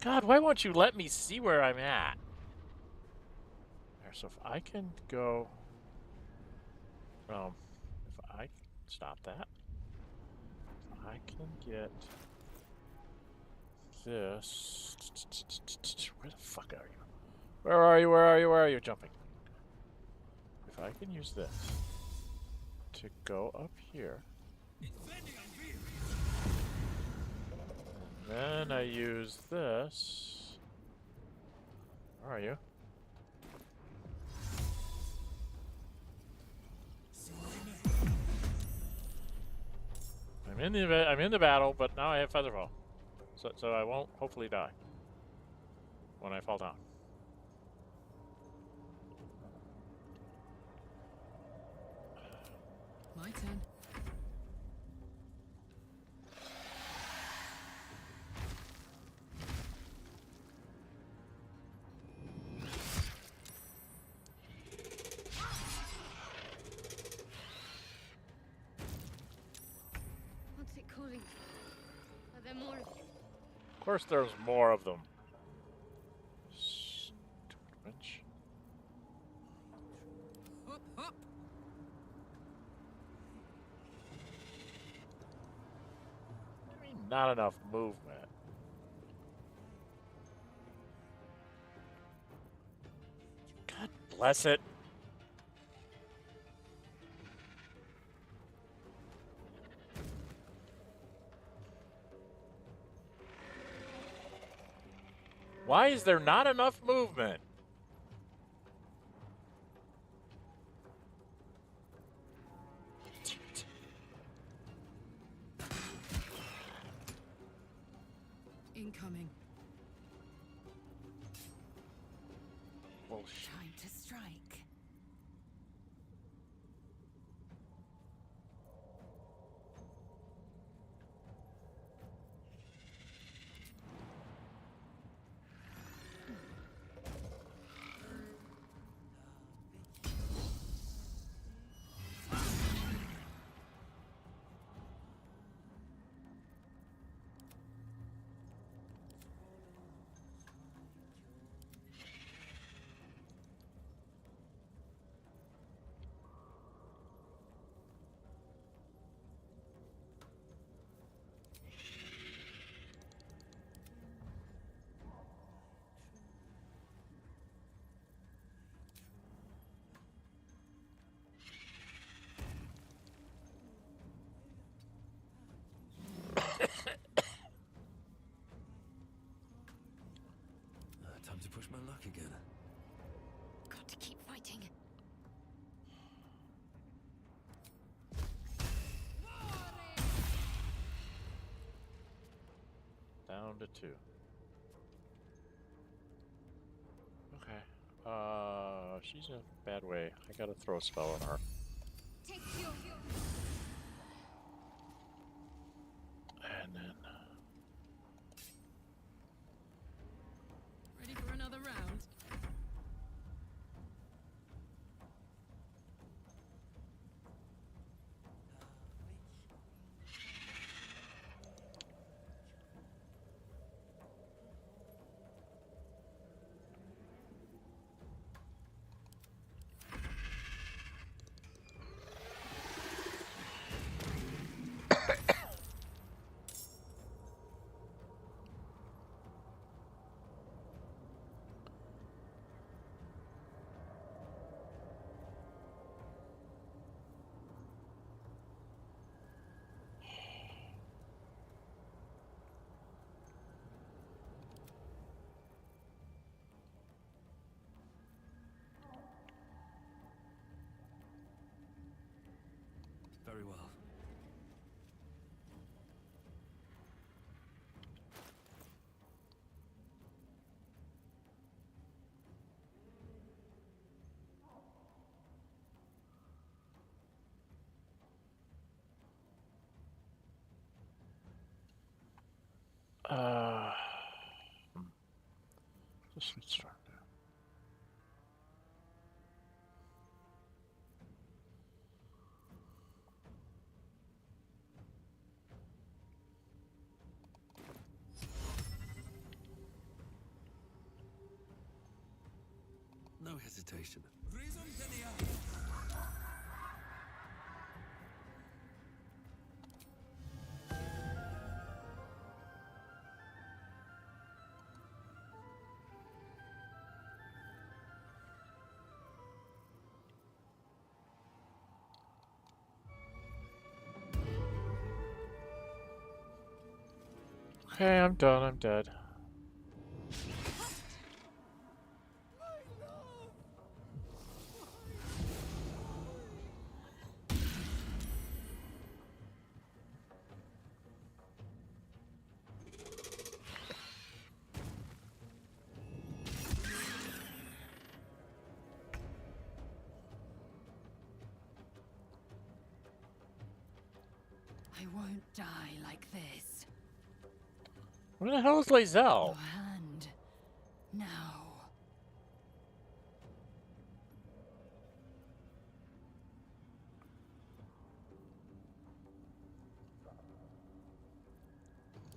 God, why won't you let me see where I'm at? There, so if I can go, if I stop that, if I can get this. Where the fuck are you? Where are you? Where are you? Where are you? Jumping. If I can use this to go up here. And then I use this. Where are you? I'm in the battle, but now I have Featherfall, so I won't hopefully die when I fall down. My turn. What's it calling? Are there more of them? Of course, there's more of them. Stupid winch. Up, up. I mean, not enough movement. God bless it. Why is there not enough movement? Incoming. Bullshit. Time to strike. Time to push my luck again. Got to keep fighting. Down to 2. Okay. She's in a bad way. I gotta throw a spell on her. Take your And then Ready for another round? Very well. Let's start there. No hesitation. Okay, I'm done. I'm dead. I won't die like this. Where the hell is Lae'zel? Your hand. Now.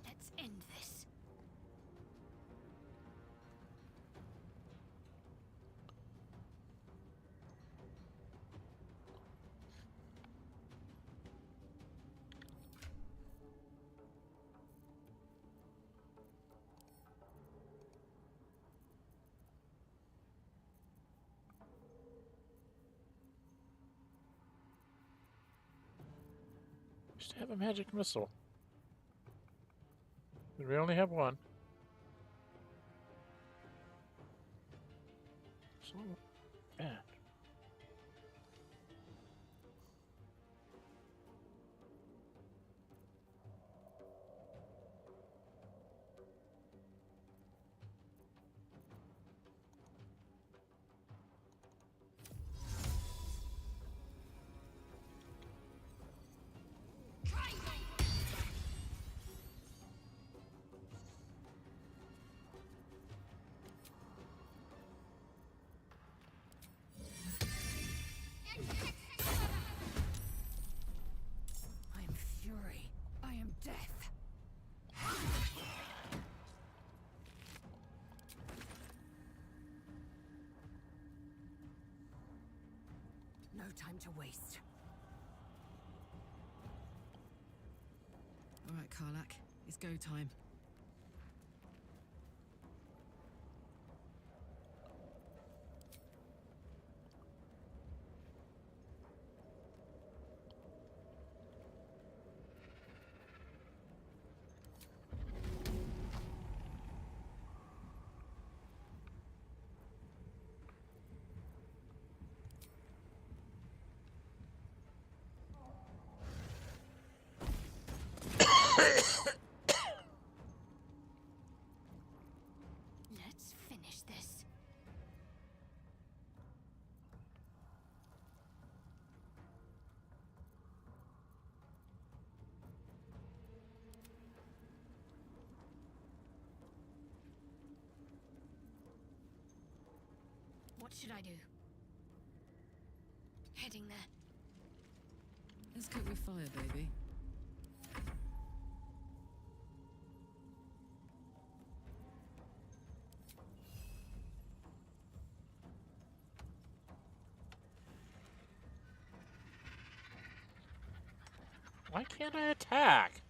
Let's end this. Used to have a magic missile. But we only have one. So bad. I am fury. I am death. No time to waste. All right, Karlach. It's go time. Let's finish this. What should I do? Heading there. Let's cook with fire, baby. Why can't I attack?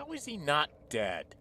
How is he not dead?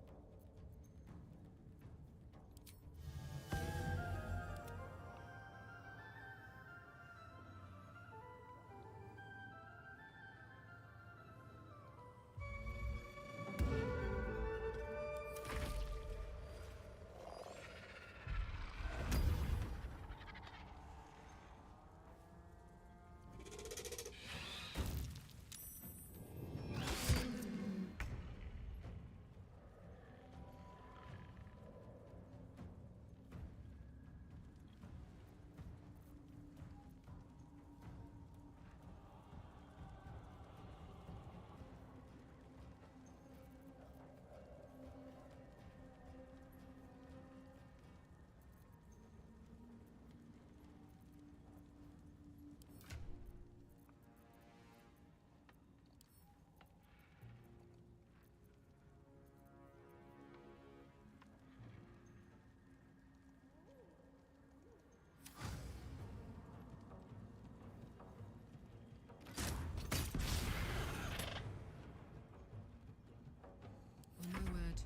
On my word.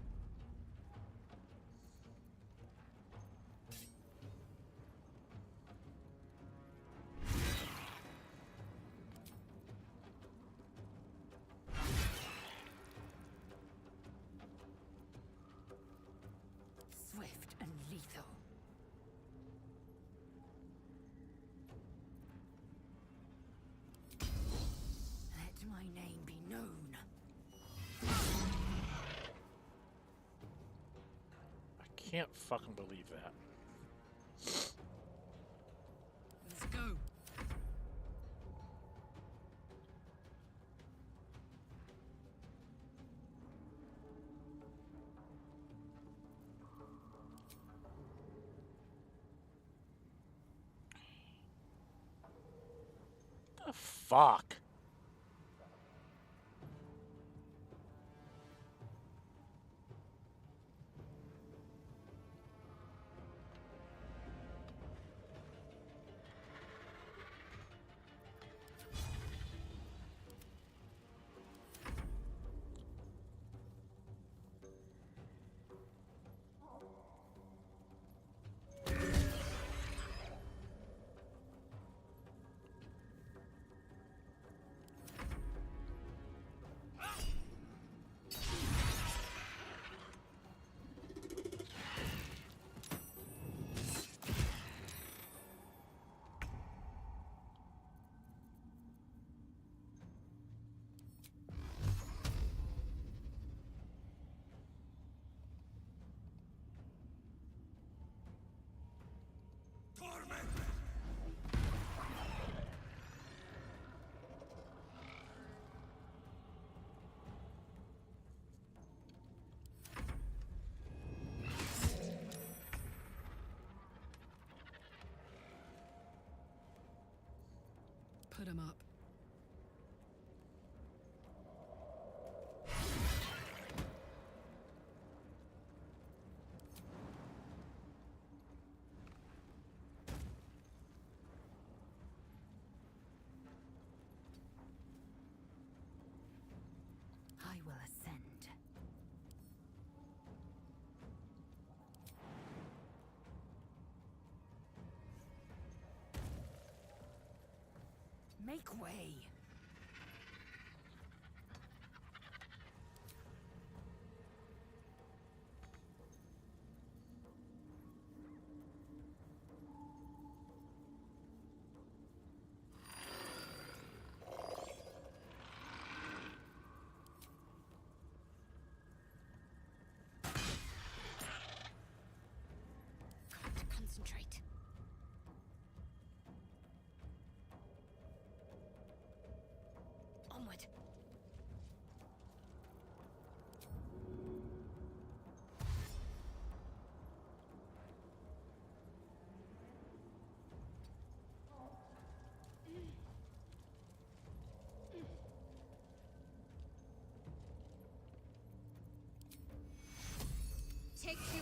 Swift and lethal. Let my name be known. I can't fucking believe that. Let's go. The fuck? Put him up. I will ascend. Make way. Got to concentrate. Onward. Take two.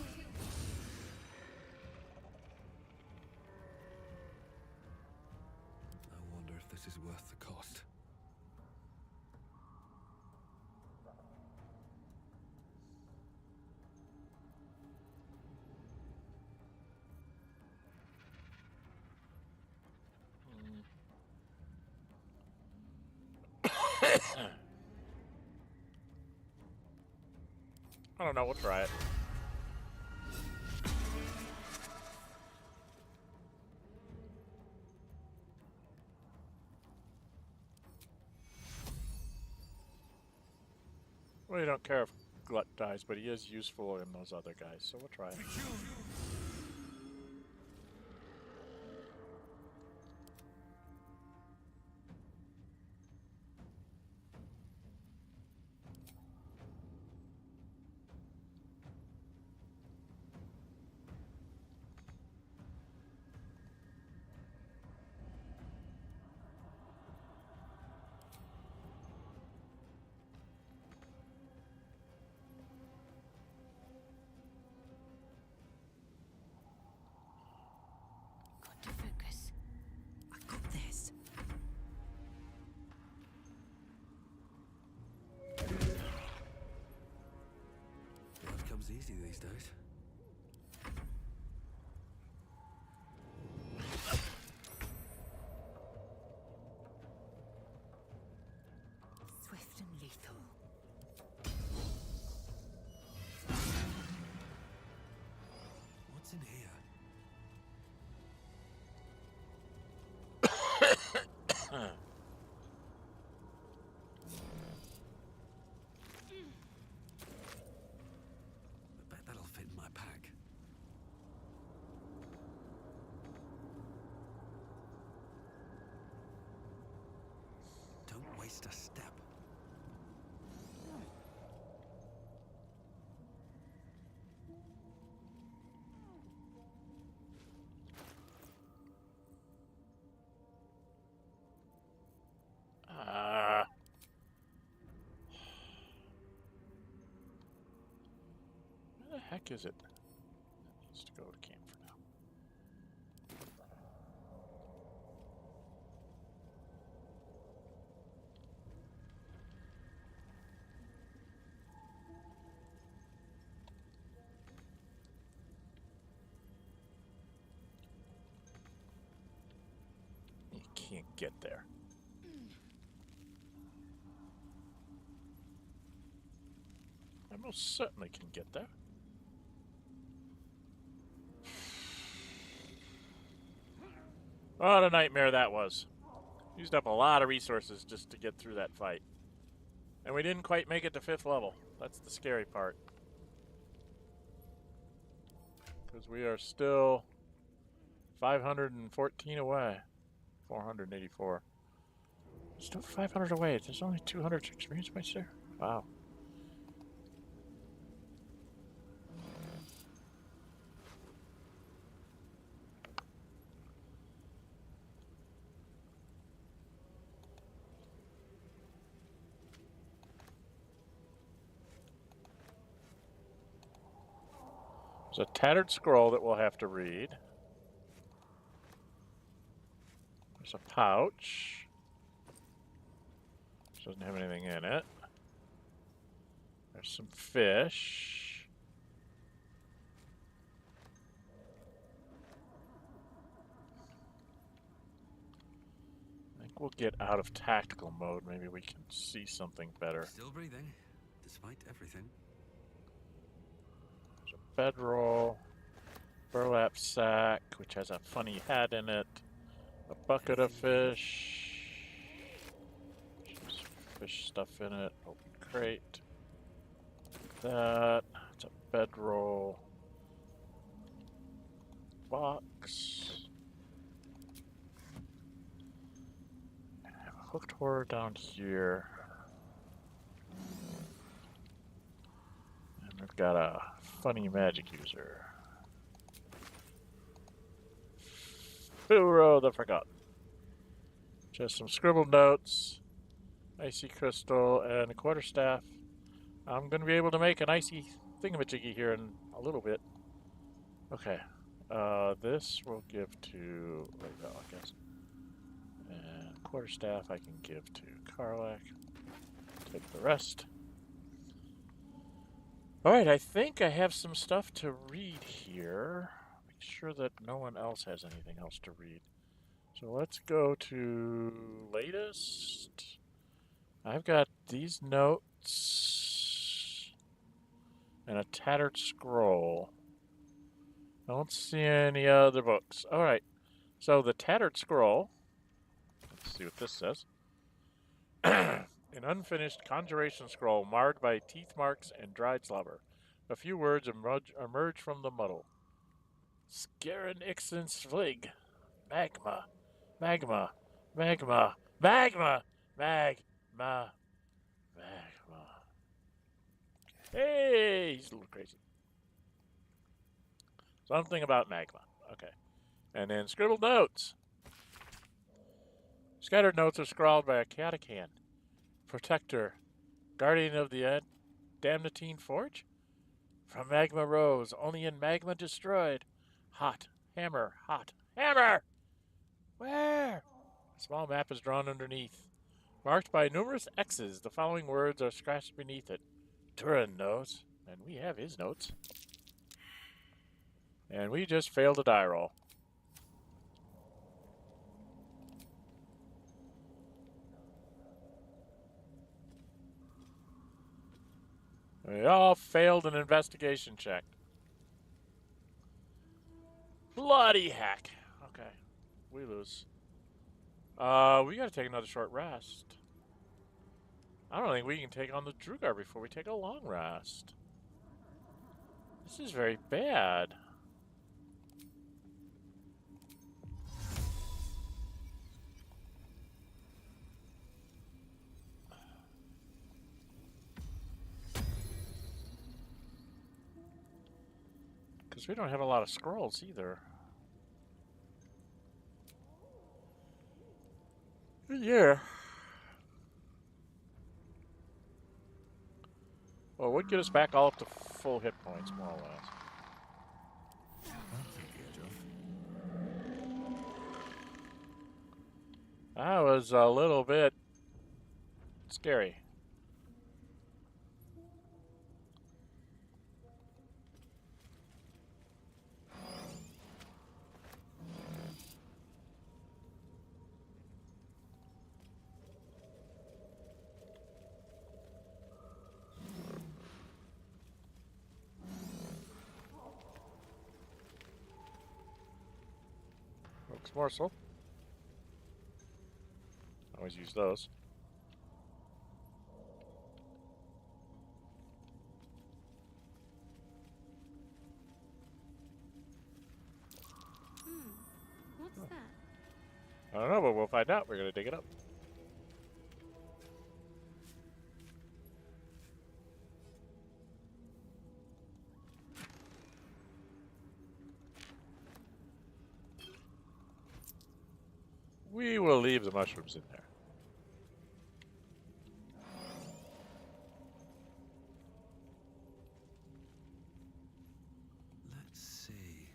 I wonder if this is worth the cost. I don't know, we'll try it. We don't care if Glut dies, but he is useful in those other guys, so we'll try it. Focus. I got this. Life comes easy these days. Swift and lethal. What's in here? I bet that'll fit in my pack. Don't waste a step. Where the heck is it? It needs to go to camp for now. You can't get there. I most certainly can get there. What a nightmare that was. Used up a lot of resources just to get through that fight. And we didn't quite make it to 5th level. That's the scary part. Because we are still 514 away. 484. Still 500 away. There's only 200 experience points there? Wow. There's a tattered scroll that we'll have to read. There's a pouch. Which doesn't have anything in it. There's some fish. I think we'll get out of tactical mode. Maybe we can see something better. Still breathing, despite everything. Bedroll, burlap sack, which has a funny hat in it, a bucket of fish, some fish stuff in it, open crate, that, it's a bedroll, box, I have a hooked horror down here, and we've got a funny magic user. Furo the Forgotten. Just some scribbled notes, icy crystal, and a quarterstaff. I'm going to be able to make an icy thingamajiggy here in a little bit. Okay. This we'll give to Ravel, I guess. And quarterstaff I can give to Karlach. Take the rest. Alright, I think I have some stuff to read here. Make sure that no one else has anything else to read. So let's go to latest. I've got these notes and a tattered scroll. Don't see any other books. All right. So the tattered scroll, let's see what this says. An unfinished conjuration scroll marred by teeth marks and dried slobber. A few words emerge from the muddle. Scarin Ixen Svlig. Magma. Magma. Magma. Magma. Magma. Magma. Hey, he's a little crazy. Something about magma. Okay. And then scribbled notes. Scattered notes are scrawled by a chaotic hand. Protector. Guardian of the Damnatine Forge? From Magma Rose, only in Magma Destroyed. Hot. Hammer. Hot. Hammer! Where? A small map is drawn underneath. Marked by numerous X's, the following words are scratched beneath it. Turin knows, and we have his notes. And we just failed a die roll. We all failed an investigation check. Bloody heck. Okay, we lose. We gotta take another short rest. I don't think we can take on the Druegar before we take a long rest. This is very bad. Because we don't have a lot of scrolls either. Yeah. Well, it would get us back all up to full hit points, more or less. That was a little bit scary. Morsel. Always use those. What's that? I don't know, but we'll find out. We're gonna dig it up. We will leave the mushrooms in there. Let's see.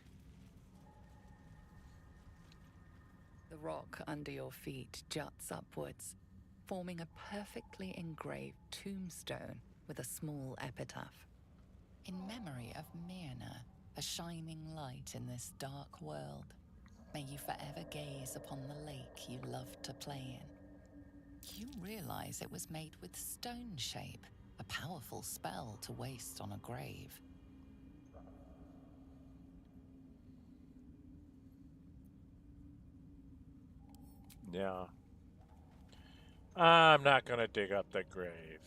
The rock under your feet juts upwards, forming a perfectly engraved tombstone with a small epitaph. In memory of Myrna, a shining light in this dark world. May you forever gaze upon the lake you loved to play in. You realize it was made with stone shape, a powerful spell to waste on a grave. Yeah. I'm not gonna dig up the grave.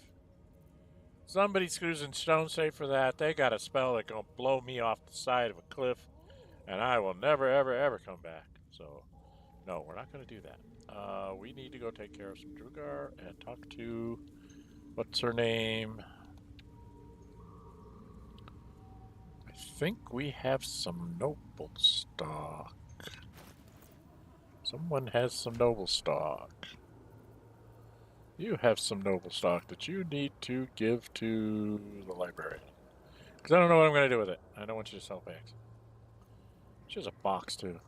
Somebody screws in stone safe for that. They got a spell that gonna blow me off the side of a cliff, and I will never, ever, ever come back. So, no, we're not gonna do that. We need to go take care of some Druegar and talk to, what's her name? I think we have some Noblestalk. Someone has some Noblestalk. You have some Noblestalk that you need to give to the librarian. Because I don't know what I'm going to do with it. I don't want you to sell bags. She has a box, too.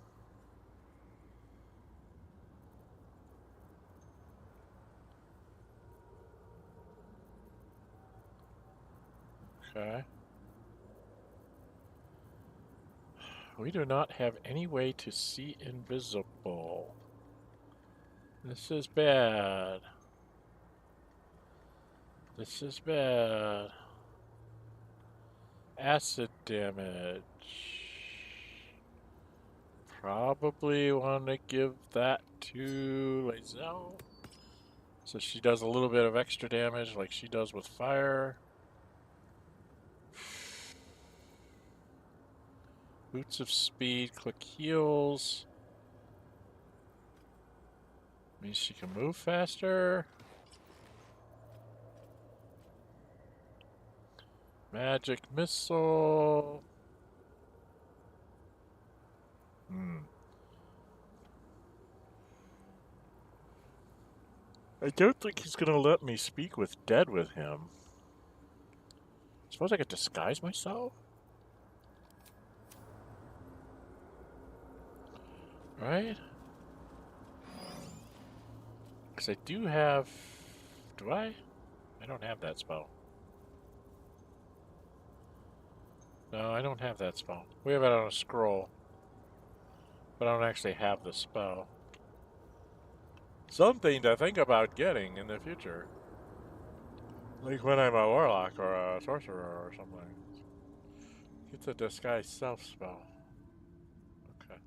Okay. We do not have any way to see invisible. This is bad. This is bad. Acid damage. Probably want to give that to Lae'zel. So she does a little bit of extra damage like she does with fire. Boots of speed, click heals. Means she can move faster. Magic missile. I don't think he's gonna let me speak with dead with him. Suppose I could disguise myself? Right? Because I do have... Do I? I don't have that spell. No, I don't have that spell. We have it on a scroll. But I don't actually have the spell. Something to think about getting in the future. Like when I'm a warlock or a sorcerer or something. It's a disguise self spell. Okay.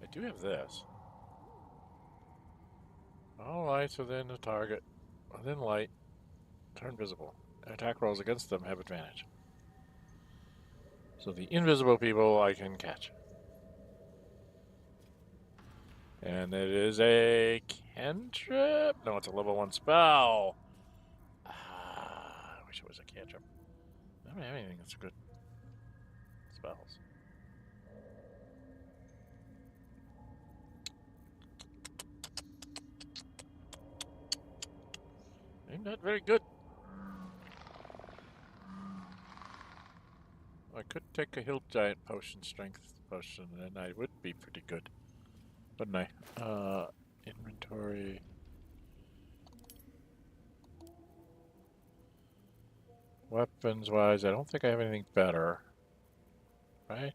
I do have this. All lights within the target, within light, turn visible. Attack rolls against them have advantage. So the invisible people I can catch. And it is a cantrip? No, it's a level 1 spell. I wish it was a cantrip. I don't have anything that's good spells. I'm not very good. I could take a hill giant potion, strength potion, and I would be pretty good. Wouldn't I? Inventory. Weapons wise, I don't think I have anything better. Right?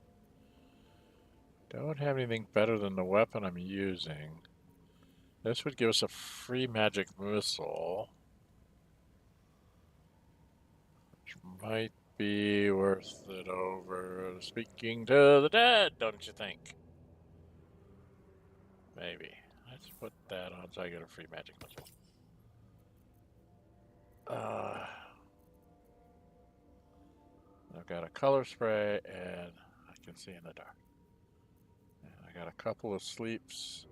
Don't have anything better than the weapon I'm using. This would give us a free magic missile. Which might be worth it over speaking to the dead, don't you think? Maybe. Let's put that on so I get a free magic missile. I've got a color spray and I can see in the dark. And I got a couple of sleeps.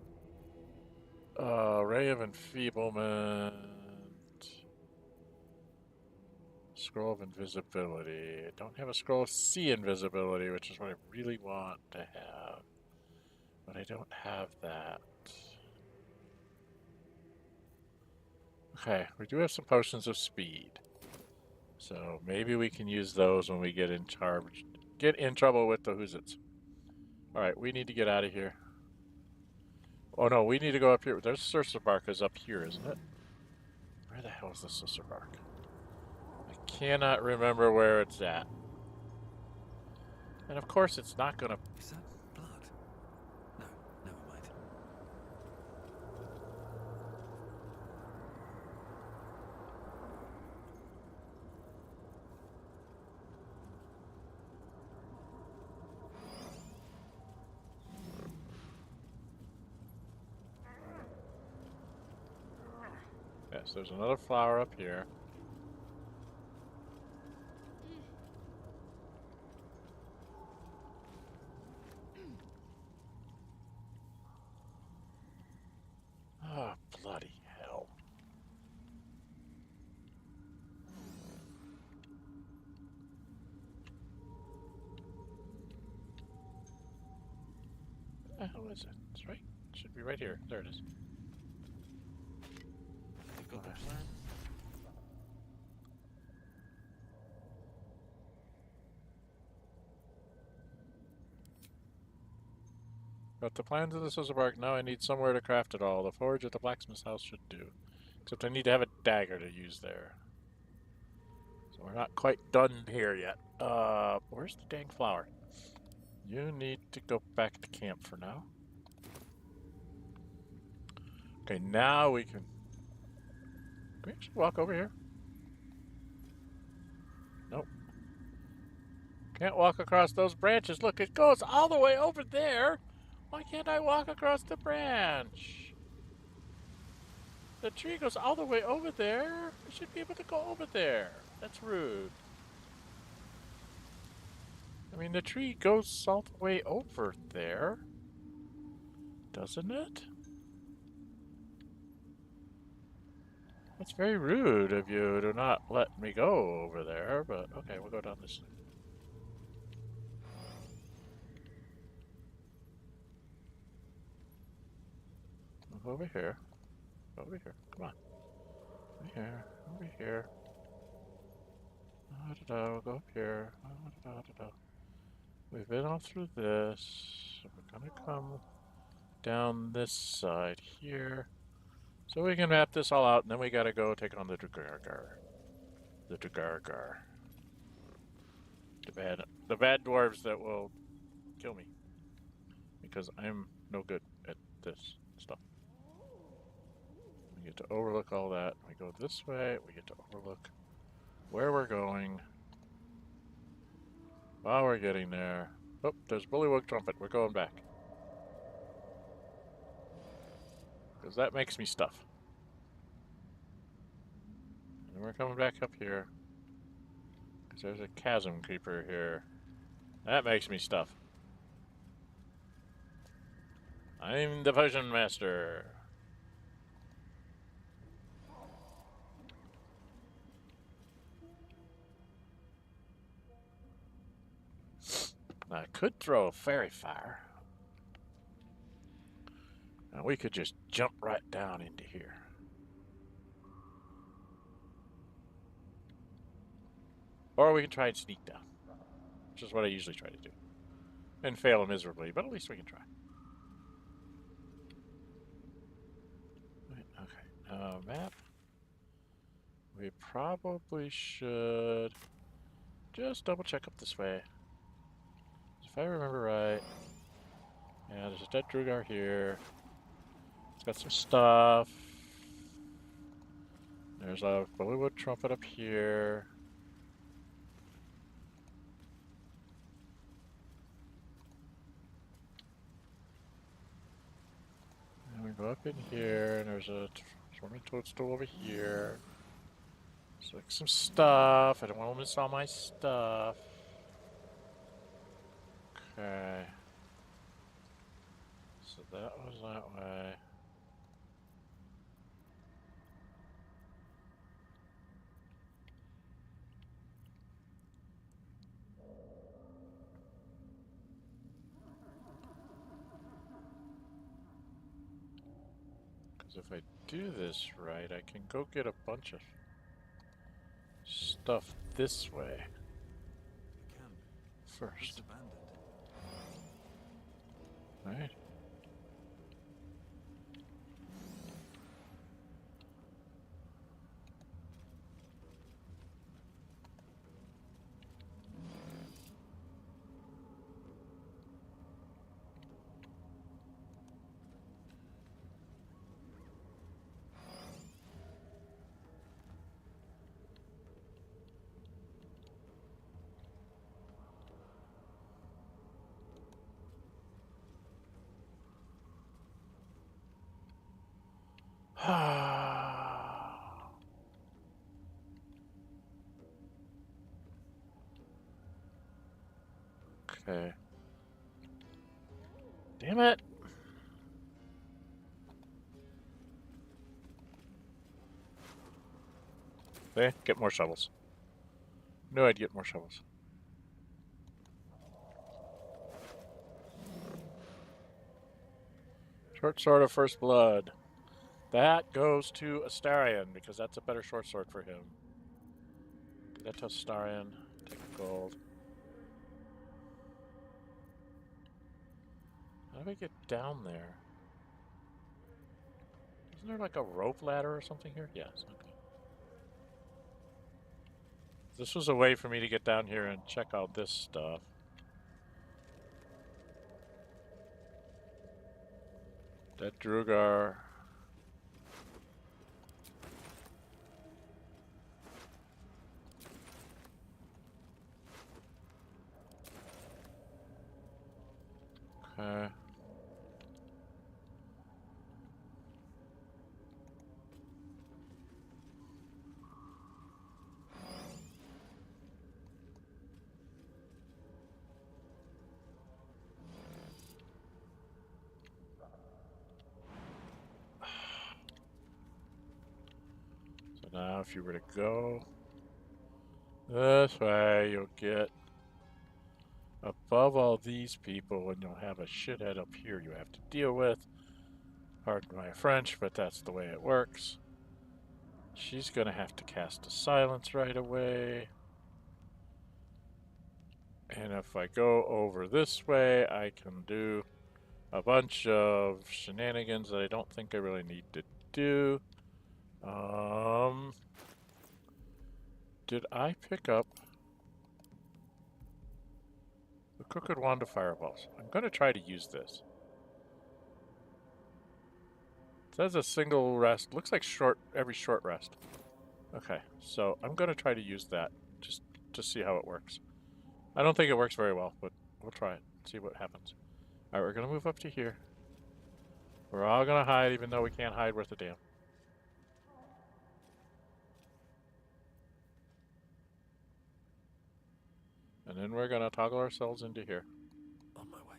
Ray of Enfeeblement. Scroll of Invisibility. I don't have a Scroll of Sea Invisibility, which is what I really want to have. But I don't have that. Okay, we do have some potions of speed. So maybe we can use those when we get in trouble with the Whoozits. Alright, we need to get out of here. Oh no, we need to go up here. There's Sussur Bark is up here, isn't it? Where the hell is the Sussur Bark? I cannot remember where it's at. And of course it's not gonna... Is that blood? No, never mind. Yes, there's another flower up here. Oh, bloody hell. Where the hell is it? It's right. It should be right here. There it is. You've got the plan? Got the plans of the Sussur Bark. Now I need somewhere to craft it all. The forge at the blacksmith's house should do. Except I need to have a dagger to use there. So we're not quite done here yet. Where's the dang flower? You need to go back to camp for now. Okay, now we can... Can we just walk over here? Nope. Can't walk across those branches. Look, it goes all the way over there. Why can't I walk across the branch? The tree goes all the way over there. I should be able to go over there. That's rude. I mean, the tree goes all the way over there. Doesn't it? That's very rude of you to not let me go over there, but okay, we'll go down this side. Over here. Over here. Come on. Over here. Over here. We'll go up here. We've been all through this. So we're gonna come down this side here. So we can map this all out, and then we gotta go take on the Druegar. The Druegar. The bad dwarves that will kill me. Because I'm no good at this stuff. We get to overlook all that. We go this way, we get to overlook where we're going. While we're getting there. Oh, there's Bullywug Trumpet. We're going back. Because that makes me stuff. And we're coming back up here. Because there's a chasm creeper here. That makes me stuff. I'm the potion master. I could throw a fairy fire. And we could just jump right down into here. Or we can try and sneak down. Which is what I usually try to do. And fail miserably, but at least we can try. Okay, map. We probably should just double check up this way. If I remember right, yeah, there's a dead Druegar here. It's got some stuff. There's a Bullywug Trumpet up here. And we go up in here, and there's a swarming toadstool over here. So like some stuff. I don't want to miss all my stuff. Okay. So that was that way. Because if I do this right, I can go get a bunch of stuff this way. First. Right. Okay. Damn it! Okay, get more shovels. No, I'd get more shovels. Short sword of first blood. That goes to Astarion, because that's a better short sword for him. Give that to Astarion. Take the gold. How do I get down there? Isn't there like a rope ladder or something here? Yes, okay. This was a way for me to get down here and check out this stuff. That Druegar. now if you were to go this way, you'll get above all these people and you'll have a shithead up here you have to deal with. Pardon my French, but that's the way it works. She's going to have to cast a silence right away. And if I go over this way, I can do a bunch of shenanigans that I don't think I really need to do. Did I pick up the Crooked Wand of Fireballs? I'm going to try to use this. It says a single rest. Looks like every short rest. Okay, so I'm going to try to use that just to see how it works. I don't think it works very well, but we'll try it. See what happens. Alright, we're going to move up to here. We're all going to hide, even though we can't hide worth a damn. And then we're going to toggle ourselves into here. On my way.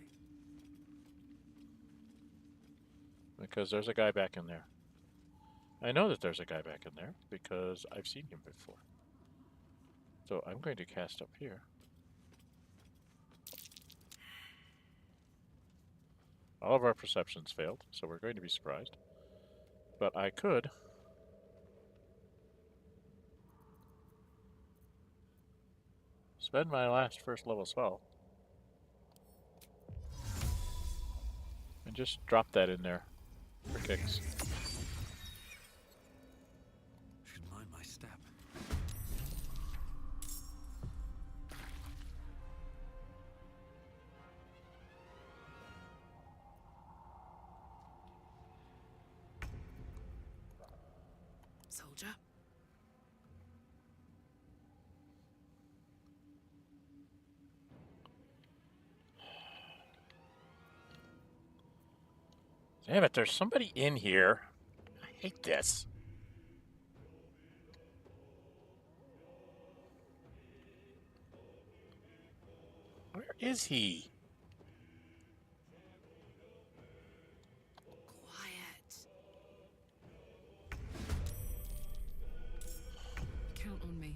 Because there's a guy back in there. I know that there's a guy back in there because I've seen him before. So I'm going to cast up here. All of our perceptions failed, so we're going to be surprised. But I could spend my last first level spell and just drop that in there for kicks. Should mind my step. Soldier. Damn it, there's somebody in here. I hate this. Where is he? Quiet. Count on me.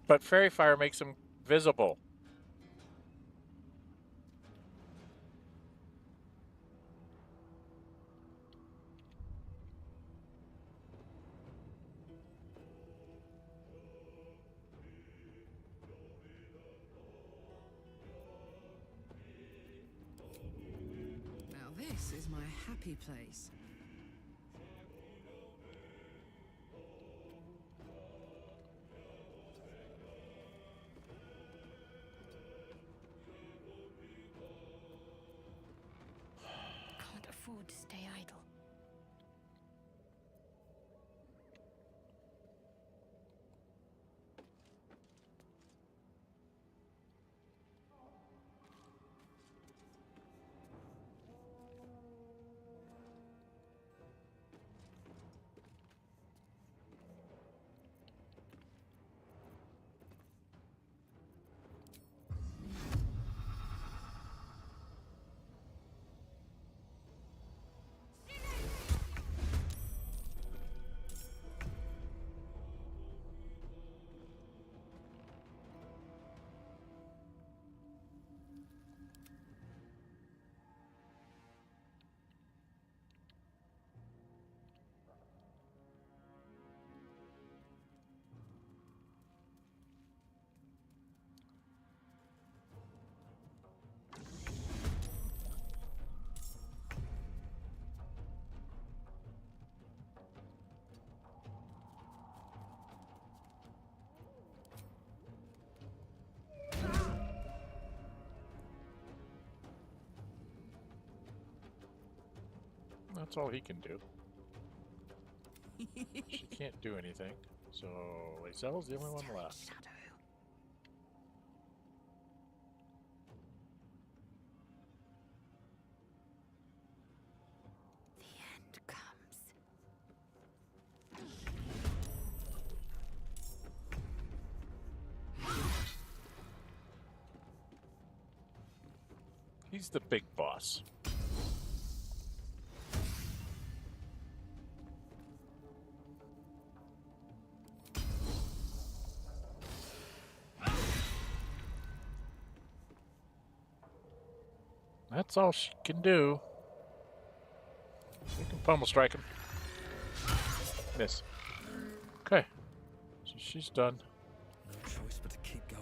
But Fairy Fire makes him visible. Now this is my happy place. Can't afford to stay idle. That's all he can do. She can't do anything. So Lae'zel's the only one left. The end comes. He's the big boss. That's all she can do. We can pummel strike him. Miss. Okay. So she's done. No choice but to keep going.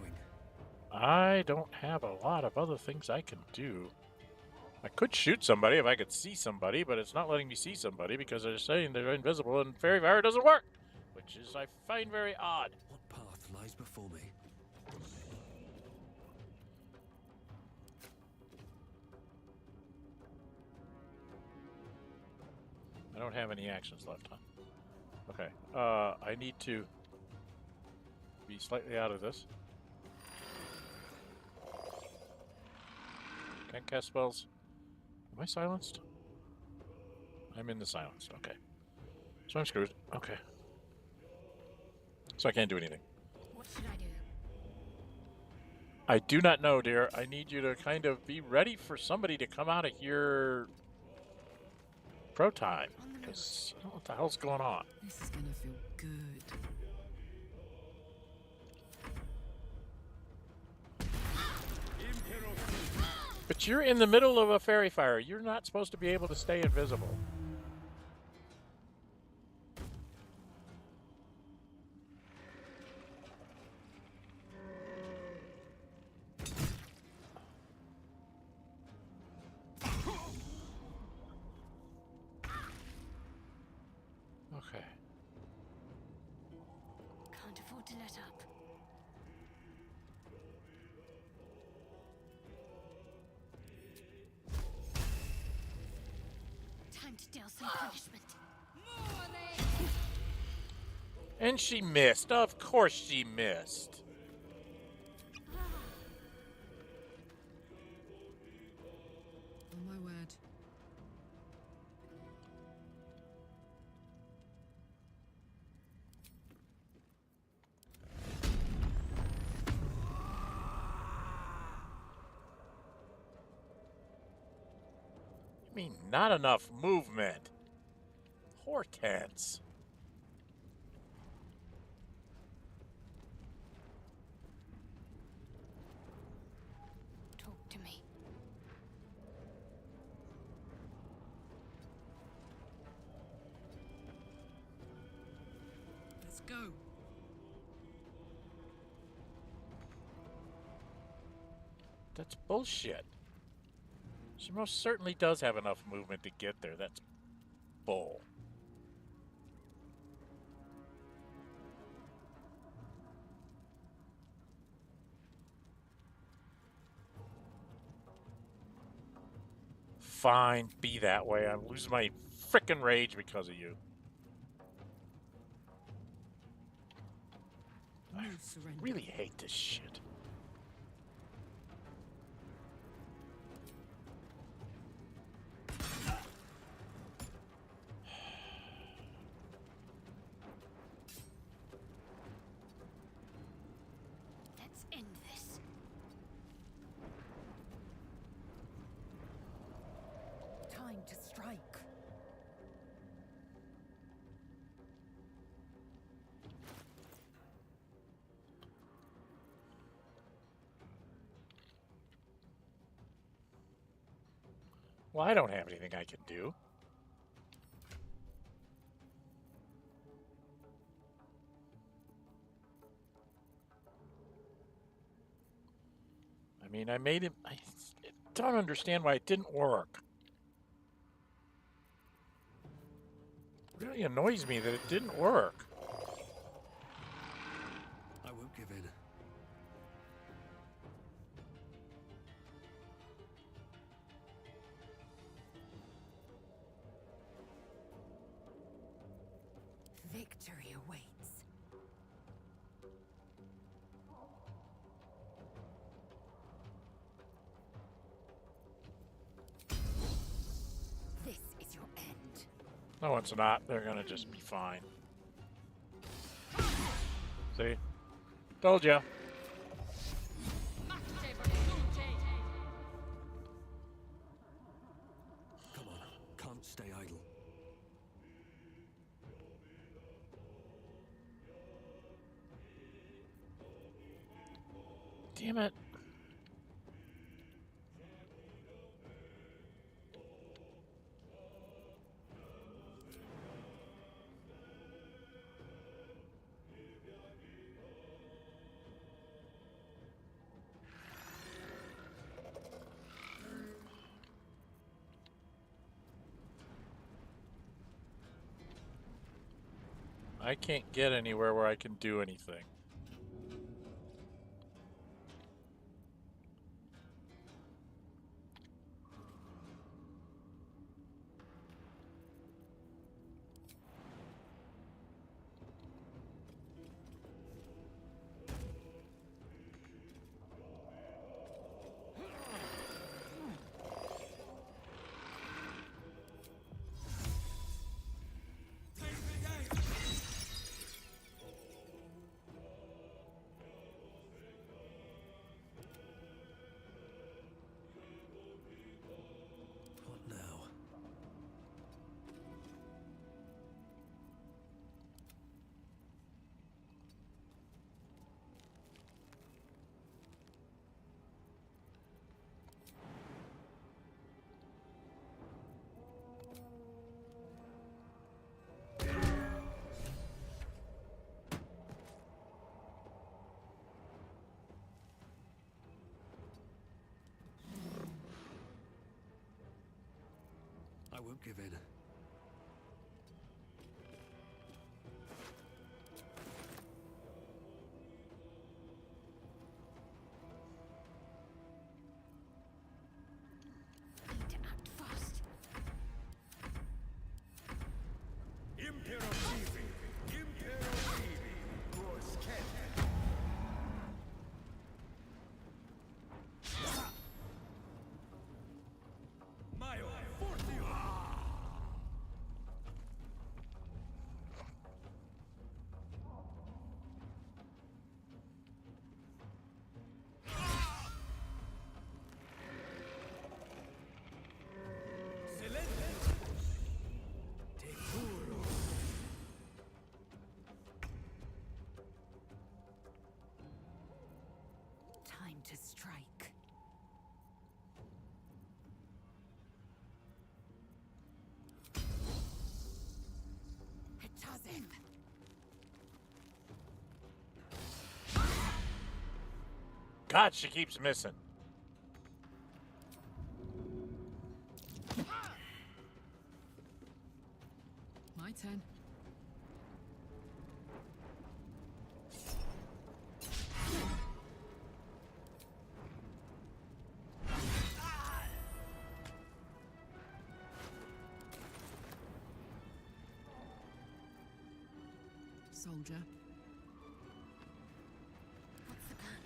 I don't have a lot of other things I can do. I could shoot somebody if I could see somebody, but it's not letting me see somebody because they're saying they're invisible and Fairy Fire doesn't work, which is I find very odd. What path lies before me? I don't have any actions left, huh? Okay. I need to be slightly out of this. Can't cast spells. Am I silenced? I'm in the silence. Okay. So I'm screwed. Okay. So I can't do anything. What should I do? I do not know, dear. I need you to kind of be ready for somebody to come out of here pro time. Because I don't know what the hell's going on. This is gonna feel good. But you're in the middle of a fairy fire. You're not supposed to be able to stay invisible. Okay. Can't afford to let up. Time to deal some punishment. And she missed. Of course she missed. Oh my word. I mean, not enough movement. Hortense. Talk to me. Let's go. That's bullshit. She most certainly does have enough movement to get there. That's bull. Fine, be that way. I'm losing my frickin' rage because of you. I really hate this shit. Let's end this. Time to strike. Well, I don't have anything I can do. I mean, I made it. I don't understand why it didn't work. It really annoys me that it didn't work. I won't give in. Victory awaits. This is your end. No, it's not. They're gonna just be fine. See? Told ya. Damn it. I can't get anywhere where I can do anything. I won't give in. Need to act fast. Time to strike. It does it. God, she keeps missing. My turn. Soldier. What's the plan?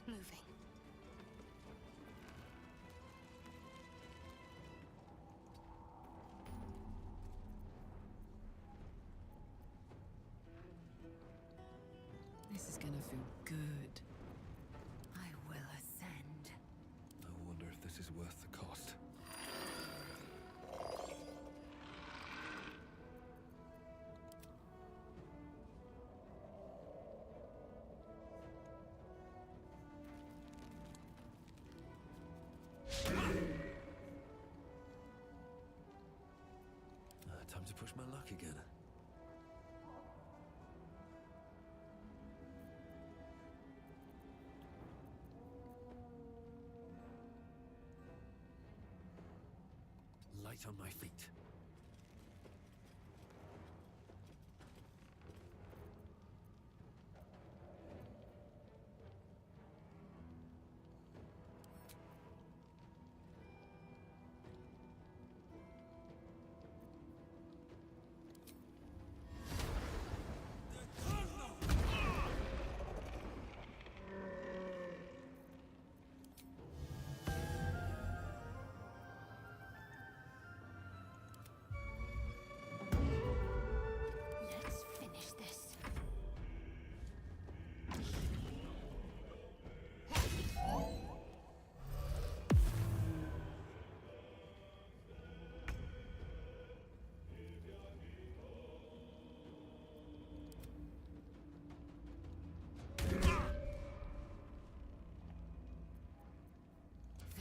Moving. This is gonna feel good. I will ascend. I wonder if this is worth the cost. Time to push my luck again. Light on my feet.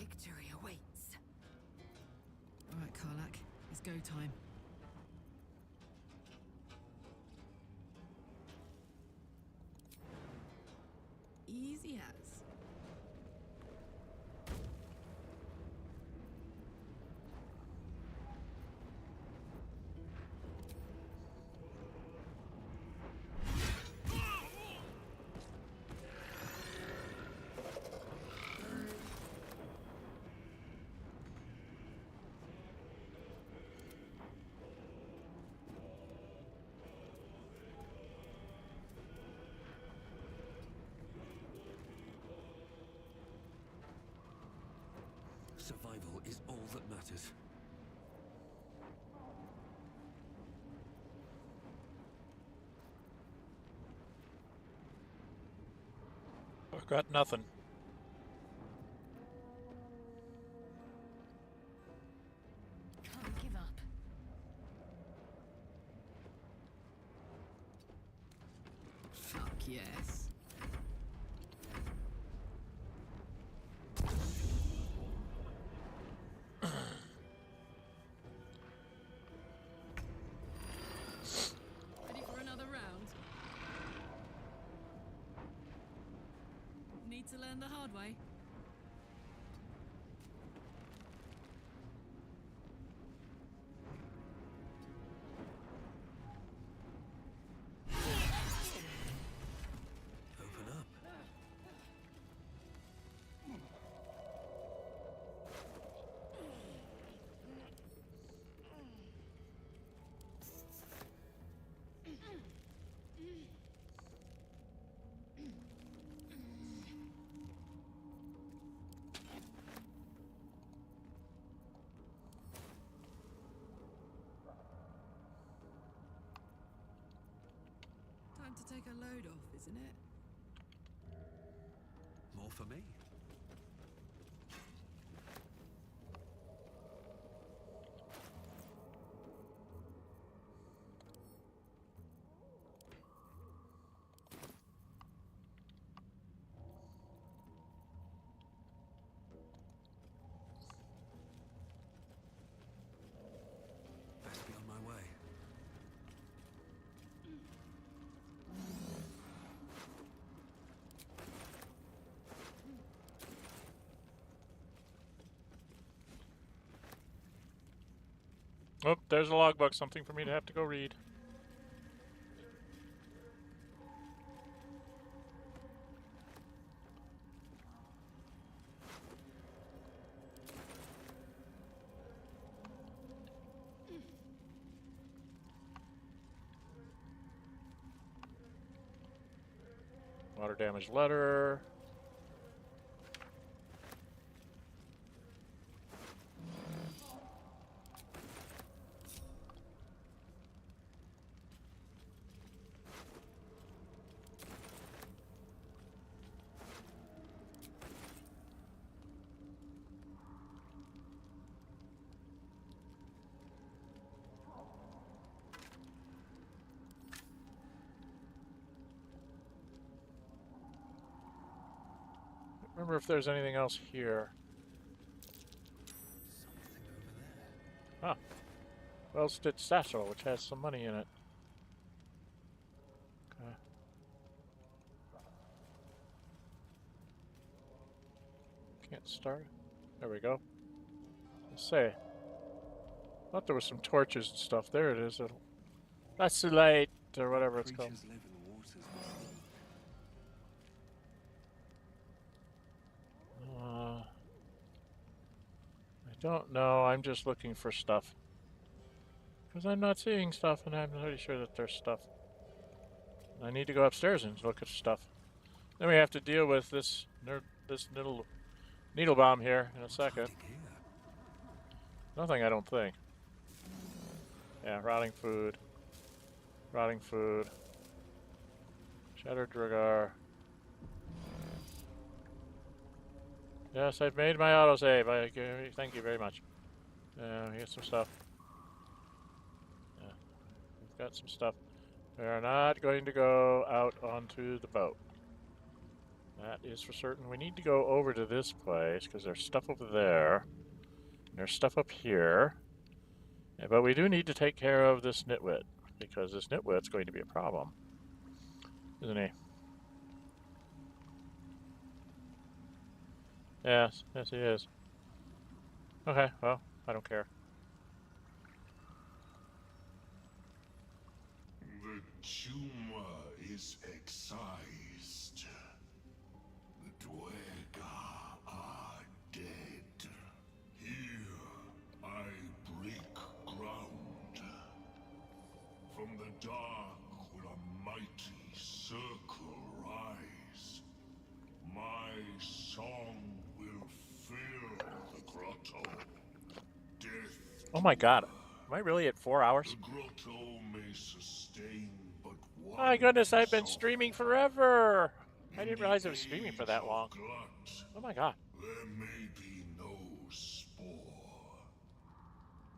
Victory awaits. All right, Karlak, it's go time. Easy as. Survival is all that matters. I've got nothing. Can't give up. Fuck yes. Ready for another round? Need to learn the hard way. Open up. Time to take a load off, isn't it? More for me. Best be on my way. Oh, there's a logbook. Something for me to have to go read. Water damage letter. Remember if there's anything else here. Ah. Well-stitched satchel, which has some money in it. Okay. Can't start. There we go. Let's say. Thought there was some torches and stuff. There it is. That's the light, or whatever it's called. Creatures live in waters I don't know. I'm just looking for stuff. Because I'm not seeing stuff, and I'm pretty sure that there's stuff. I need to go upstairs and look at stuff. Then we have to deal with this little needle bomb here in a second. Nothing, I don't think. Yeah, rotting food. Rotting food. Shattered Druegar. Yes, I've made my autosave. Thank you very much. We get some stuff. Yeah, we've got some stuff. We are not going to go out onto the boat. That is for certain. We need to go over to this place because there's stuff over there. There's stuff up here. Yeah, but we do need to take care of this nitwit because this nitwit's going to be a problem. Isn't he? Yes, yes he is. Okay, well, I don't care. The tumor is excised. The Druegar are dead. Here, I break ground. From the dark will a mighty circle rise. My song will fill the grotto. Death. Oh my god. Am I really at 4 hours? The grotto may sustain but one. My goodness, I've been streaming forever. I didn't realize I was streaming for that long. Glut, Oh my god. there may be no Spaw.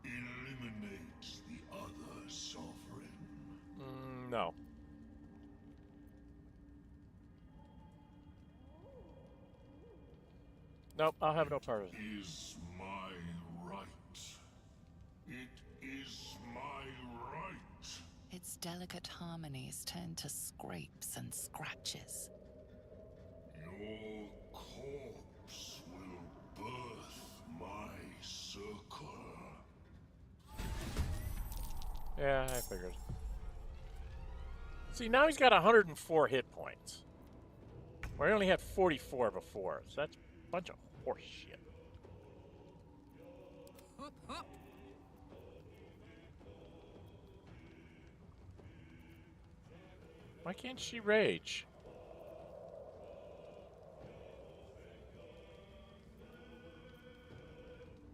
Eliminate the other sovereign. No. Nope, I'll have no part of it. Is my right. It is my right. Its delicate harmonies turn to scrapes and scratches. Your corpse will birth my circle. Yeah, I figured. See, now he's got 104 hit points. Where he only had 44 before, so that's a bunch of horse shit. Hop, hop. Why can't she rage?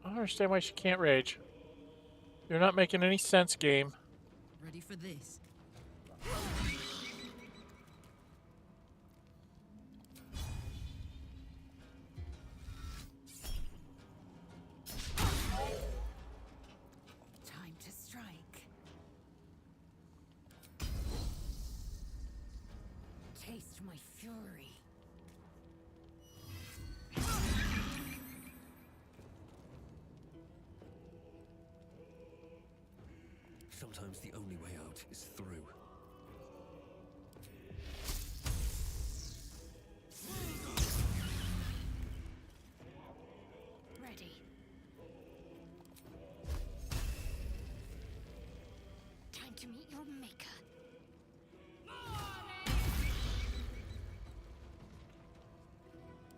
I don't understand why she can't rage. You're not making any sense, game. Ready for this? Time to strike. Taste my fury. Sometimes the only way out is through. Ready. Time to meet your maker.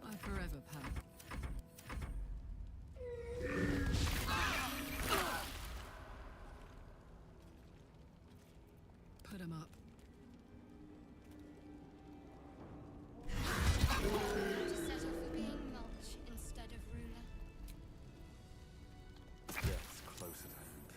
I forever, pal. Put him up. To settle for being mulch instead of ruler. Death's close at hand.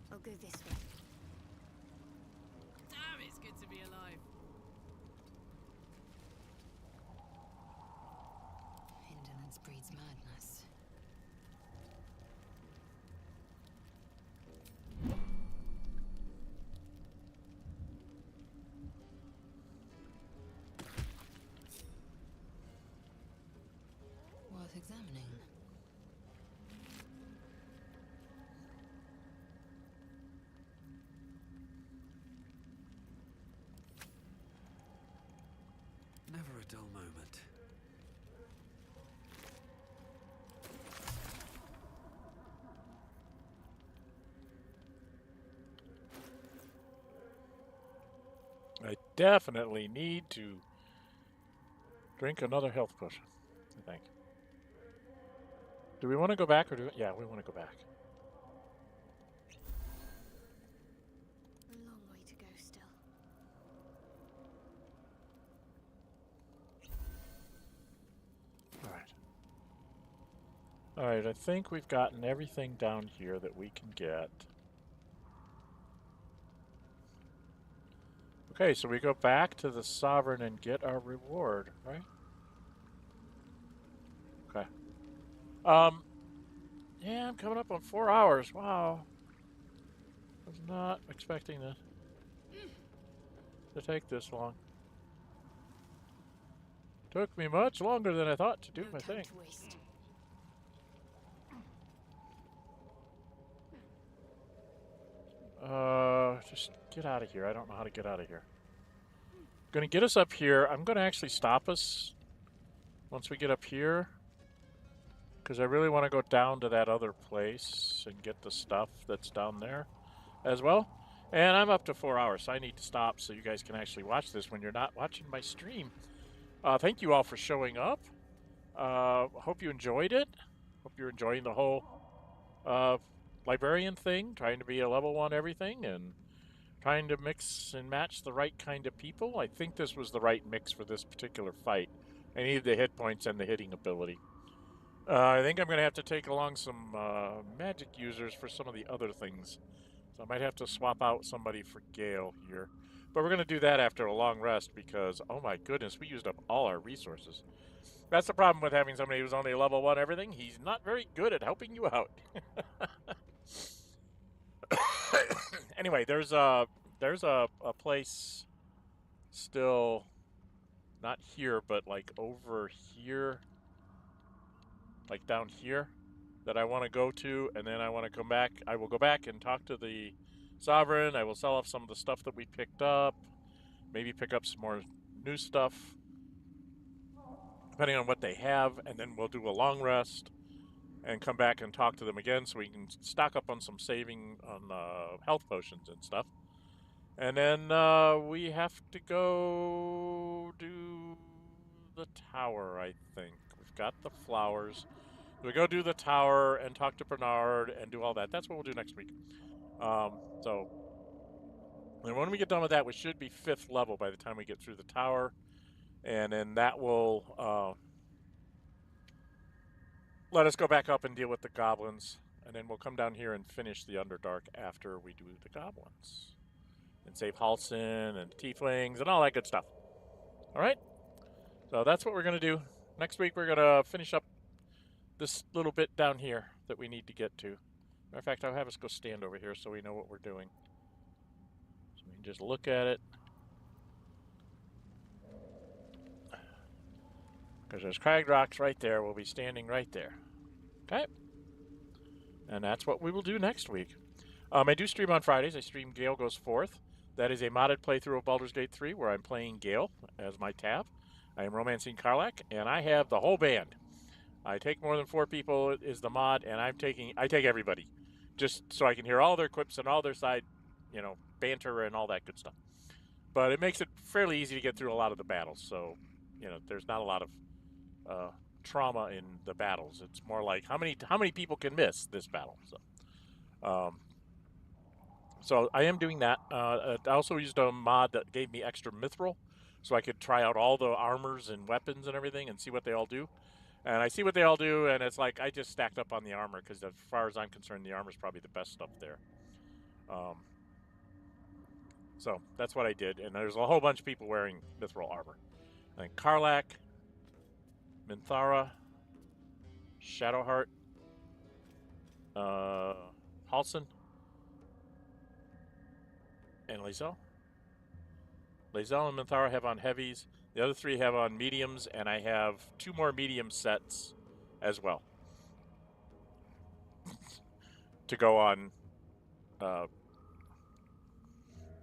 I'll go this way. Damn, it's good to be alive. Indolence breeds madness. Worth examining. Never a dull moment. I definitely need to drink another health potion, I think. Do we want to go back or do yeah, we want to go back. A long way to go still. Alright, I think we've gotten everything down here that we can get. Okay, so we go back to the Sovereign and get our reward, right? Okay. Yeah, I'm coming up on 4 hours. Wow. I was not expecting this to take this long. Took me much longer than I thought to do my thing. Just get out of here. I don't know how to get out of here. Gonna get us up here. I'm gonna actually stop us once we get up here, because I really want to go down to that other place and get the stuff that's down there as well. And I'm up to 4 hours, so I need to stop so you guys can actually watch this when you're not watching my stream. Thank you all for showing up. Hope you enjoyed it. Hope you're enjoying the whole Librarian thing, trying to be a level 1 everything and trying to mix and match the right kind of people. I think this was the right mix for this particular fight. I needed the hit points and the hitting ability. I think I'm going to have to take along some magic users for some of the other things. So I might have to swap out somebody for Gale here. But we're going to do that after a long rest because, oh my goodness, we used up all our resources. That's the problem with having somebody who's only level 1 everything. He's not very good at helping you out. Anyway, there's a place still not here, but like over here, like down here, that I want to go to, and then I want to come back. I will go back and talk to the Sovereign. I will sell off some of the stuff that we picked up, maybe pick up some more new stuff, depending on what they have, and then we'll do a long rest and come back and talk to them again so we can stock up on some saving on health potions and stuff. And then we have to go do the tower, I think. We've got the flowers. We go do the tower and talk to Bernard and do all that. That's what we'll do next week. So, and when we get done with that, we should be 5th level by the time we get through the tower. And then that will let us go back up and deal with the goblins. And then we'll come down here and finish the Underdark after we do the goblins. And save Halsin and Tieflings and all that good stuff. Alright? So that's what we're going to do. Next week we're going to finish up this little bit down here that we need to get to. Matter of fact, I'll have us go stand over here so we know what we're doing. So we can just look at it. Because there's cragged rocks right there. We'll be standing right there. Okay? And that's what we will do next week. I do stream on Fridays. I stream Gale Goes Forth. That is a modded playthrough of Baldur's Gate 3 where I'm playing Gale as my tab. I am romancing Karlach, and I have the whole band. I take more than 4 people is the mod, and I take everybody. Just so I can hear all their quips and all their side, banter and all that good stuff. But it makes it fairly easy to get through a lot of the battles. So, there's not a lot of trauma in the battles. It's more like how many people can miss this battle. So I am doing that. I also used a mod that gave me extra mithril, so I could try out all the armors and weapons and everything and see what they all do. And I see what they all do, and it's like I just stacked up on the armor because as far as I'm concerned, the armor is probably the best stuff there. So that's what I did, and there's a whole bunch of people wearing mithril armor. And Karlach, Minthara, Shadowheart, Halsin, and Lae'zel. Lae'zel and Minthara have on heavies. The other 3 have on mediums, and I have 2 more medium sets as well to go on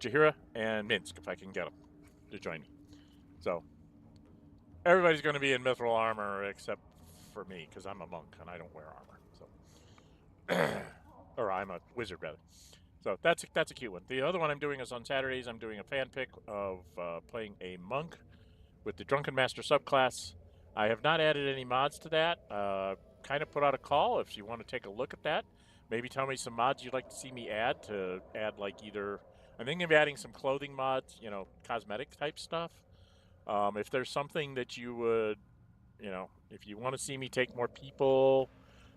Jaheira and Minsk if I can get them to join me. So everybody's going to be in mithril armor except for me because I'm a monk and I don't wear armor. So, or I'm a wizard rather. So that's a cute one. The other one I'm doing is on Saturdays. I'm doing a fan pick of playing a monk with the Drunken Master subclass. I have not added any mods to that. Kind of put out a call if you want to take a look at that. Maybe tell me some mods you'd like to see me add like either. I'm thinking of adding some clothing mods, cosmetic type stuff. If there's something that you would, if you want to see me take more people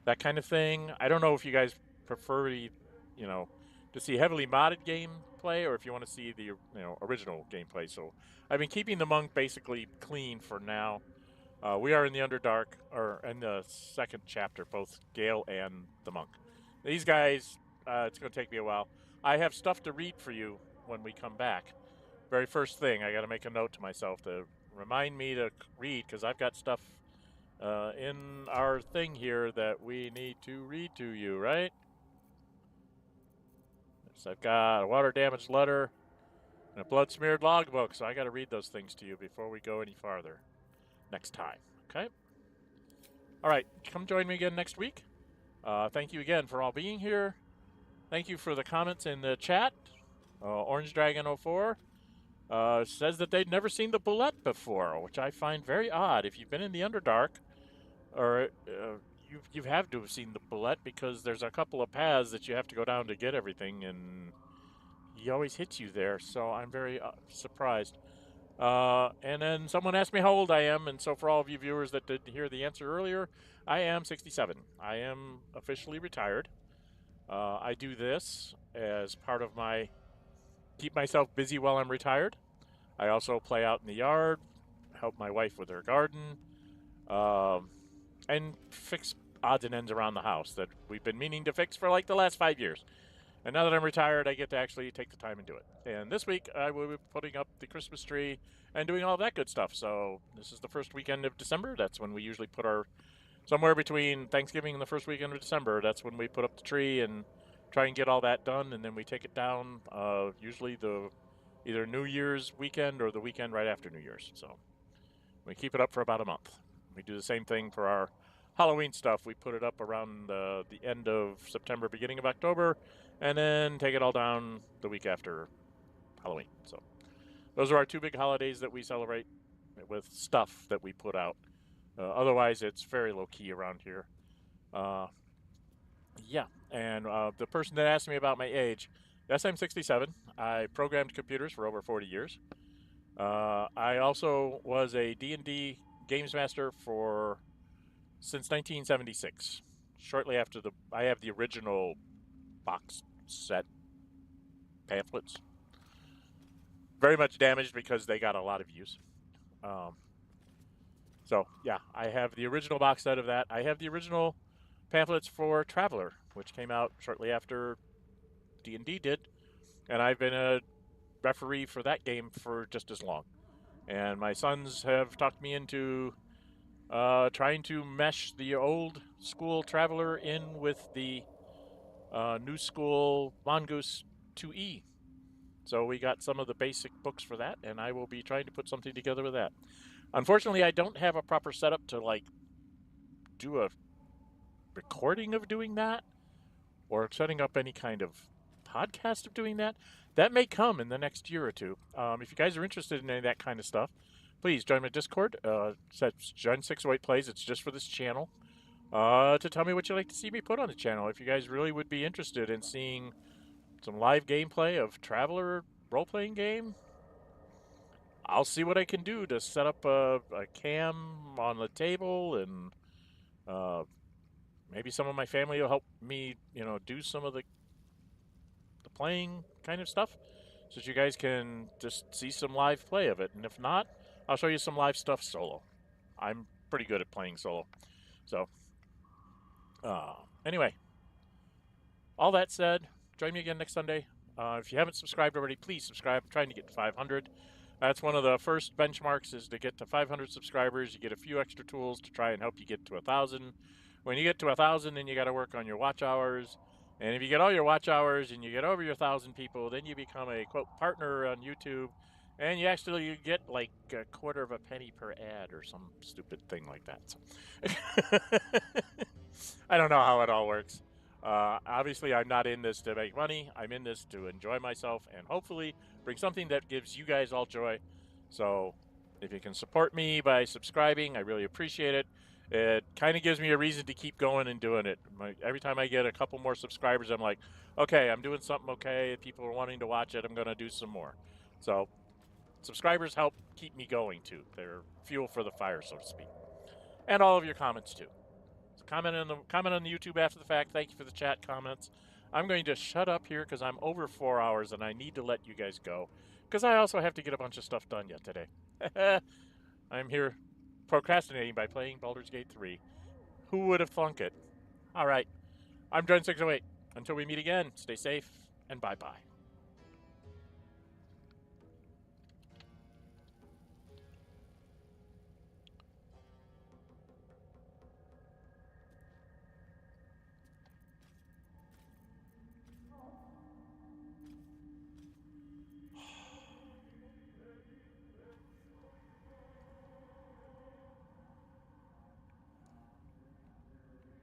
that kind of thing. I don't know if you guys prefer, to see heavily modded gameplay, or if you want to see the original gameplay. So I've been keeping the monk basically clean for now. We are in the Underdark, or in the second chapter, both Gale and the monk. These guys, it's going to take me a while. I have stuff to read for you when we come back. Very first thing, I got to make a note to myself to remind me to read, because I've got stuff in our thing here that we need to read to you, right? So I've got a water damage letter and a blood smeared logbook, so I got to read those things to you before we go any farther next time, okay? All right, come join me again next week. Thank you again for all being here. Thank you for the comments in the chat. Orange Dragon 04 says that they'd never seen the Bulette before, which I find very odd. If you've been in the Underdark, or you have to have seen the Bulette, because there's a couple of paths that you have to go down to get everything, and he always hits you there, so I'm very surprised. And then someone asked me how old I am, and so for all of you viewers that didn't hear the answer earlier, I am 67. I am officially retired. I do this as part of my keep myself busy while I'm retired. I also play out in the yard, help my wife with her garden, and fix odds and ends around the house that we've been meaning to fix for like the last 5 years. And now that I'm retired, I get to actually take the time and do it. And this week, I will be putting up the Christmas tree and doing all that good stuff. So this is the first weekend of December. That's when we usually put somewhere between Thanksgiving and the first weekend of December, that's when we put up the tree and try and get all that done. And then we take it down, usually either New Year's weekend or the weekend right after New Year's. So we keep it up for about a month. We do the same thing for our Halloween stuff. We put it up around the end of September, beginning of October, and then take it all down the week after Halloween. So those are our two big holidays that we celebrate with stuff that we put out. Otherwise, it's very low-key around here. Yeah, and the person that asked me about my age, yes, I'm 67. I programmed computers for over 40 years. I also was a D&D games master since 1976. Shortly after I have the original box set pamphlets. Very much damaged because they got a lot of use. So yeah, I have the original box set of that. I have the original pamphlets for Traveler, which came out shortly after D&D did, and I've been a referee for that game for just as long. And my sons have talked me into trying to mesh the old school Traveler in with the new school Mongoose 2E. So we got some of the basic books for that, and I will be trying to put something together with that. Unfortunately, I don't have a proper setup to do a recording of doing that, or setting up any kind of podcast of doing that. That may come in the next year or two. If you guys are interested in any of that kind of stuff, please join my Discord. It's Dren608 Plays. It's just for this channel. To tell me what you'd like to see me put on the channel. If you guys really would be interested in seeing some live gameplay of Traveler role-playing game, I'll see what I can do to set up a cam on the table, and maybe some of my family will help me, do some of the playing kind of stuff, so that you guys can just see some live play of it. And if not, I'll show you some live stuff solo. I'm pretty good at playing solo. So, anyway, all that said, join me again next Sunday. If you haven't subscribed already, please subscribe. I'm trying to get to 500. That's one of the first benchmarks, is to get to 500 subscribers. You get a few extra tools to try and help you get to 1,000. When you get to 1,000, then you got to work on your watch hours. And if you get all your watch hours and you get over your 1,000 people, then you become a, quote, partner on YouTube. And you get like a quarter of a penny per ad or some stupid thing like that. So I don't know how it all works. Obviously, I'm not in this to make money. I'm in this to enjoy myself and hopefully bring something that gives you guys all joy. So if you can support me by subscribing, I really appreciate it. It kind of gives me a reason to keep going and doing it. Every time I get a couple more subscribers, I'm like, okay, I'm doing something okay. People are wanting to watch it. I'm going to do some more. So subscribers help keep me going, too. They're fuel for the fire, so to speak. And all of your comments, too. So, Comment on the YouTube after the fact. Thank you for the chat comments. I'm going to shut up here because I'm over 4 hours and I need to let you guys go because I also have to get a bunch of stuff done yet today. I'm here procrastinating by playing Baldur's Gate 3. Who would have thunk it? All right. I'm Dren608. Until we meet again, stay safe and bye-bye.